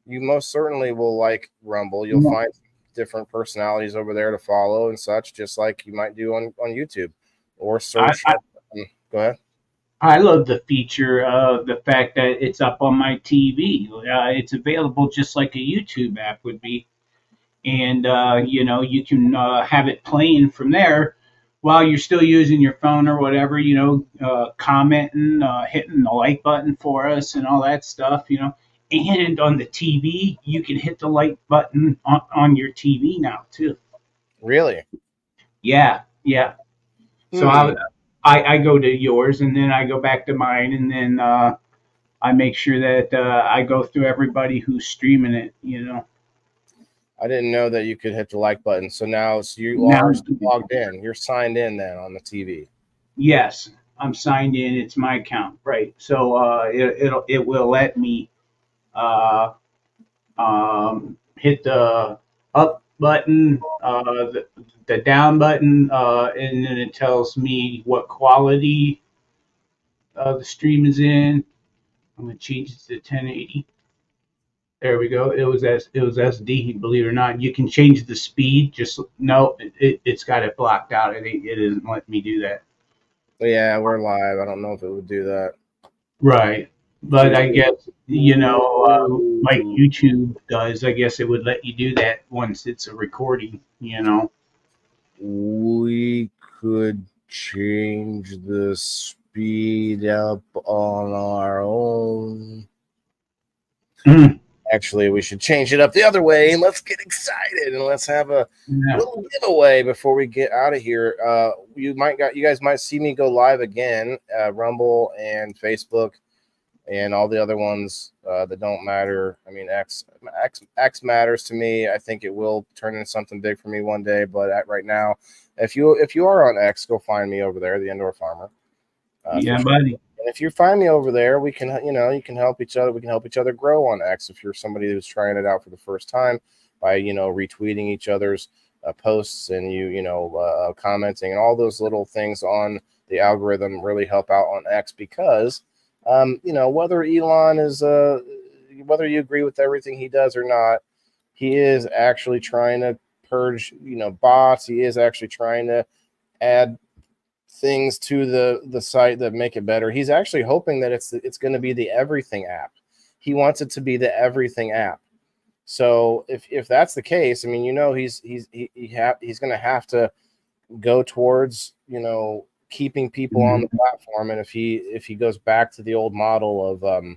you most certainly will like Rumble. You'll find different personalities over there to follow and such, just like you might do on YouTube or search. Go ahead. I love the feature of the fact that it's up on my TV. It's available just like a YouTube app would be. And, you can have it playing from there while you're still using your phone or whatever, commenting, hitting the like button for us and all that stuff, And on the TV, you can hit the like button on your TV now, too. Really? Yeah. So I go to yours, and then I go back to mine, and then I make sure that I go through everybody who's streaming it, I didn't know that you could hit the like button. So now you are logged in. You're signed in then on the TV. Yes, I'm signed in. It's my account, right? So it will let me hit the up button, the down button, and then it tells me what quality the stream is in. I'm gonna change it to 1080. There we go. It was SD. Believe it or not, you can change the speed. Just no, it's got it blocked out. It isn't letting me do that. Yeah, we're live. I don't know if it would do that. Right. But I guess, like YouTube does, I guess it would let you do that once it's a recording, We could change the speed up on our own. Mm. Actually, we should change it up the other way, and let's get excited and let's have a Yeah. little giveaway before we get out of here. You guys might see me go live again, Rumble and Facebook and all the other ones that don't matter. I mean, X matters to me. I think it will turn into something big for me one day. But right now, if you are on X, go find me over there, the Indoor Farmer. Yeah, Sure. buddy. And if you find me over there, we can, you can help each other. We can help each other grow on X. If you're somebody who's trying it out for the first time, by retweeting each other's posts and commenting and all those little things on the algorithm really help out on X because whether Elon is whether you agree with everything he does or not, he is actually trying to purge bots. He is actually trying to add things to the site that make it better. He's actually hoping that it's going to be the everything app. He wants it to be the everything app. So if that's the case, I mean, he's going to have to go towards keeping people on the platform. And if he goes back to the old model of the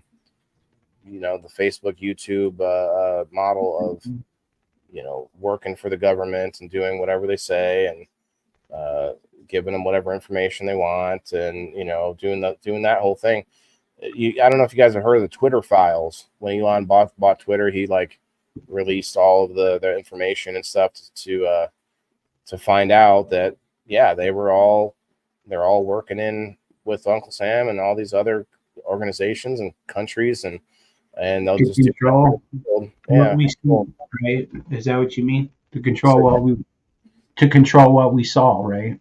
Facebook, YouTube model of working for the government and doing whatever they say and giving them whatever information they want and doing that whole thing. I don't know if you guys have heard of the Twitter files. When Elon bought Twitter, he released all of the information and stuff to find out that they're all working in with Uncle Sam and all these other organizations and countries and they'll just control what we see, right? Is that what you mean? To control what we saw, right?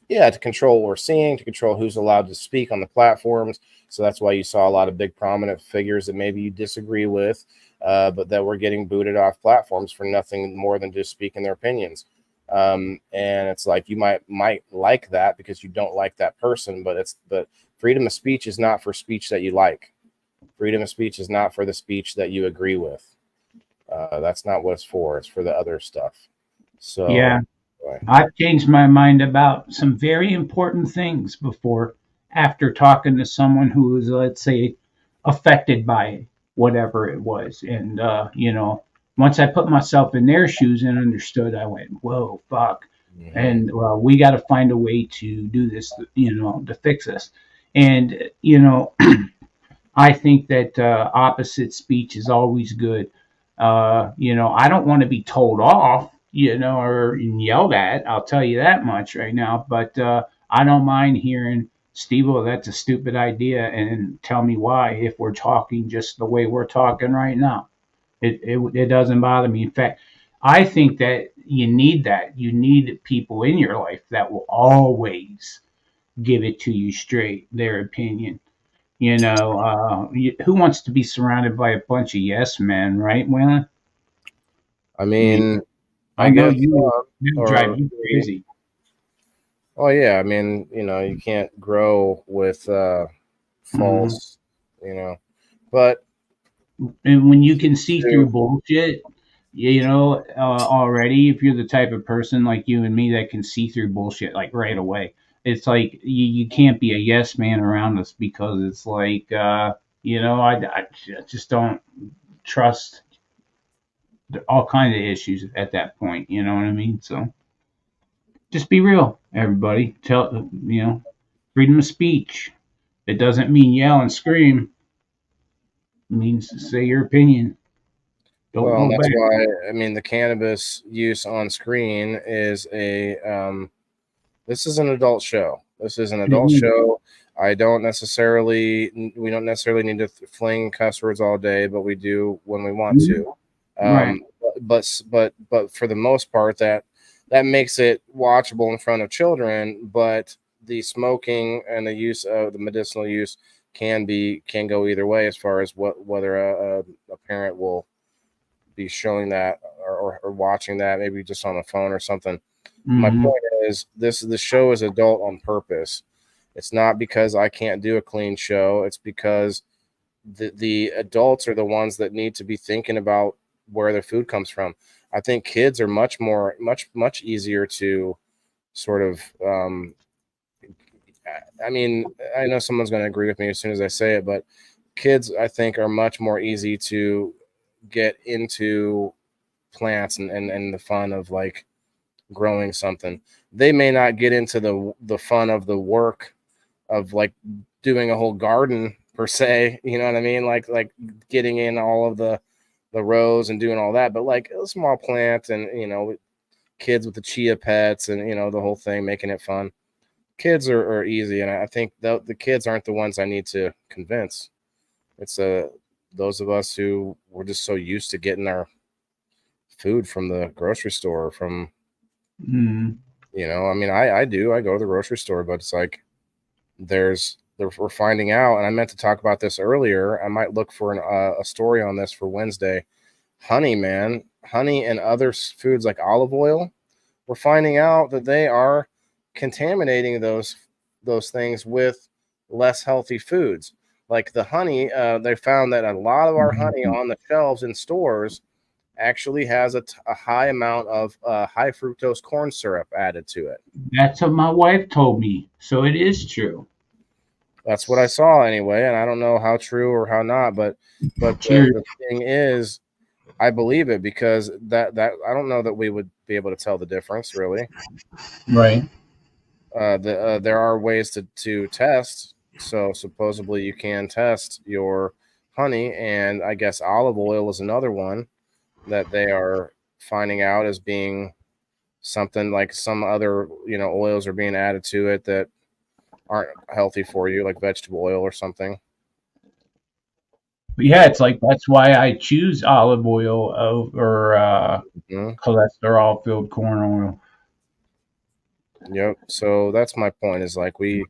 Yeah, to control what we're seeing, to control who's allowed to speak on the platforms. So that's why you saw a lot of big prominent figures that maybe you disagree with, but that were getting booted off platforms for nothing more than just speaking their opinions. And it's like you might like that because you don't like that person, but freedom of speech is not for speech that you like. Freedom of speech is not for the speech that you agree with. That's not what it's for. It's for the other stuff. So yeah. I've changed my mind about some very important things before after talking to someone who was, let's say, affected by whatever it was. And, once I put myself in their shoes and understood, I went, whoa, fuck. Mm-hmm. And we got to find a way to do this, to fix this. And, I think that opposite speech is always good. I don't want to be told off, or yelled at. I'll tell you that much right now. But I don't mind hearing, SteveO, that's a stupid idea, and tell me why if we're talking just the way we're talking right now. It doesn't bother me. In fact, I think that you need that. You need people in your life that will always give it to you straight, their opinion. Who wants to be surrounded by a bunch of yes men, right, Waylon? I mean, I know you drive you crazy. Oh yeah, I mean, you can't grow with false, but and when you can see through bullshit, already, if you're the type of person like you and me that can see through bullshit like right away, it's like you can't be a yes man around us because it's like, I just don't trust all kinds of issues at that point. You know what I mean? So just be real, everybody. Freedom of speech. It doesn't mean yell and scream. It means to say your opinion. Well, that's why I mean the cannabis use on screen is this is an adult show. This is an adult show. We don't necessarily need to fling cuss words all day, but we do when we want to. Right. But for the most part, that makes it watchable in front of children. But the smoking and the use of the medicinal use can go either way as far as whether a parent will be showing that or watching that maybe just on a phone or something. My point is the show is adult on purpose. It's not because I can't do a clean show. It's because the adults are the ones that need to be thinking about where their food comes from. I think kids are much easier to sort of I mean, I know someone's going to agree with me as soon as I say it, but kids, I think, are much more easy to get into plants and the fun of like growing something. They may not get into the fun of the work of like doing a whole garden per se, you know what I mean? Like getting in all of the rows and doing all that, but like a small plant and, you know, kids with the chia pets and, you know, the whole thing, making it fun. Kids are easy, and I think the kids aren't the ones I need to convince. It's those of us who were just so used to getting our food from the grocery store, from you know, I mean, I do. I go to the grocery store, but it's like we're finding out, and I meant to talk about this earlier. I might look for a story on this for Wednesday. Honey and other foods like olive oil, we're finding out that they are contaminating those things with less healthy foods. Like the honey, they found that a lot of our honey on the shelves in stores actually has a high amount of high fructose corn syrup added to it. That's what my wife told me, so it is true. That's what I saw anyway, and I don't know how true or how not, but the thing is, I believe it, because that I don't know that we would be able to tell the difference, really. Right. There are ways to test. So supposedly you can test your honey, and I guess olive oil is another one that they are finding out as being something like some other, you know, oils are being added to it that aren't healthy for you, like vegetable oil or something. But yeah, it's like that's why I choose olive oil over cholesterol filled corn oil. Yep. So that's my point, is like we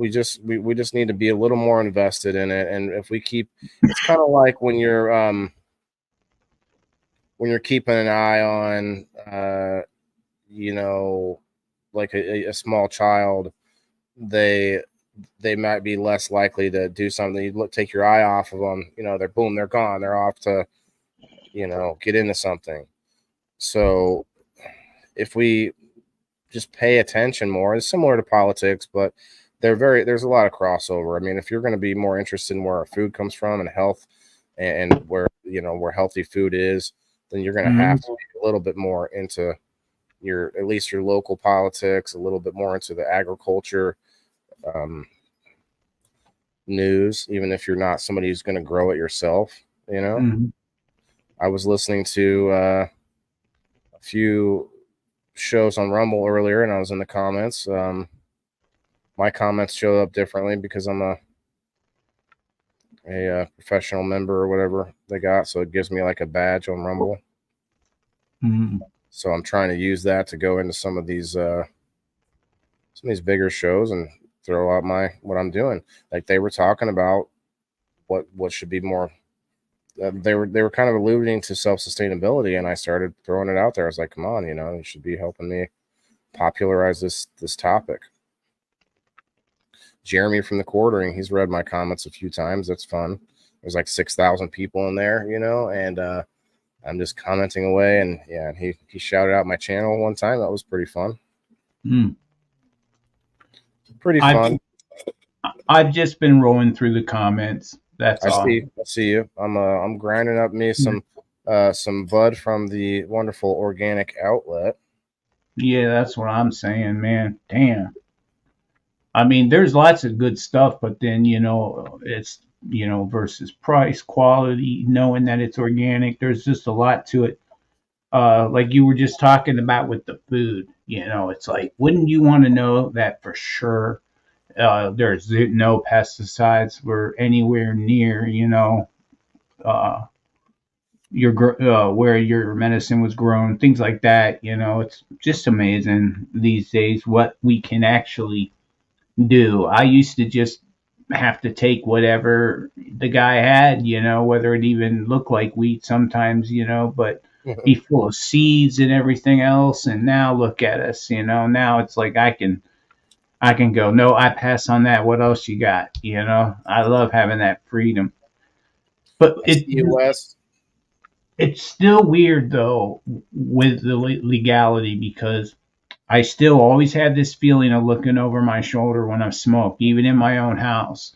just need to be a little more invested in it. And if we keep, it's kind of like when you're keeping an eye on you know, like a small child, they might be less likely to do something. You take your eye off of them, you know, they're gone, they're off to, you know, get into something. So if we just pay attention more, it's similar to politics, but there's a lot of crossover. I mean, if you're going to be more interested in where our food comes from and health and where, you know, where healthy food is, then you're going to have to be a little bit more into at least your local politics, a little bit more into the agriculture news, even if you're not somebody who's going to grow it yourself, you know. I was listening to a few shows on Rumble earlier, and I was in the comments. My comments show up differently because I'm a professional member or whatever they got, so it gives me like a badge on Rumble. So I'm trying to use that to go into some of these bigger shows and throw out what I'm doing. Like they were talking about what should be more. They were kind of alluding to self-sustainability, and I started throwing it out there. I was like, come on, you know, you should be helping me popularize this topic. Jeremy from the Quartering, he's read my comments a few times. That's fun. There's like 6,000 people in there, you know, and I'm just commenting away, and yeah, he shouted out my channel one time. That was pretty fun. Pretty fun. I've just been rolling through the comments. That's all. I see you. I'm grinding up me some bud from the wonderful organic outlet. Yeah, that's what I'm saying, man. Damn. I mean, there's lots of good stuff, but then, you know, it's, you know, versus price, quality, knowing that it's organic. There's just a lot to it. Like you were just talking about with the food, you know, it's like, wouldn't you want to know that for sure? There's no pesticides were anywhere near, you know, where your medicine was grown, things like that. You know, it's just amazing these days what we can actually do. I used to just have to take whatever the guy had, you know, whether it even looked like wheat sometimes, you know, but be full of seeds and everything else. And now look at us, you know, now it's like I can I can go, no, I pass on that. What else you got? I love having that freedom. But I see you, Wes. it's still weird though with the legality, because I still always have this feeling of looking over my shoulder when I smoke, even in my own house.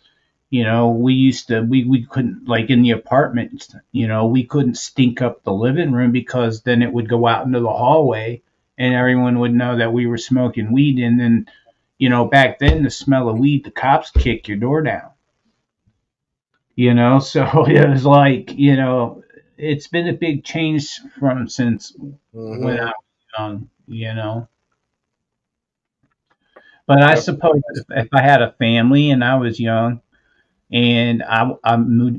We couldn't, like in the apartment, we couldn't stink up the living room, because then it would go out into the hallway and everyone would know that we were smoking weed. And then, back then, the smell of weed, the cops kick your door down. So it was like, it's been a big change from since when I was young. But I suppose if I had a family and I was young, and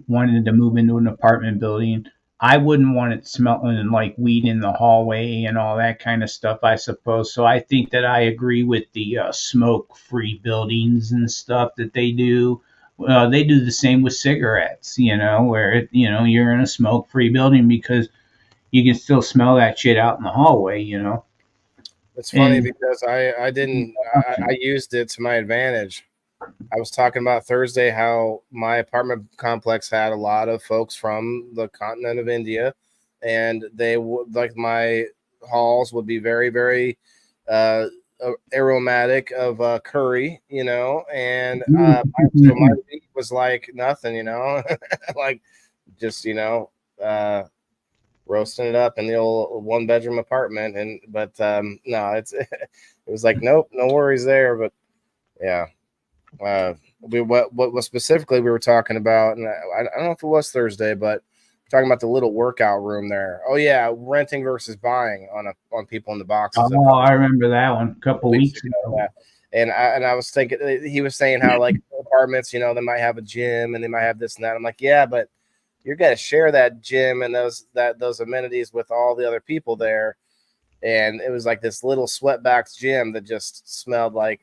wanted to move into an apartment building, I wouldn't want it smelling like weed in the hallway and all that kind of stuff, I suppose. So I think that I agree with the smoke-free buildings and stuff that they do. They do the same with cigarettes, where you're in a smoke-free building because you can still smell that shit out in the hallway. It's funny because I used it to my advantage. I was talking about Thursday how my apartment complex had a lot of folks from the continent of India, and they would, like, my halls would be very, very aromatic of curry, and so my week was like nothing, like just roasting it up in the old 1-bedroom apartment. But no, it was like, nope, no worries there. But yeah. What specifically we were talking about, and I don't know if it was Thursday, but we're talking about the little workout room there. Oh yeah, renting versus buying on people in the boxes. Oh, I remember that one a couple weeks ago. Yeah. And I was thinking, he was saying how, like, apartments, they might have a gym and they might have this and that. I'm like, yeah, but you're gonna share that gym and those amenities with all the other people there. And it was like this little sweatbox gym that just smelled like,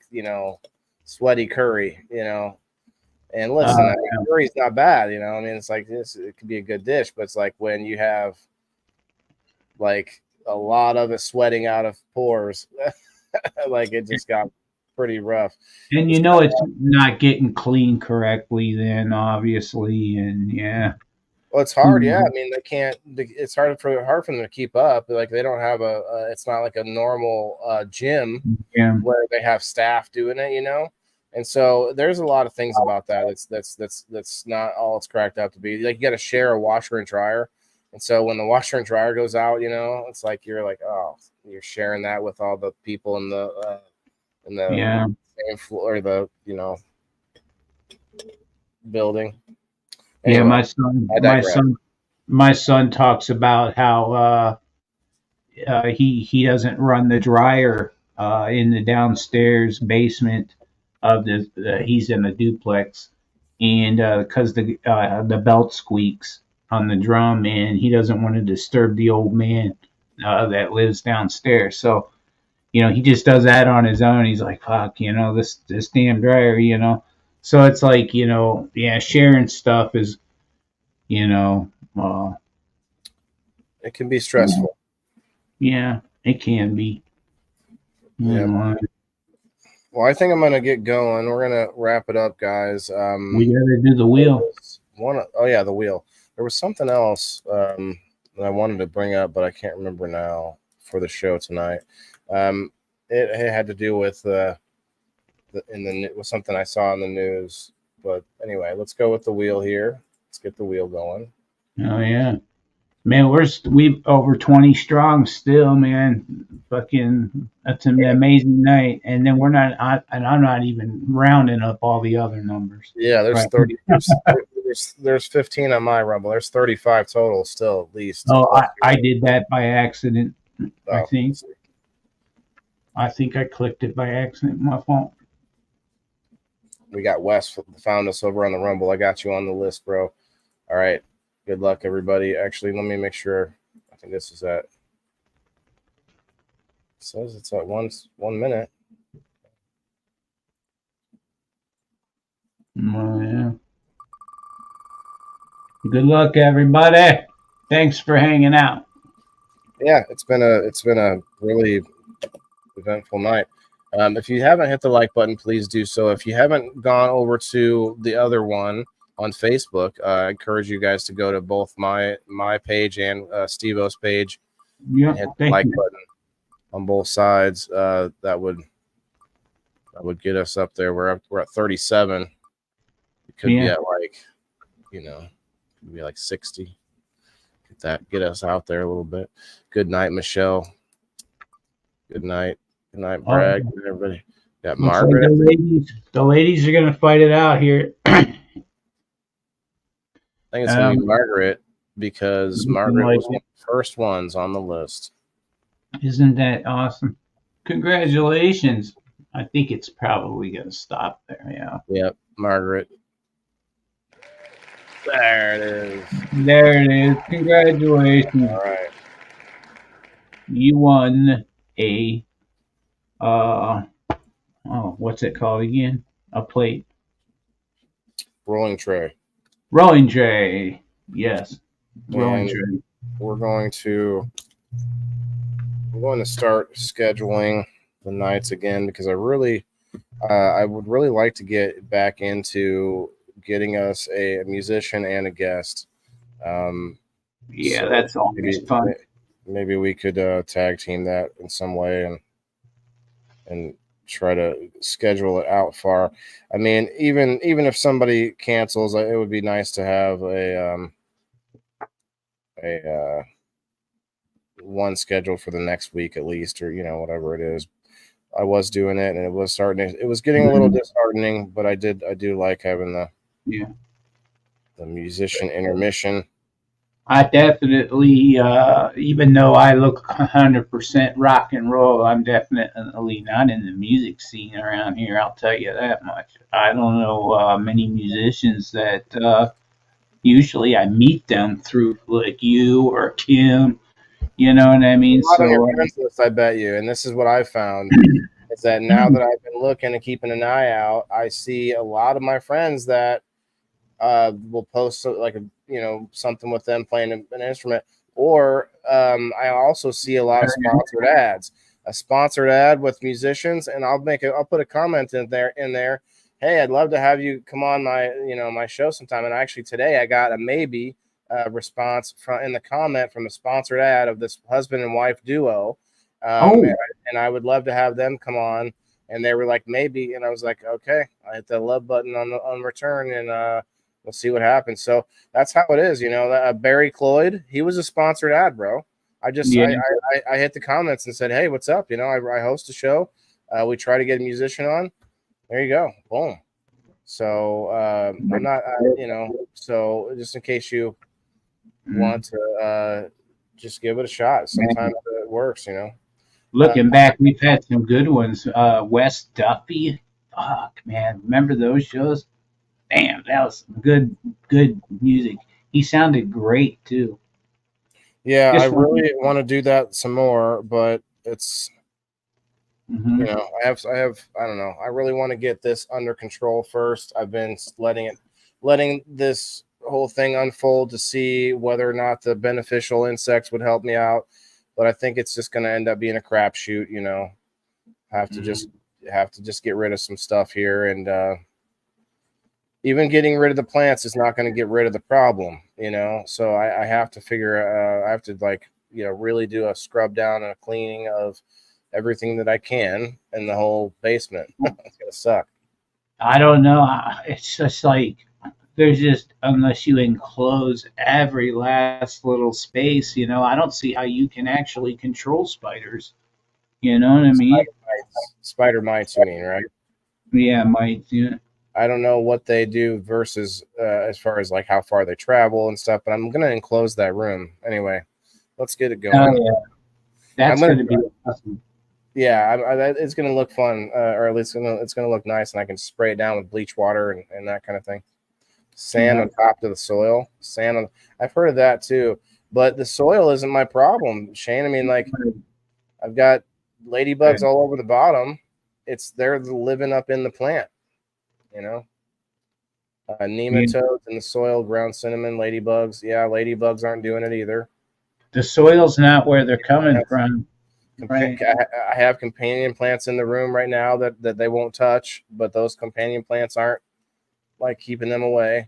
sweaty curry, and listen, curry's not bad, it's like this, it could be a good dish, but it's like when you have like a lot of it sweating out of pores, like it just got pretty rough. And it's not getting clean correctly then, obviously, and yeah. Well, it's hard, yeah. I mean, they can't. It's hard for them to keep up. Like, they don't have it's not like a normal gym where they have staff doing it, And so there's a lot of things about that. That's not all it's cracked up to be. Like, you got to share a washer and dryer, and so when the washer and dryer goes out, it's like you're like, oh, you're sharing that with all the people in the same floor, the building. Anyway, yeah, my son talks about how he doesn't run the dryer in the downstairs basement of he's in a duplex, and because the belt squeaks on the drum, and he doesn't want to disturb the old man that lives downstairs. So he just does that on his own. He's like, fuck, this damn dryer, So it's like, sharing stuff is, it can be stressful. Yeah, it can be. Yeah. Well, I think I'm going to get going. We're going to wrap it up, guys. We got to do the wheel. The wheel. There was something else that I wanted to bring up, but I can't remember now for the show tonight. It had to do with with something I saw in the news. But anyway, let's go with the wheel here. Let's get the wheel going. Oh yeah, man, we over 20 strong still, man. Fucking, that's an amazing night. And then I'm not even rounding up all the other numbers. Yeah, there's 30. There's 15 on my Rumble. There's 35 total still, at least. Oh, I did that by accident. I think I clicked it by accident. My fault. We got Wes found us over on the Rumble. I got you on the list, bro. All right. Good luck, everybody. Actually, let me make sure. I think this is at. It says it's at 1 minute. Oh yeah. Good luck, everybody. Thanks for hanging out. Yeah, it's been a really eventful night. If you haven't hit the like button, please do so. If you haven't gone over to the other one on Facebook, I encourage you guys to go to both my page and SteveO's page and hit the like button on both sides. That would get us up there. We're at 37. It could be at like, could be like 60. Get us out there a little bit. Good night, Michelle. Good night. Good night, Bragg. Everybody. Got Margaret. Like the ladies are gonna fight it out here. I think it's gonna be Margaret because Margaret was one of the first ones on the list. Isn't that awesome? Congratulations. I think it's probably gonna stop there. Yeah. Yep, Margaret. There it is. There it is. Congratulations. All right. You won a what's it called again? A plate. Rolling tray. Rolling tray. Yes. Rolling tray. We're going to start scheduling the nights again because I would really like to get back into getting us a musician and a guest. So that's always fun. Maybe we could tag team that in some way and try to schedule it out far. I mean, even if somebody cancels, it would be nice to have a one scheduled for the next week at least, or whatever it is. I was doing it, and it was getting a little disheartening, but I do like having the musician intermission. I definitely, even though I look 100% rock and roll, I'm definitely not in the music scene around here. I'll tell you that much. I don't know many musicians that usually I meet them through, like you or Kim. You know what I mean? So, on your friends list, I bet you. And this is what I found is that now that I've been looking and keeping an eye out, I see a lot of my friends that will post like something with them playing an instrument, or I also see a lot of sponsored ads. A sponsored ad with musicians, and I'll put a comment in there. Hey, I'd love to have you come on my show sometime. And actually today I got a maybe response in the comment from a sponsored ad of this husband and wife duo, and I would love to have them come on. And they were like maybe, and I was like okay. I hit the love button on return, and we'll see what happens. So that's how it is, Barry Cloyd, he was a sponsored ad, bro. I hit the comments and said, hey, what's up? I host a show. We try to get a musician on. There you go. Boom. So I'm not, so just in case you want to just give it a shot. Sometimes it works, Looking back, we've had some good ones. Wes Duffy. Fuck, man. Remember those shows? Damn, that was good music. He sounded great too. Yeah, I really want to do that some more, but it's I don't know. I really want to get this under control first. I've been letting this whole thing unfold to see whether or not the beneficial insects would help me out, but I think it's just going to end up being a crapshoot. Have to just get rid of some stuff here, and even getting rid of the plants is not going to get rid of the problem, so I have to figure I have to really do a scrub down and a cleaning of everything that I can in the whole basement. It's going to suck. I don't know. It's just like there's just, unless you enclose every last little space, I don't see how you can actually control spiders. You know what I mean? Spider mites, you mean, right? Yeah, mites, yeah. I don't know what they do versus as far as like how far they travel and stuff, but I'm going to enclose that room. Anyway, let's get it going. Oh, yeah. That's going to be awesome. Yeah, it's going to look fun, or at least it's going to look nice, and I can spray it down with bleach water and that kind of thing. Sand on top of the soil. I've heard of that too, but the soil isn't my problem, Shane. I mean, like, I've got ladybugs all over the bottom. They're living up in the plant. Nematodes in the soil, ground cinnamon, ladybugs. Yeah, ladybugs aren't doing it either. The soil's not where they're coming from. Right. I have companion plants in the room right now that they won't touch, but those companion plants aren't like keeping them away.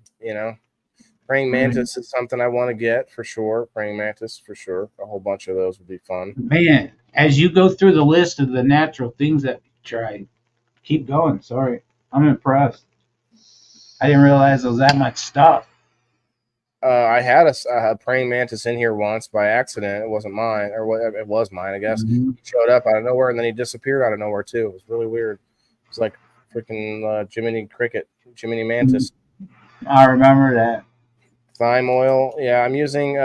Praying mantis is something I want to get for sure. Praying mantis for sure. A whole bunch of those would be fun. Man, as you go through the list of the natural things that you tried, keep going. Sorry, I'm impressed. I didn't realize there was that much stuff. I had a praying mantis in here once by accident. It wasn't mine, or it was mine, I guess. Mm-hmm. He showed up out of nowhere, and then he disappeared out of nowhere too. It was really weird. It's like freaking Jiminy Mantis. I remember that. Thyme oil. Yeah, I'm using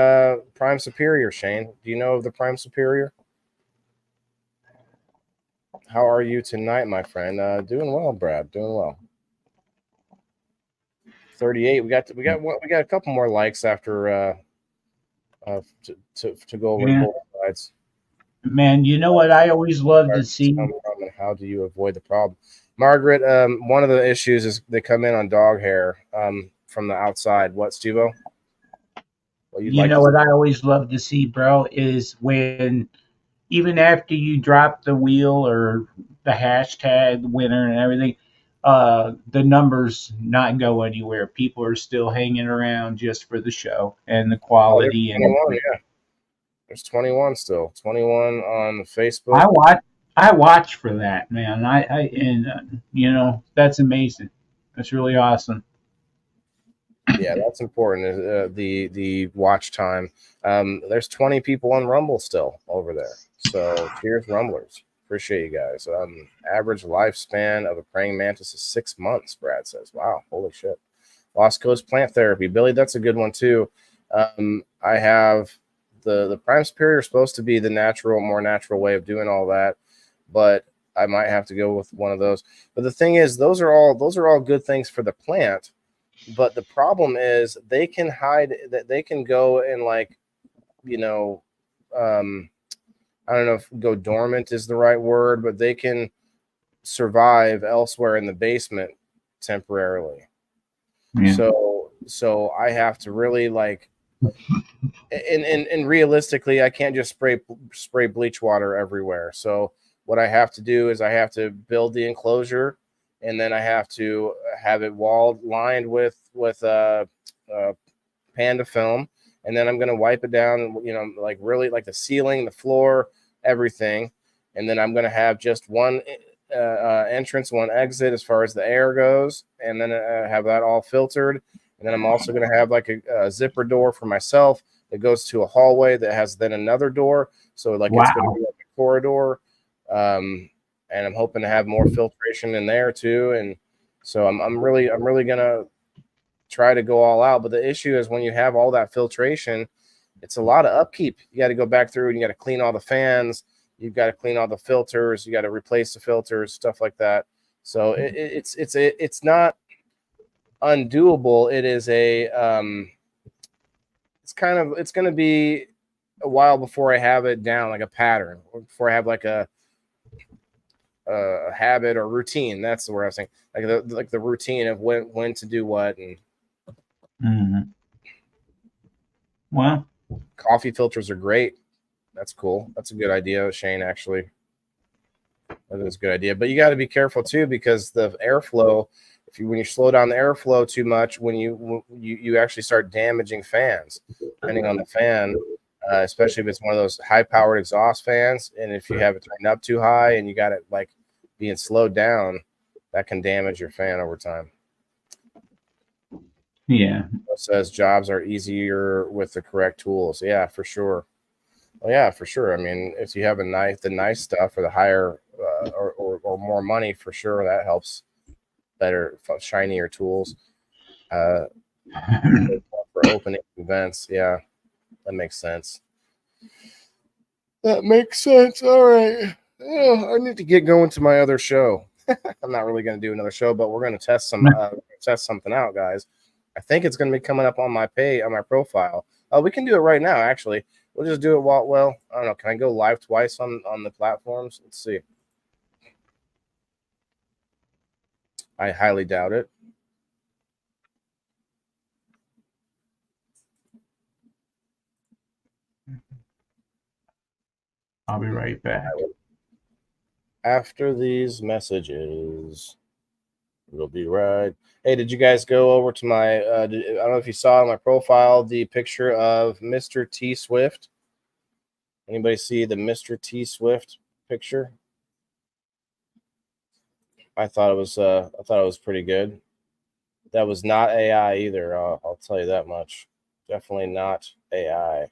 Prime Superior, Shane. Do you know of the Prime Superior? How are you tonight, my friend? Doing well, Brad. Doing well. 38. We got a couple more likes after to go over Yeah. both sides. Man, you know what I always love to see? And how do you avoid the problem? Margaret, one of the issues is they come in on dog hair from the outside. What, SteveO? What I always love to see, bro, is when even after you drop the wheel or the hashtag winner and everything, the numbers not go anywhere. People are still hanging around just for the show and the quality. And yeah. There's 21 still. 21 on Facebook. I watch for that, man. That's amazing. That's really awesome. Yeah, that's important. The watch time. There's 20 people on Rumble still over there. So cheers, Rumblers. Appreciate you guys. Average lifespan of a praying mantis is 6 months. Brad says, "Wow, holy shit." Lost Coast plant therapy, Billy. That's a good one too. I have the Prime Superior is supposed to be the more natural way of doing all that, but I might have to go with one of those. But the thing is, those are all good things for the plant. But the problem is they can hide that they can go and I don't know if go dormant is the right word, but they can survive elsewhere in the basement temporarily. Yeah. So I have to really and realistically, I can't just spray bleach water everywhere. So what I have to do is I have to build the enclosure, and then I have to have it lined with Panda film, and then I'm going to wipe it down, really like the ceiling, the floor, everything. And then I'm going to have just one entrance, one exit as far as the air goes, and then have that all filtered. And then I'm also going to have like a zipper door for myself that goes to a hallway that has then another door. So it's going to be like a corridor. And I'm hoping to have more filtration in there too. And so I'm really going to try to go all out. But the issue is when you have all that filtration, it's a lot of upkeep. You got to go back through and you got to clean all the fans. You've got to clean all the filters. You got to replace the filters, stuff like that. So it's not undoable. It is it's going to be a while before I have it down, like a pattern, before I have like a habit or routine. That's the word I was saying. Like the routine of when to do what. And Well, coffee filters are great. That's cool. That's a good idea, Shane. Actually, that is a good idea. But you got to be careful too, because the airflow. When you slow down the airflow too much, when you actually start damaging fans, depending on the fan, especially if it's one of those high-powered exhaust fans, and if you have it turned up too high and you got it like being slowed down, that can damage your fan over time. Yeah. It says jobs are easier with the correct tools. Yeah, for sure. Well, yeah, for sure. I mean, if you have the nice stuff or the higher or more money, for sure, that helps. Better, shinier tools for opening events. Yeah, that makes sense. All right. Oh, I need to get going to my other show. I'm not really going to do another show, but we're going to test something out, guys. I think it's going to be coming up on my profile. We can do it right now. Actually, we'll just do it I don't know. Can I go live twice on the platforms? Let's see. I highly doubt it. I'll be right back. After these messages, we'll be right. Hey, did you guys go over to my? I don't know if you saw on my profile the picture of Mr. T Swift. Anybody see the Mr. T Swift picture? I thought it was pretty good. That was not AI either. I'll tell you that much. Definitely not AI.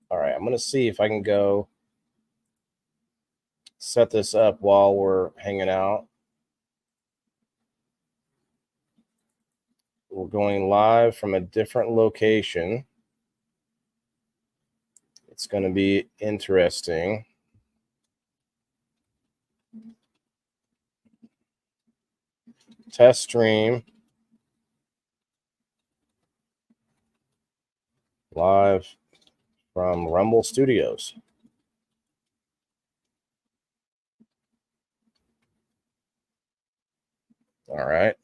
All right, I'm gonna see if I can go set this up while we're hanging out. We're going live from a different location. It's going to be interesting. Test stream live from Rumble Studios. All right.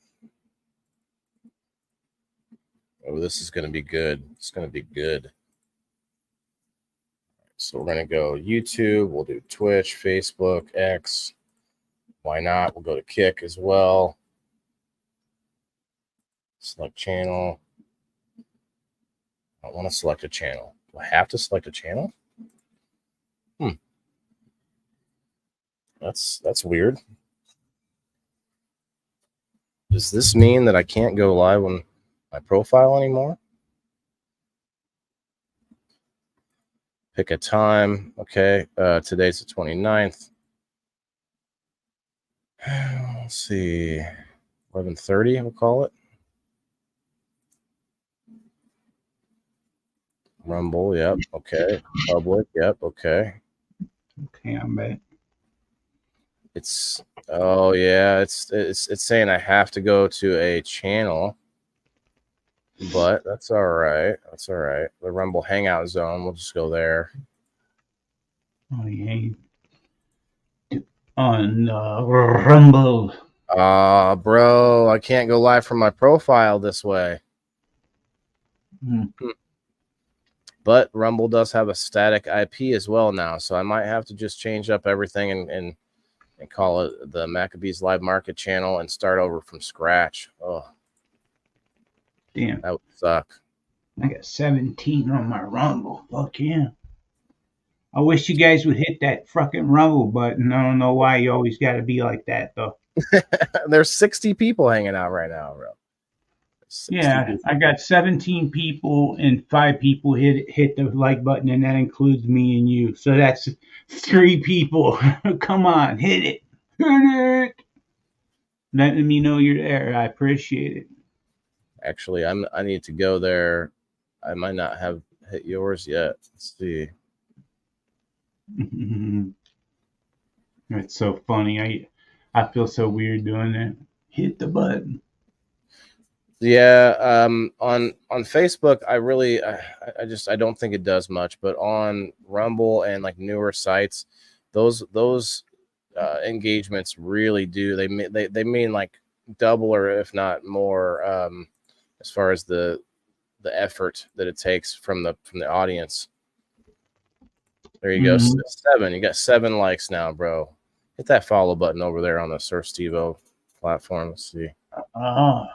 Oh, this is going to be good. It's going to be good. So we're going to go YouTube. We'll do Twitch, Facebook, X. Why not? We'll go to Kick as well. Select channel. I don't want to select a channel. Do I have to select a channel? That's weird. Does this mean that I can't go live on my profile anymore? Pick a time. Okay. Today's the 29th. Let's see. 11:30, we'll call it. Rumble, yep. Okay. Public, yep. Okay. Okay, I'm back. It's saying I have to go to a channel, but that's all right. That's all right. The Rumble Hangout Zone, we'll just go there. Oh yeah. On Rumble. Bro, I can't go live from my profile this way. But Rumble does have a static IP as well now, so I might have to just change up everything and call it the Maccabees Live Market channel and start over from scratch. Oh, damn, that would suck. I got 17 on my Rumble. Fuck yeah. I wish you guys would hit that fucking Rumble button. I don't know why you always got to be like that, though. There's 60 people hanging out right now, bro. Yeah, people. I got 17 people and 5 people hit the like button, and that includes me and you. So that's 3 people. Come on, hit it. Hit it. Letting me know you're there. I appreciate it. Actually, I need to go there. I might not have hit yours yet. Let's see. It's so funny. I feel so weird doing that. Hit the button. Yeah, on Facebook, I don't think it does much, but on Rumble and like newer sites, those engagements really do. They mean like double or if not more as far as the effort that it takes from the audience. There you go, 7. You got 7 likes now, bro. Hit that follow button over there on the Siir SteveO platform. Let's see. Oh.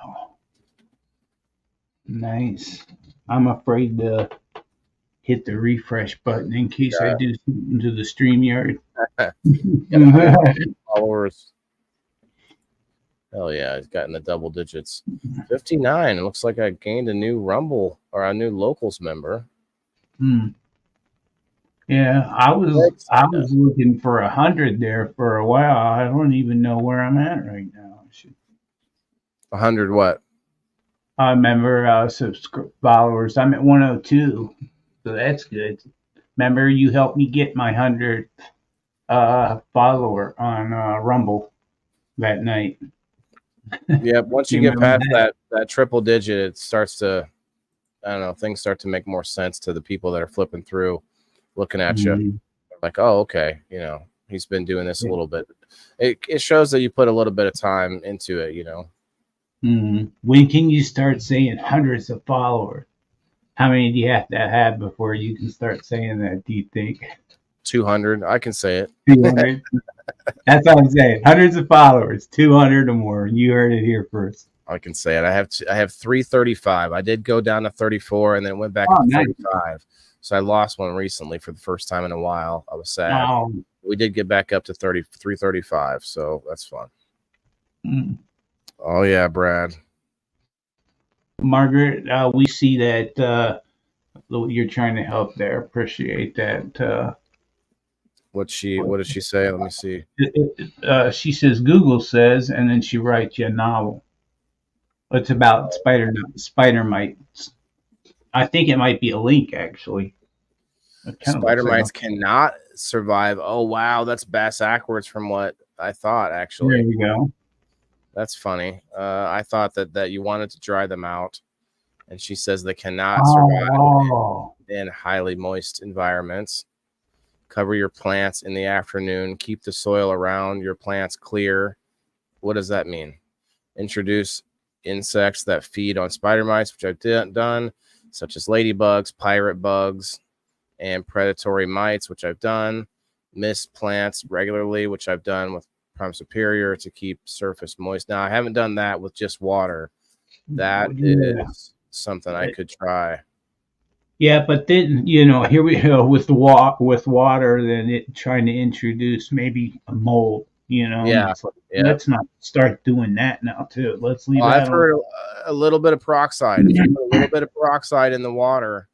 Nice. I'm afraid to hit the refresh button in case I do something to the StreamYard. Followers. Hell yeah, he's got in the double digits. 59. It looks like I gained a new Rumble or a new Locals member. Yeah, I was looking for 100 there for a while. I don't even know where I'm at right now. 100 what? I remember followers. I'm at 102, so that's good. Remember, you helped me get my 100th follower on Rumble that night. Yeah, once you get past that triple digit, it starts to, I don't know, things start to make more sense to the people that are flipping through, looking at you. Like, oh, okay, you know, he's been doing this a little bit. It shows that you put a little bit of time into it, you know. When can you start saying hundreds of followers? How many do you have to have before you can start saying that? Do you think 200. I can say it. 200? That's what I'm saying. Hundreds of followers, 200 or more. You heard it here first. I can say it. I have 335. I did go down to 34 and then went back up to 35. So I lost one recently for the first time in a while. I was sad. We did get back up to 335, so that's fun. Oh yeah, Brad. Margaret, we see that you're trying to help there. Appreciate that. What does she say? Let me see. She says Google says, and then she writes you a novel. It's about spider mites. I think it might be a link actually. Spider mites cannot survive. Oh wow, that's backwards from what I thought. Actually, there you go. That's funny. I thought that you wanted to dry them out, and she says they cannot survive in highly moist environments. Cover your plants in the afternoon. Keep the soil around your plants clear. What does that mean? Introduce insects that feed on spider mites, which I've done, such as ladybugs, pirate bugs, and predatory mites, which I've done. Mist plants regularly, which I've done with Prime Superior to keep surface moist. Now, I haven't done that with just water. That is something I could try. Yeah, but then here we go with water. Then it trying to introduce maybe a mold. Yeah. Let's not start doing that now too. Let's leave. I've heard a little bit of peroxide. If you put a little bit of peroxide in the water,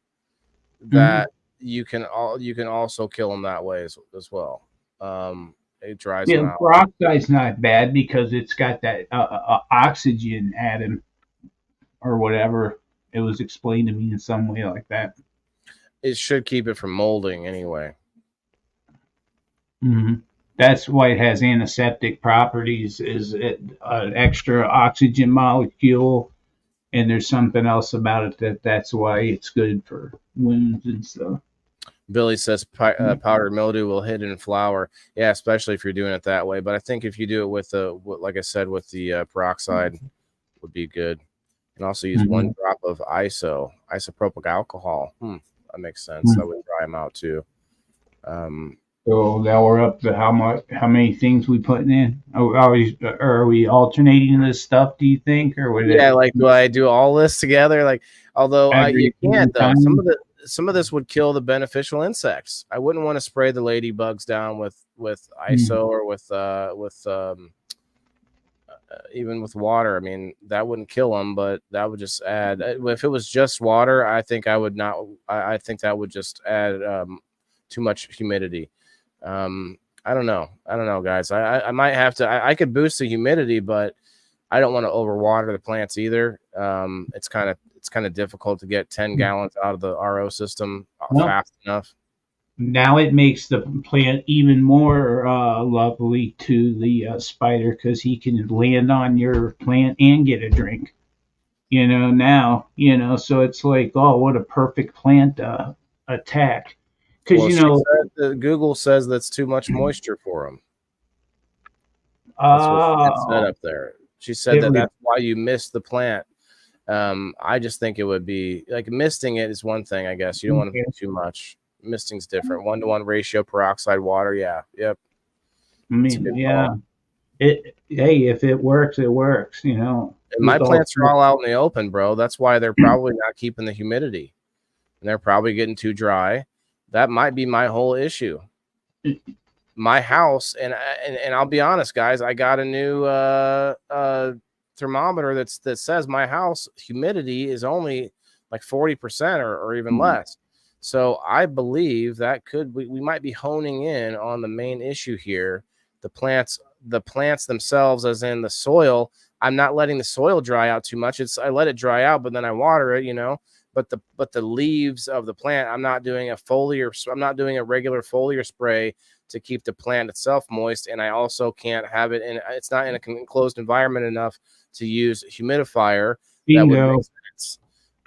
that you can also kill them that way as well. It dries them out. Peroxide's not bad because it's got that oxygen atom or whatever. It was explained to me in some way like that. It should keep it from molding anyway. That's why it has antiseptic properties. Is it an extra oxygen molecule? And there's something else about it that's why it's good for wounds and stuff. Billy says powdered mildew will hit in flour. Yeah, especially if you're doing it that way. But I think if you do it with like I said, with the peroxide, would be good. And also use 1 drop of isopropyl alcohol. That makes sense. That would dry them out too. So now we're up to how many things we putting in? Are we alternating this stuff? Do you think, or would do I do all this together? Like, although you can't though. Some of this would kill the beneficial insects. I wouldn't want to spray the ladybugs down with ISO or with even with water. I mean, that wouldn't kill them, but that would just add. If it was just water, I think I would not. I think that would just add too much humidity. I don't know, guys. I might have to. I could boost the humidity, but I don't want to overwater the plants either. It's kind of difficult to get 10 gallons out of the RO system fast enough. Now it makes the plant even more lovely to the spider because he can land on your plant and get a drink. Now, so it's like, oh, what a perfect plant attack. Because Google says that's too much moisture for them. That's what it said up there. She said that's why you missed the plant. I just think it would be like misting it is one thing, I guess. You don't want to do too much. Misting's different. 1-to-1 ratio, peroxide, water. Yeah. Yep. I mean, yeah. If it works, it works, And my plants are all out in the open, bro. That's why they're probably not keeping the humidity. And they're probably getting too dry. That might be my whole issue. My house, and I'll be honest, guys, I got a new thermometer that says my house humidity is only like 40% or even less. So I believe that we might be honing in on the main issue here. The plants themselves, as in the soil. I'm not letting the soil dry out too much. I let it dry out, but then I water it, But the leaves of the plant, I'm not doing a regular foliar spray to keep the plant itself moist, and I also can't have it it's not in a enclosed environment enough to use humidifier. Bingo. That would make sense.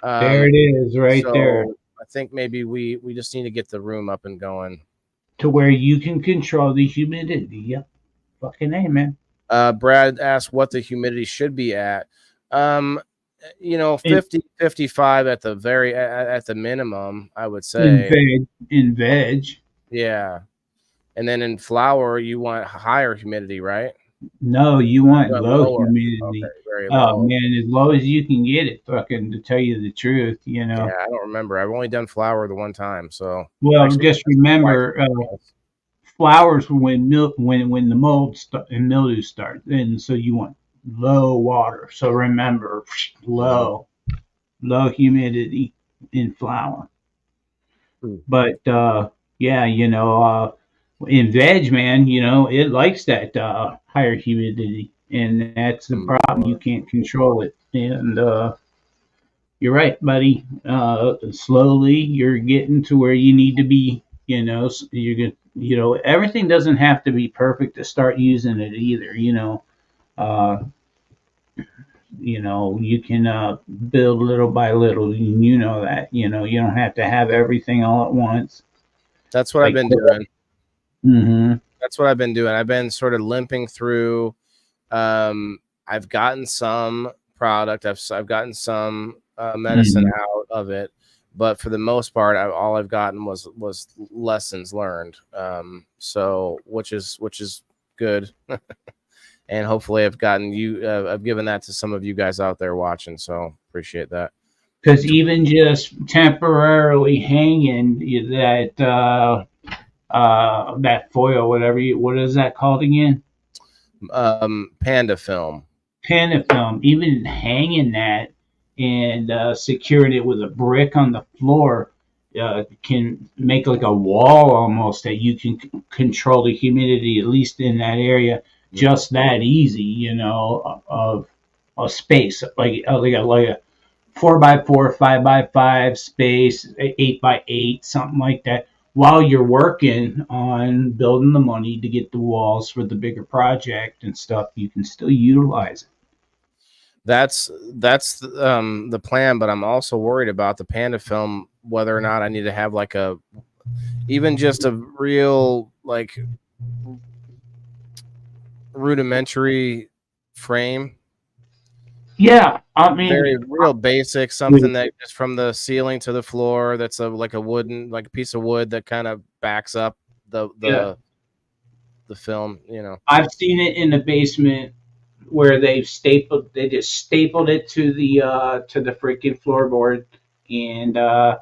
There it is, there. I think maybe we just need to get the room up and going to where you can control the humidity. Yep. Fucking A, man. Brad asked what the humidity should be at. In, 50, 55 at the at the minimum, I would in say. veg, in veg. Yeah. And then in flower, you want higher humidity, right? No, you want low Lower. Okay, humidity. very Oh low. man, as low as you can get it, fucking to tell you the truth, Yeah, I don't remember. I've only done flower the one time, so Well, actually just twice. remember, flowers when when the and mildew start, and so you want low water. So remember, low humidity in flower. Hmm. But yeah, in veg, man, it likes that higher humidity, and that's the problem. You can't control it, and you're right, buddy. Slowly, you're getting to where you need to be. You're gonna, everything doesn't have to be perfect to start using it either. Uh, you can build little by little. You know that. You don't have to have everything all at once. That's what I've Like, been doing. mm-hmm. That's what I've been doing. I've been sort of limping through. I've gotten some product. I've gotten some medicine Mm-hmm. out of it, but for the most part, all I've gotten was lessons learned. So which is good, and hopefully I've gotten you. I've given that to some of you guys out there watching. So appreciate that. Because even just temporarily hanging that foil, what is that called again? Panda film. Panda film. Even hanging that and securing it with a brick on the floor can make like a wall almost that you can control the humidity, at least in that area, just that easy. Of a space like a 4x4, 5x5 space, 8x8, something like that. While you're working on building the money to get the walls for the bigger project and stuff, you can still utilize it. That's the plan, but I'm also worried about the Panda film, whether or not I need to have like even just a real like rudimentary frame. Yeah, I mean, Very real basic, something that just from the ceiling to the floor. That's like a piece of wood that kind of backs up the film. I've seen it in the basement where they just stapled it to the freaking floorboard, and uh,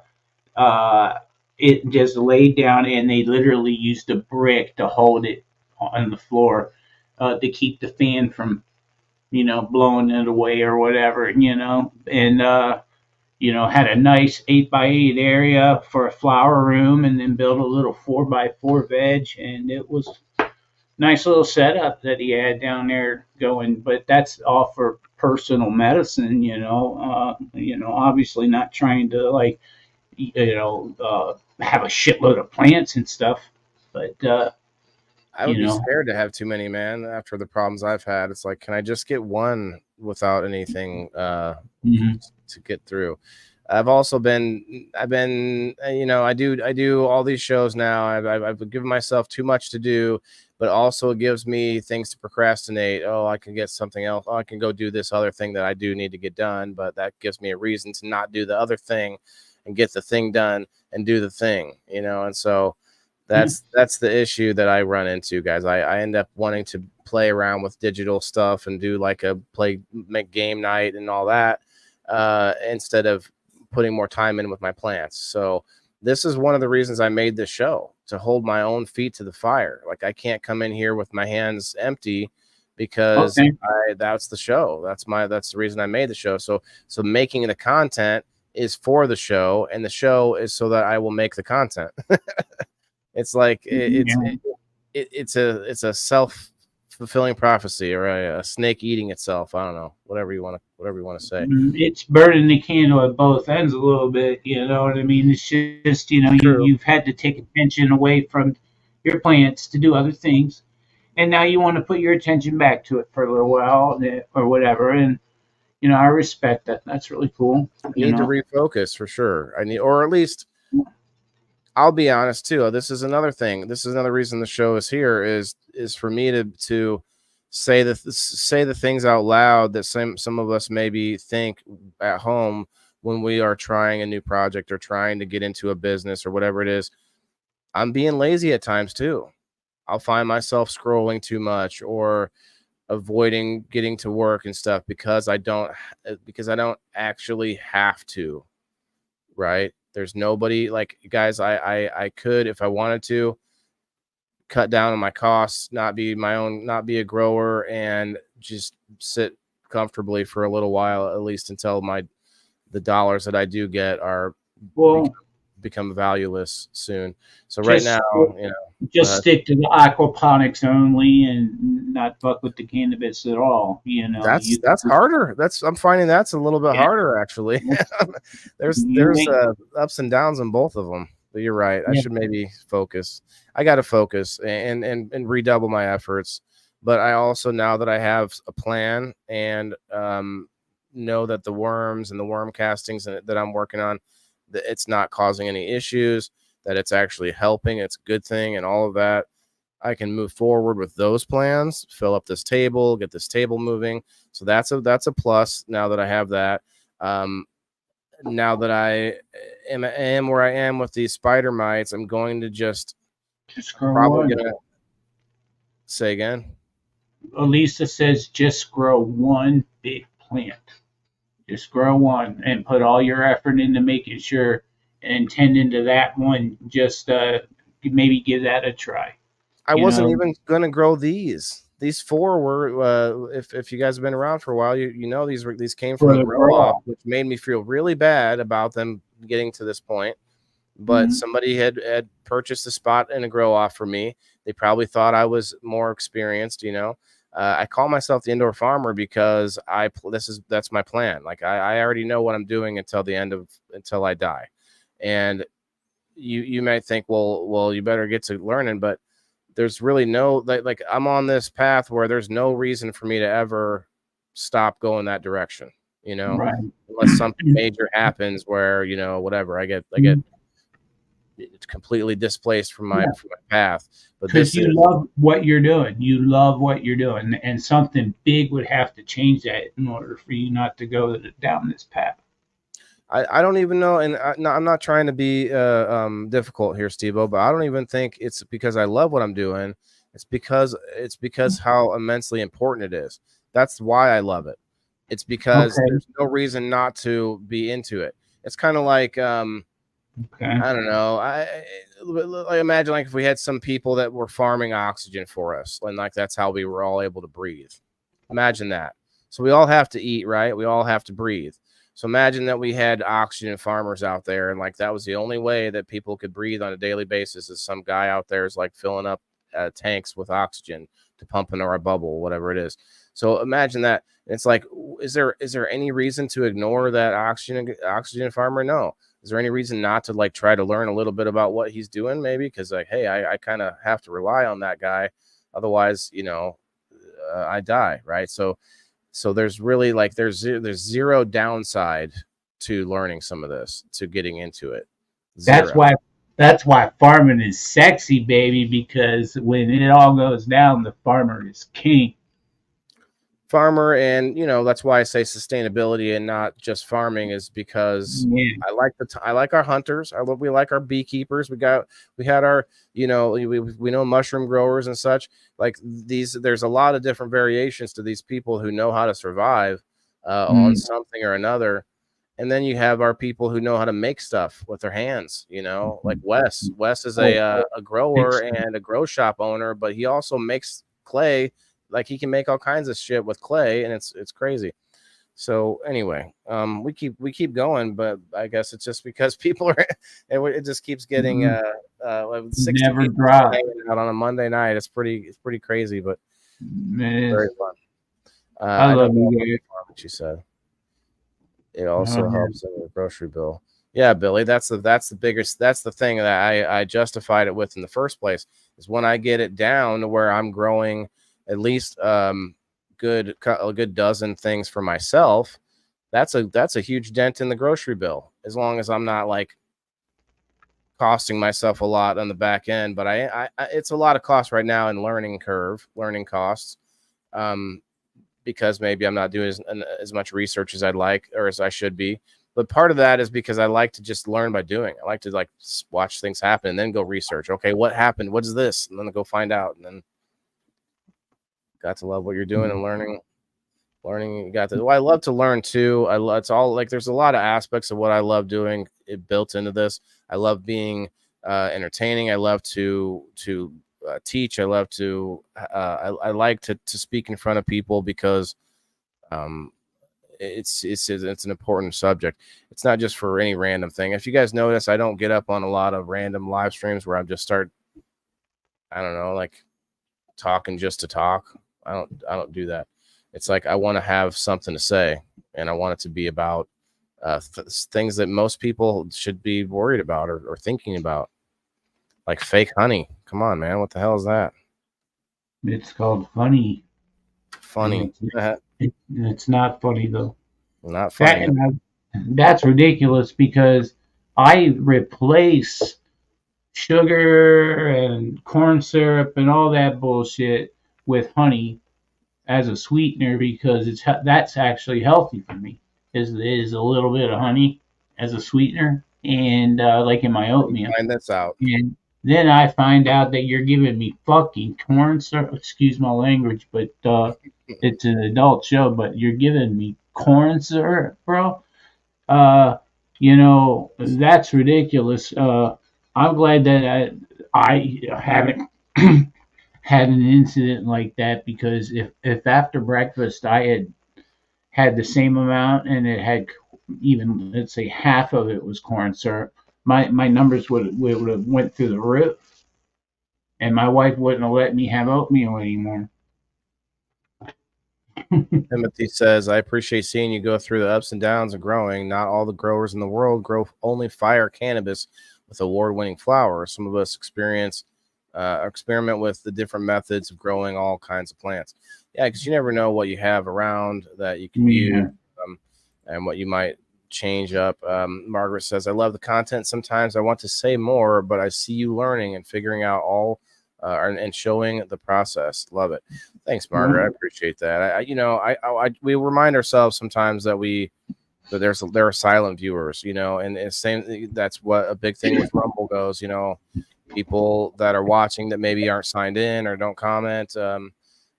it just laid down, and they literally used a brick to hold it on the floor to keep the fan from blowing it away or whatever, and had a nice 8x8 area for a flower room, and then built a little 4x4 veg, and it was nice little setup that he had down there going. But that's all for personal medicine, obviously not trying to have a shitload of plants and stuff, but I would be scared to have too many, man. After the problems I've had, it's like, can I just get one without anything to get through? I've been, I do all these shows now. I've given myself too much to do, but also it gives me things to procrastinate. Oh, I can get something else. Oh, I can go do this other thing that I do need to get done, but that gives me a reason to not do the other thing and get the thing done and do the thing, and so that's the issue that I run into, guys. I end up wanting to play around with digital stuff and do like make game night and all that instead of putting more time in with my plants. So this is one of the reasons I made this show, to hold my own feet to the fire. Like, I can't come in here with my hands empty because that's the show. That's the reason I made the show. So making the content is for the show, and the show is so that I will make the content. It's like it's a self-fulfilling prophecy, or a snake eating itself. I don't know, whatever you want to say. It's burning the candle at both ends a little bit. You know what I mean? It's just you've had to take attention away from your plants to do other things, and now you want to put your attention back to it for a little while or whatever. And I respect that. That's really cool. I need to refocus for sure. Or at least, I'll be honest too. This is another thing. This is another reason the show is here is for me to say the things out loud that some of us maybe think at home when we are trying a new project or trying to get into a business or whatever it is. I'm being lazy at times too. I'll find myself scrolling too much or avoiding getting to work and stuff because I don't actually have to, right? There's nobody like, guys, I could, if I wanted to, cut down on my costs, not be a grower, and just sit comfortably for a little while, at least until the dollars that I do get are Well, become valueless soon. So right now, just stick to the aquaponics only and not fuck with the cannabis at all. that's harder. I'm finding that's a little bit harder actually. there's ups and downs on both of them. But you're right. I should maybe focus. I got to focus and redouble my efforts. But I also, now that I have a plan and know that the worms and the worm castings that I'm working on, that it's not causing any issues, that it's actually helping, it's a good thing, and all of that, I can move forward with those plans, fill up this table, get this table moving. So that's a plus now that I have that. Now that I am where I am with these spider mites, I'm going to just probably gonna say again. Elisa says just grow one big plant. Just grow one and put all your effort into making sure and tending to that one. Just maybe give that a try. I wasn't even gonna grow these. These four were, if you guys have been around for a while, you know these came from the grow off, which made me feel really bad about them getting to this point. But somebody had purchased a spot in a grow off for me. They probably thought I was more experienced, I call myself the indoor farmer because that's my plan. Like I already know what I'm doing until I die. And you might think, well, you better get to learning, but there's really no, like I'm on this path where there's no reason for me to ever stop going that direction, right. Unless something major happens where, whatever, I get completely displaced from my path. But because you love what you're doing, and something big would have to change that in order for you not to go down this path. I don't even know, and I'm not trying to be difficult here, SteveO, but I don't even think it's because I love what I'm doing. It's because how immensely important it is. That's why I love it. It's because there's no reason not to be into it. It's kind of like I don't know. I imagine like if we had some people that were farming oxygen for us, and like that's how we were all able to breathe. Imagine that. So we all have to eat, right? We all have to breathe. So imagine that we had oxygen farmers out there, and like that was the only way that people could breathe on a daily basis. Is some guy out there is like filling up tanks with oxygen to pump into our bubble, whatever it is. So imagine that. It's like, is there any reason to ignore that oxygen farmer? No. Is there any reason not to like try to learn a little bit about what he's doing? Maybe because like, hey, I kind of have to rely on that guy, otherwise, I die, right? So there's really like there's zero downside to learning some of this, to getting into it. Zero. That's why farming is sexy, baby, because when it all goes down, the farmer is king. Farmer, and that's why I say sustainability and not just farming, is because I like our hunters. We like our beekeepers. We had our we know mushroom growers and such. Like there's a lot of different variations to these people who know how to survive on something or another. And then you have our people who know how to make stuff with their hands, like Wes. Wes is a grower and a grow shop owner, but he also makes clay. Like he can make all kinds of shit with clay, and it's crazy. So anyway, we keep going, but I guess it's just because people are, it just keeps getting 60 never people hanging out on a Monday night. It's pretty crazy, but very fun. I love you. What you said. It also helps in the grocery bill. Yeah, Billy, that's the thing that I justified it with in the first place, is when I get it down to where I'm growing at least a good dozen things for myself. That's a huge dent in the grocery bill, as long as I'm not like costing myself a lot on the back end. But I it's a lot of cost right now in learning costs. because maybe I'm not doing as much research as I'd like or as I should be. But part of that is because I like to just learn by doing. I like to like watch things happen and then go research. Okay, what happened? What is this? And then go find out. And then got to love what you're doing and learning. You got to. Well, I love to learn too. It's all like there's a lot of aspects of what I love doing. It built into this. I love being entertaining. I love to teach. I love to. I like to speak in front of people because it's an important subject. It's not just for any random thing. If you guys notice, I don't get up on a lot of random live streams where I just start, I don't know, like talking just to talk. I don't do that. It's like I want to have something to say, and I want it to be about things that most people should be worried about or thinking about, like fake honey. Come on, man, what the hell is that? It's called funny. Funny. It's not funny though. Not funny. That's ridiculous because I replace sugar and corn syrup and all that bullshit with honey as a sweetener because that's actually healthy for me. Is a little bit of honey as a sweetener and like in my oatmeal. Find this out. And then I find out that you're giving me fucking corn syrup. Excuse my language, but it's an adult show. But you're giving me corn syrup, bro. That's ridiculous. I'm glad that I haven't had an incident like that because if after breakfast I had the same amount and it had even let's say half of it was corn syrup, my numbers would have went through the roof, and my wife wouldn't have let me have oatmeal anymore. Timothy says, I appreciate seeing you go through the ups and downs of growing. Not all the growers in the world grow only fire cannabis with award-winning flowers. Some of us experiment with the different methods of growing all kinds of plants. Yeah, because you never know what you have around that you can use and what you might change up. Margaret says, I love the content. Sometimes I want to say more, but I see you learning and figuring out all and showing the process. Love it. Thanks, Margaret. I appreciate that. We remind ourselves sometimes that there are silent viewers, and same. That's what a big thing with Rumble goes. People that are watching that maybe aren't signed in or don't comment.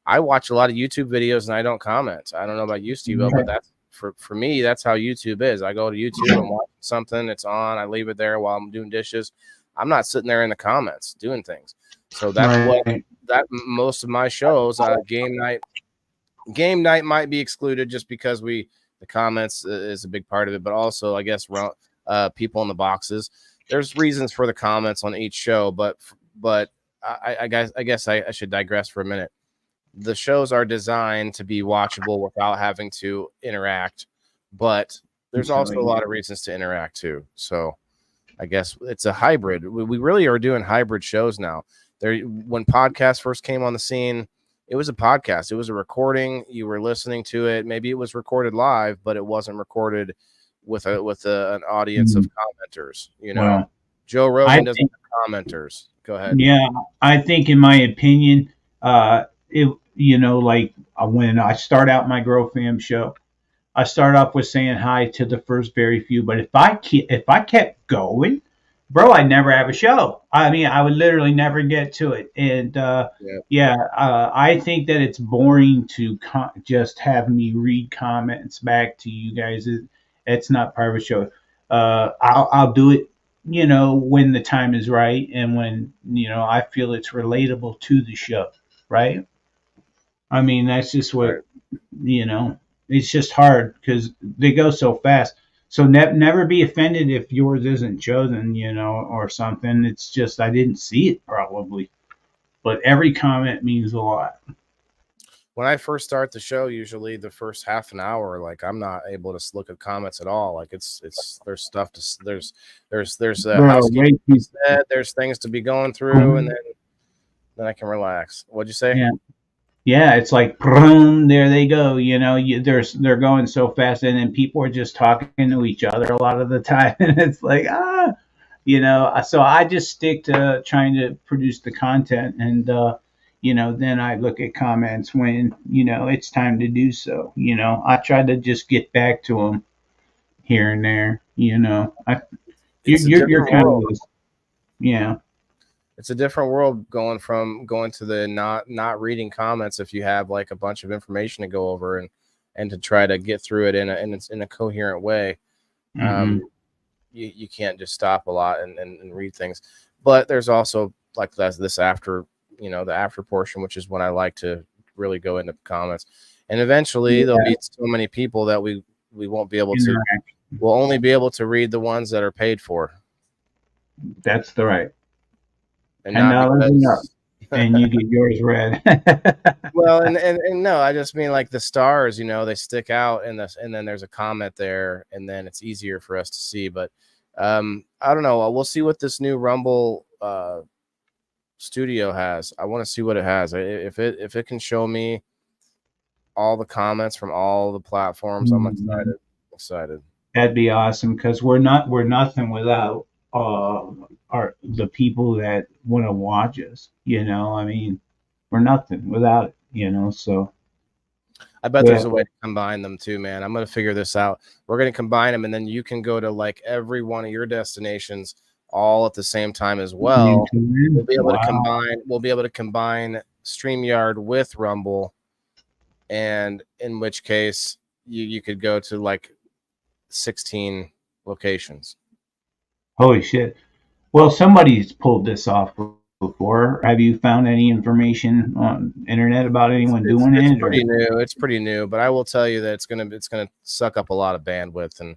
I watch a lot of YouTube videos and I don't comment. I don't know about you, Steve, but that's for me. That's how YouTube is. I go to YouTube and watch something. It's on. I leave it there while I'm doing dishes. I'm not sitting there in the comments doing things. So that's that most of my shows. Game night might be excluded just because the comments is a big part of it, but also I guess people in the boxes. There's reasons for the comments on each show, but I guess I should digress for a minute. The shows are designed to be watchable without having to interact, but there's also a lot of reasons to interact too. So I guess it's a hybrid. We really are doing hybrid shows now. When podcasts first came on the scene, it was a podcast. It was a recording. You were listening to it. Maybe it was recorded live, but it wasn't recorded with an audience of commenters. Well, Joe Rogan doesn't have commenters. Go ahead. Yeah, I think in my opinion, like when I start out my Grow Fam show, I start off with saying hi to the first very few. But if I kept going, bro, I'd never have a show. I mean, I would literally never get to it. And I think that it's boring to just have me read comments back to you guys. It's not part of a show. I'll do it, when the time is right and when, I feel it's relatable to the show, right? I mean, that's just what, it's just hard because they go so fast. So never be offended if yours isn't chosen, or something. It's just I didn't see it probably. But every comment means a lot. When I first start the show, usually the first half an hour, like I'm not able to look at comments at all. Like it's there's stuff to there's housekeeping said, there's things to be going through, and then I can relax. What'd you say? Yeah, it's like boom, there they go. They're going so fast, and then people are just talking to each other a lot of the time, and it's like So I just stick to trying to produce the content, and then I look at comments when, it's time to do so. I try to just get back to them here and there. It's a You're different kind world. of this, yeah. It's a different world going to the not reading comments if you have like a bunch of information to go over and to try to get through it in a coherent way. Mm-hmm. You can't just stop a lot and read things. But there's also like this after, the after portion, which is when I like to really go into comments. And eventually there'll be so many people that we won't be able to. We'll only be able to read the ones that are paid for. That's the right. And not not because and you get yours read. well, and no, I just mean like the stars, they stick out and then there's a comment there and then it's easier for us to see. But I don't know. We'll see what this new Rumble studio has. I want to see what it has. If it can show me all the comments from all the platforms, I'm excited. That'd be awesome because we're nothing without the people that want to watch us. I mean, we're nothing without it. So I bet there's a way to combine them too, man. I'm gonna figure this out. We're gonna combine them, and then you can go to like every one of your destinations all at the same time as well. We'll be able to combine StreamYard with Rumble, and in which case you could go to like 16 locations. Holy shit. Well, somebody's pulled this off before. Have you found any information on internet about anyone doing it? It's pretty new. It's pretty new, but I will tell you that it's gonna suck up a lot of bandwidth, and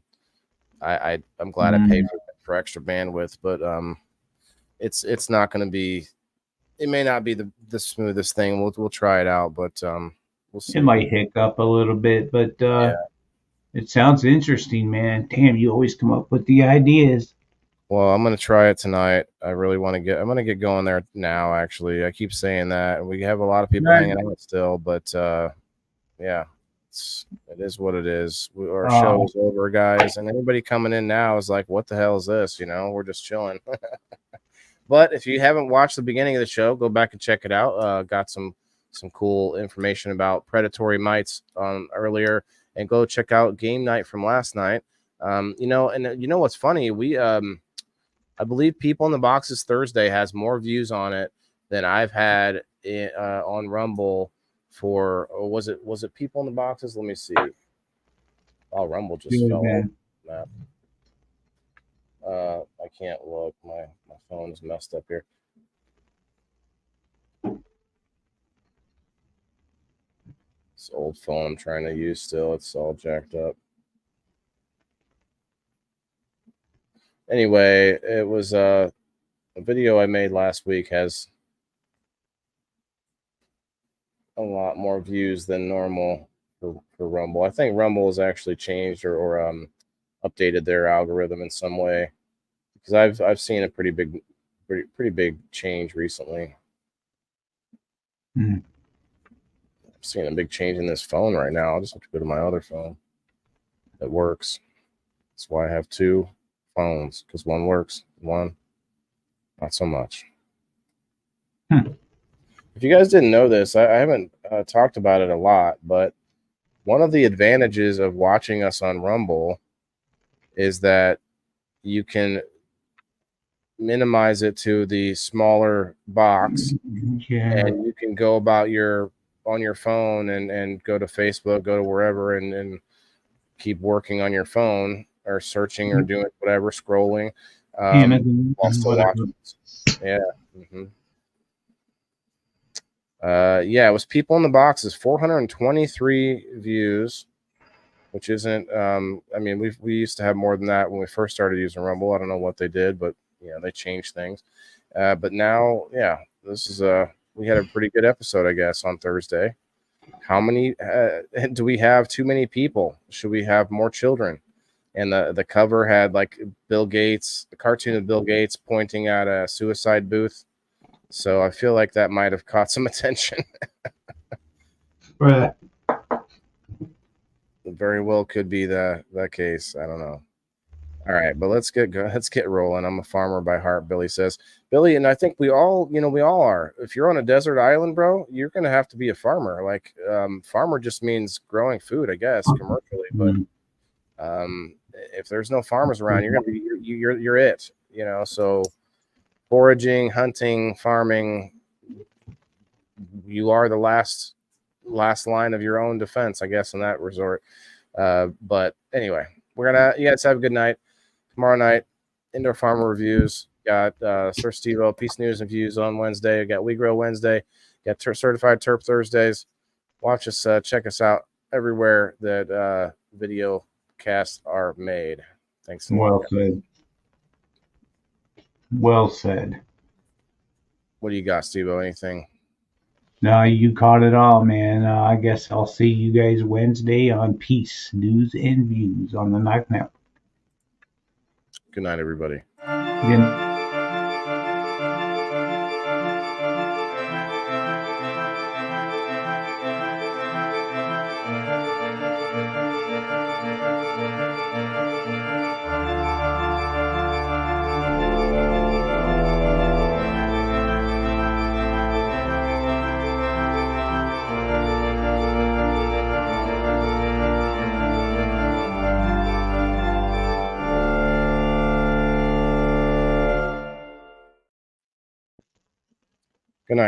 I'm glad I paid for extra bandwidth, but it's not gonna be. It may not be the smoothest thing. We'll try it out, but we'll see. It might hiccup a little bit, but it sounds interesting, man. Damn, you always come up with the ideas. Well, I'm gonna try it tonight. I really want to get. I'm gonna get going there now. Actually, I keep saying that. We have a lot of people hanging out still, but yeah, it is what it is. Our show is over, guys, and anybody coming in now is like, "What the hell is this?" We're just chilling. But if you haven't watched the beginning of the show, go back and check it out. Got some cool information about predatory mites earlier, and go check out game night from last night. And what's funny? We I believe People in the Boxes Thursday has more views on it than I've had on Rumble for. Or was it People in the Boxes? Let me see. Oh, Rumble just fell off the map. I can't look. My phone's messed up here. This old phone I'm trying to use still. It's all jacked up. Anyway, it was a video I made last week has a lot more views than normal for Rumble. I think Rumble has actually changed or updated their algorithm in some way, because I've seen a pretty big change recently. I'm seeing a big change in this phone right now. I'll just have to go to my other phone that works. That's why I have two phones, because one works, one not so much. If you guys didn't know this, I haven't talked about it a lot, but one of the advantages of watching us on Rumble is that you can minimize it to the smaller box, and you can go about on your phone and go to Facebook, go to wherever, and keep working on your phone or searching or doing whatever, scrolling while still watching. Yeah. It was People in the Boxes, 423 views, which isn't. I mean, we used to have more than that when we first started using Rumble. I don't know what they did, but they changed things. But now, this is we had a pretty good episode, I guess, on Thursday. How many do we have? Too many people? Should we have more children? And the cover had like Bill Gates, the cartoon of Bill Gates pointing at a suicide booth. So I feel like that might have caught some attention. Right. It very well could be that case. I don't know. All right, but let's get rolling. I'm a farmer by heart, Billy says. Billy, and I think we all are. If you're on a desert island, bro, you're gonna have to be a farmer. Like, farmer just means growing food, I guess, commercially. But if there's no farmers around, you're gonna be you're it. So foraging, hunting, farming, you are the last line of your own defense, I guess, in that resort. But anyway, you guys have a good night. Tomorrow night, Indoor Farmer Reviews. Got Siir SteveO Peace News and Views on Wednesday. Got We Grow Wednesday. Got Certified Terp Thursdays. Watch us, check us out everywhere that video casts are made. Thanks a lot. Well said. Well said. What do you got, SteveO? Anything? No, you caught it all, man. I guess I'll see you guys Wednesday on Peace News and Views on the Knife Network. Good night, everybody. Good. Good night.